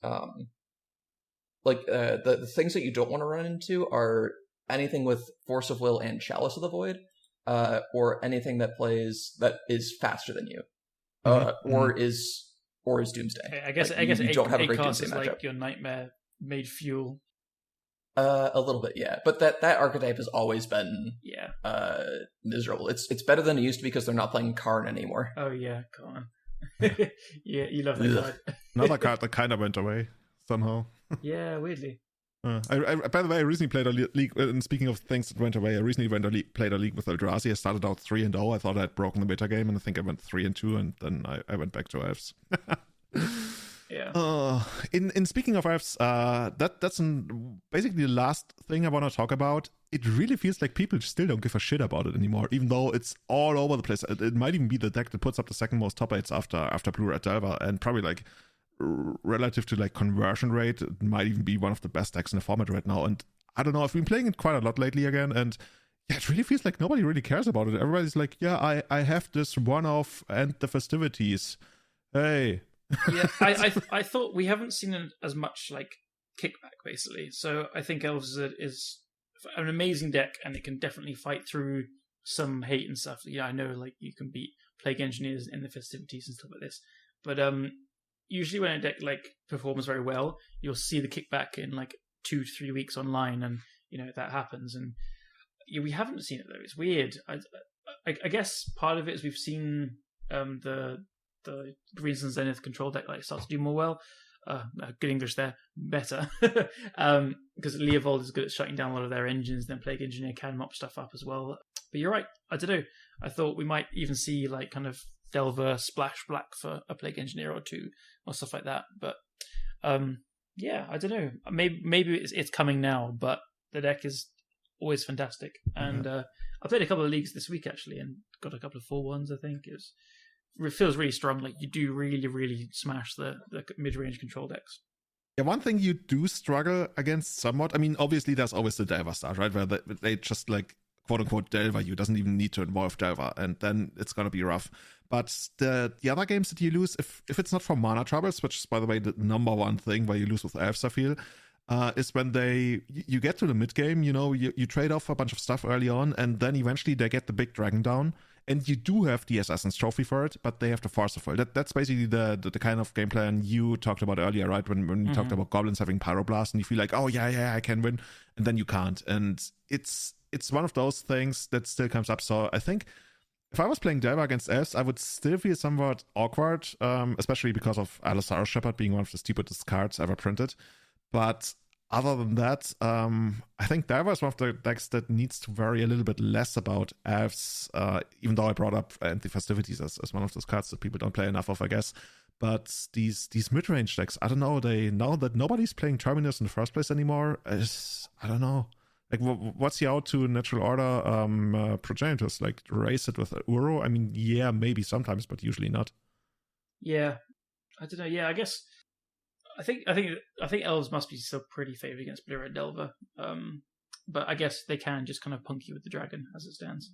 B: The things that you don't want to run into are anything with Force of Will and Chalice of the Void, or anything that is faster than you, or is Doomsday.
C: I guess
B: you don't have a great
C: Doomsday
B: matchup.
C: Like your Nightmare made fuel.
B: A little bit, yeah. But that archetype has always been miserable. It's better than it used to be because they're not playing Karn anymore.
C: Oh yeah, Karn. Yeah, you love that card.
A: Another card that kind of went away somehow.
C: Yeah, weirdly.
A: By the way, I recently played a league, and speaking of things that went away, I recently played a league with Eldrazi. I started out 3-0. I thought I had broken the meta game, and I think I went 3-2, and then I went back to Elves.
C: Yeah.
A: In speaking of Elves, that's basically the last thing I want to talk about. It really feels like people still don't give a shit about it anymore, even though it's all over the place. It might even be the deck that puts up the second most top 8s after Blue Red Delver, and probably like relative to like conversion rate, it might even be one of the best decks in the format right now. And I don't know, I've been playing it quite a lot lately again, and yeah, it really feels like nobody really cares about it. Everybody's like, yeah, I have this one-off and the festivities. Hey.
C: Yeah, I thought we haven't seen as much like kickback basically. So I think Elves is an amazing deck, and it can definitely fight through some hate and stuff. Yeah, I know like you can beat Plague Engineers in the festivities and stuff like this, but usually when a deck like performs very well, you'll see the kickback in like 2 to 3 weeks online, and that happens. And we haven't seen it though. It's weird. I guess part of it is we've seen the Greens and Zenith control deck like start to do more well. Good English there, better. Because Leovold is good at shutting down a lot of their engines, then Plague Engineer can mop stuff up as well. But you're right, I don't know. I thought we might even see like kind of Delver splash black for a Plague Engineer or 2 or stuff like that. But yeah, I don't know. Maybe it's coming now, but the deck is always fantastic. And I played a couple of leagues this week actually, and got a couple of 4-1s. I think it feels really strong. Like you do really, really smash the mid-range control decks.
A: Yeah, one thing you do struggle against somewhat. I mean, obviously there's always the Delver start, right? Where they just like quote unquote Delver you, doesn't even need to involve Delver, and then it's gonna be rough. But the other games that you lose, if it's not for mana troubles, which is by the way the number one thing where you lose with Elves, I feel, is when you get to the mid game, you trade off a bunch of stuff early on, and then eventually they get the big dragon down, and you do have the Assassin's Trophy for it, but they have the Force of Will. That's basically the kind of game plan you talked about earlier, right? When you talked about goblins having Pyroblast, and you feel like, oh yeah, I can win, and then you can't. And it's one of those things that still comes up. So I think if I was playing Delver against elves, I would still feel somewhat awkward, especially because of Allosaurus Shepherd being one of the stupidest cards ever printed. But other than that, I think Delver is one of the decks that needs to worry a little bit less about elves, even though I brought up Anti-Festivities as one of those cards that people don't play enough of, I guess. But these mid-range decks, I don't know, now that nobody's playing Terminus in the first place anymore, I don't know. Like, what's the out to Natural Order Progenitors? Like, race it with Uro? I mean, yeah, maybe sometimes, but usually not.
C: Yeah, I don't know. Yeah, I guess I think elves must be still pretty favored against Blue Red Delver. But I guess they can just kind of punk you with the dragon as it stands.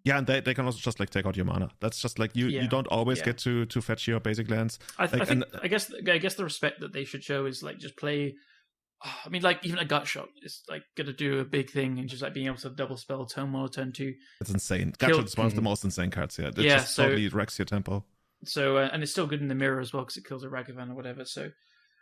A: Yeah, and they can also just like take out your mana. That's just like you don't always get to fetch your basic lands.
C: I guess the respect that they should show is like just play. I mean, like, even a gut shot is like gonna do a big thing, and just like being able to double spell turn 1 or turn 2.
A: It's insane. Gut shot is one of the most insane cards. Yeah, it just totally wrecks your tempo.
C: So and it's still good in the mirror as well because it kills a Ragavan or whatever. So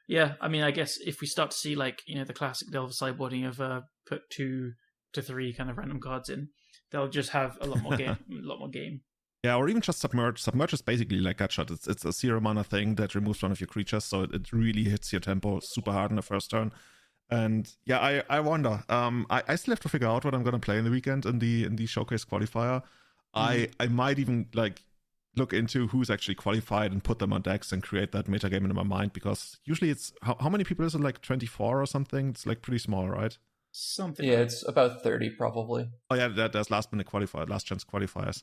C: yeah, I mean, I guess if we start to see like the classic Delver sideboarding of put 2 to 3 kind of random cards in, they'll just have a lot more game. Yeah,
A: or even just Submerge. Submerge is basically like Gutshot. It's a 0 mana thing that removes one of your creatures, so it really hits your tempo super hard in the first turn. And yeah, I wonder. I still have to figure out what I'm gonna play in the weekend in the showcase qualifier. I might even like look into who's actually qualified and put them on decks and create that metagame in my mind, because usually it's how many people is it, like 24 or something? It's like pretty small, right?
C: Something.
B: Yeah, it's about 30 probably.
A: Oh yeah, there's last chance qualifiers.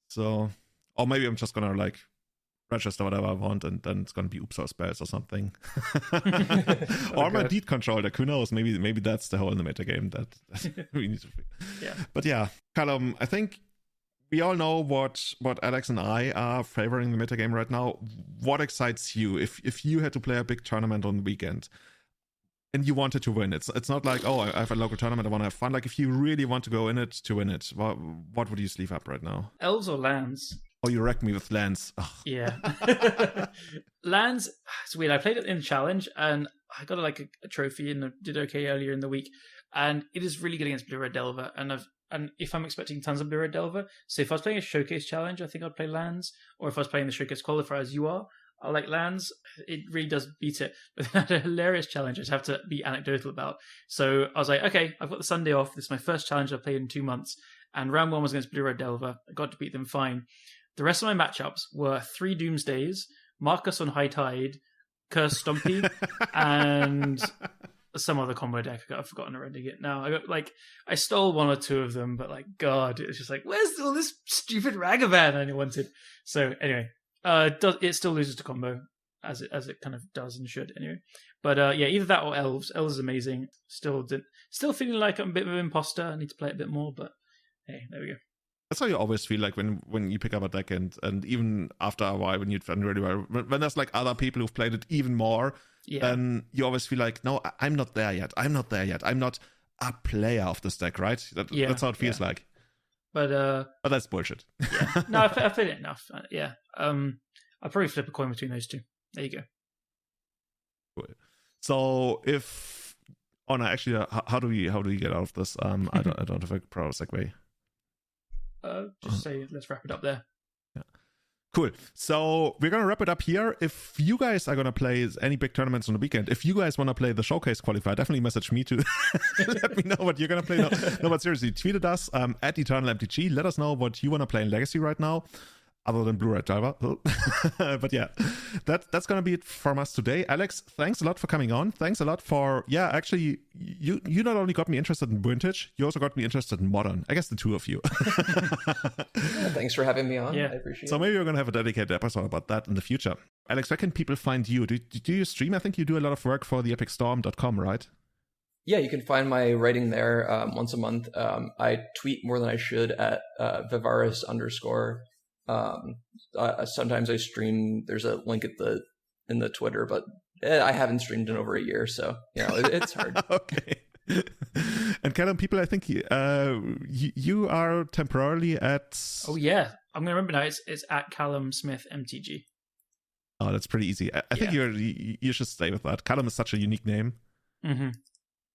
A: So, or maybe I'm just gonna like register whatever I want, and then it's gonna be Upsal spells or something. Or my deed control deck. Who knows? Maybe that's the hole in the metagame that we need to figure.
C: Yeah.
A: But yeah, Callum, I think we all know what Alex and I are favoring the metagame right now. What excites you if you had to play a big tournament on the weekend and you wanted to win? It's not like, oh, I have a local tournament, I want to have fun. Like, if you really want to go in it to win it, what would you sleeve up right now?
C: Elves or lands?
A: Oh, you wrecked me with lands. Ugh.
C: Yeah. Lands, it's weird. I played it in the challenge and I got like a trophy and did okay earlier in the week. And it is really good against Blue Red Delver. And if I'm expecting tons of Blue Red Delver, so if I was playing a showcase challenge, I think I'd play lands. Or if I was playing the showcase qualifier as you are, I like lands. It really does beat it. But then I had a hilarious challenge I just have to be anecdotal about. So I was like, okay, I've got the Sunday off. This is my first challenge I've played in 2 months. And round 1 was against Blue Red Delver. I got to beat them fine. The rest of my matchups were 3 Doomsdays, Marcus on High Tide, Curse Stompy, and some other combo deck. I've forgotten already it now. I stole 1 or 2 of them, but like, God, it's just like, where's all this stupid Ragavan I wanted? So anyway, it still loses to combo as it kind of does and should anyway. But yeah, either that or Elves. Elves is amazing. Still feeling like I'm a bit of an imposter. I need to play it a bit more, but hey, there we go.
A: That's how you always feel like when you pick up a deck, and even after a while when you've done really well. When there's like other people who've played it even more, then you always feel like, no, I'm not there yet. I'm not a player of this deck, right? That's how it feels like.
C: But
A: that's bullshit.
C: Yeah. No, I've played it enough. Yeah. I'll probably flip a coin between those two. There you go.
A: Cool. So actually, how do we get out of this? I don't have a proper segue.
C: Just say let's wrap it up there.
A: Yeah. Cool. So we're gonna wrap it up here. If you guys are gonna play any big tournaments on the weekend, if you guys want to play the showcase qualifier, definitely message me to let me know what you're gonna play. No, but seriously, tweet at us at EternalMTG. Let us know what you want to play in Legacy right now, other than Blue Red Driver. But yeah, that's gonna be it from us today. Alex, thanks a lot for coming on. Thanks a lot for actually you not only got me interested in vintage, you also got me interested in modern. I guess the two of you.
B: Thanks for having me on.
C: Yeah.
B: I appreciate it.
A: So maybe we're gonna have a dedicated episode about that in the future. Alex, where can people find you? Do you stream? I think you do a lot of work for the epicstorm.com, right?
B: Yeah, you can find my writing there once a month. I tweet more than I should at Vivarus _ sometimes I stream. There's a link in the Twitter, but I haven't streamed in over a year, so it's hard.
A: Okay. And Callum, people, I think you are temporarily at.
C: Oh yeah, I'm gonna remember now. It's at Callum Smith MTG.
A: Oh, that's pretty easy. I think you should stay with that. Callum is such a unique name.
C: Mm-hmm.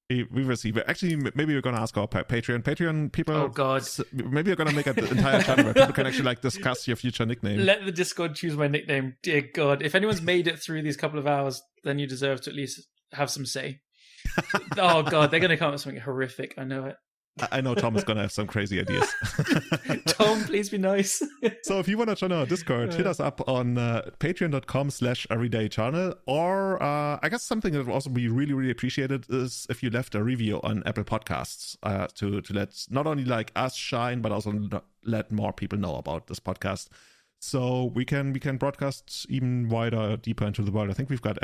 A: We will see. But actually, maybe we're going to ask our Patreon people.
C: Oh, God.
A: Maybe we're going to make an entire channel where people can actually discuss your future nickname.
C: Let the Discord choose my nickname. Dear God. If anyone's made it through these couple of hours, then you deserve to at least have some say. Oh, God. They're going to come up with something horrific. I know it.
A: I know Tom is going to have some crazy ideas.
C: Tom, please be nice.
A: So if you want to join our Discord, hit us up on patreon.com/everydaychannel, or I guess something that would also be really, really appreciated is if you left a review on Apple Podcasts to let not only like us shine, but also let more people know about this podcast. So we can broadcast even wider, deeper into the world. I think we've got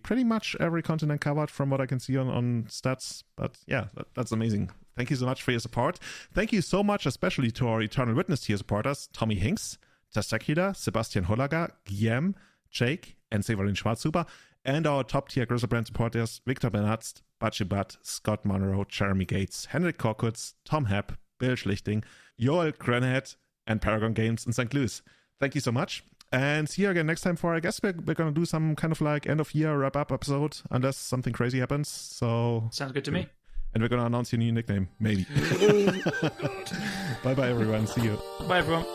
A: pretty much every continent covered from what I can see on stats. But yeah, that's amazing. Thank you so much for your support. Thank you so much, especially to our Eternal Witness tier supporters, Tommy Hinks, Testakida, Sebastian Hollager, Guillaume, Jake, and Severin Schwarzhuber, and our top tier Grizzlebrand supporters, Victor Bernatz, Bachibat, Scott Monroe, Jeremy Gates, Henrik Korkutz, Tom Hepp, Bill Schlichting, Joel Grenhead, and Paragon Games in St. Louis. Thank you so much. And see you again next time for, I guess we're going to do some kind of like end of year wrap up episode, unless something crazy happens. So
C: sounds good to me.
A: And we're going to announce your new nickname, maybe. Bye-bye, everyone. See you.
C: Bye, everyone.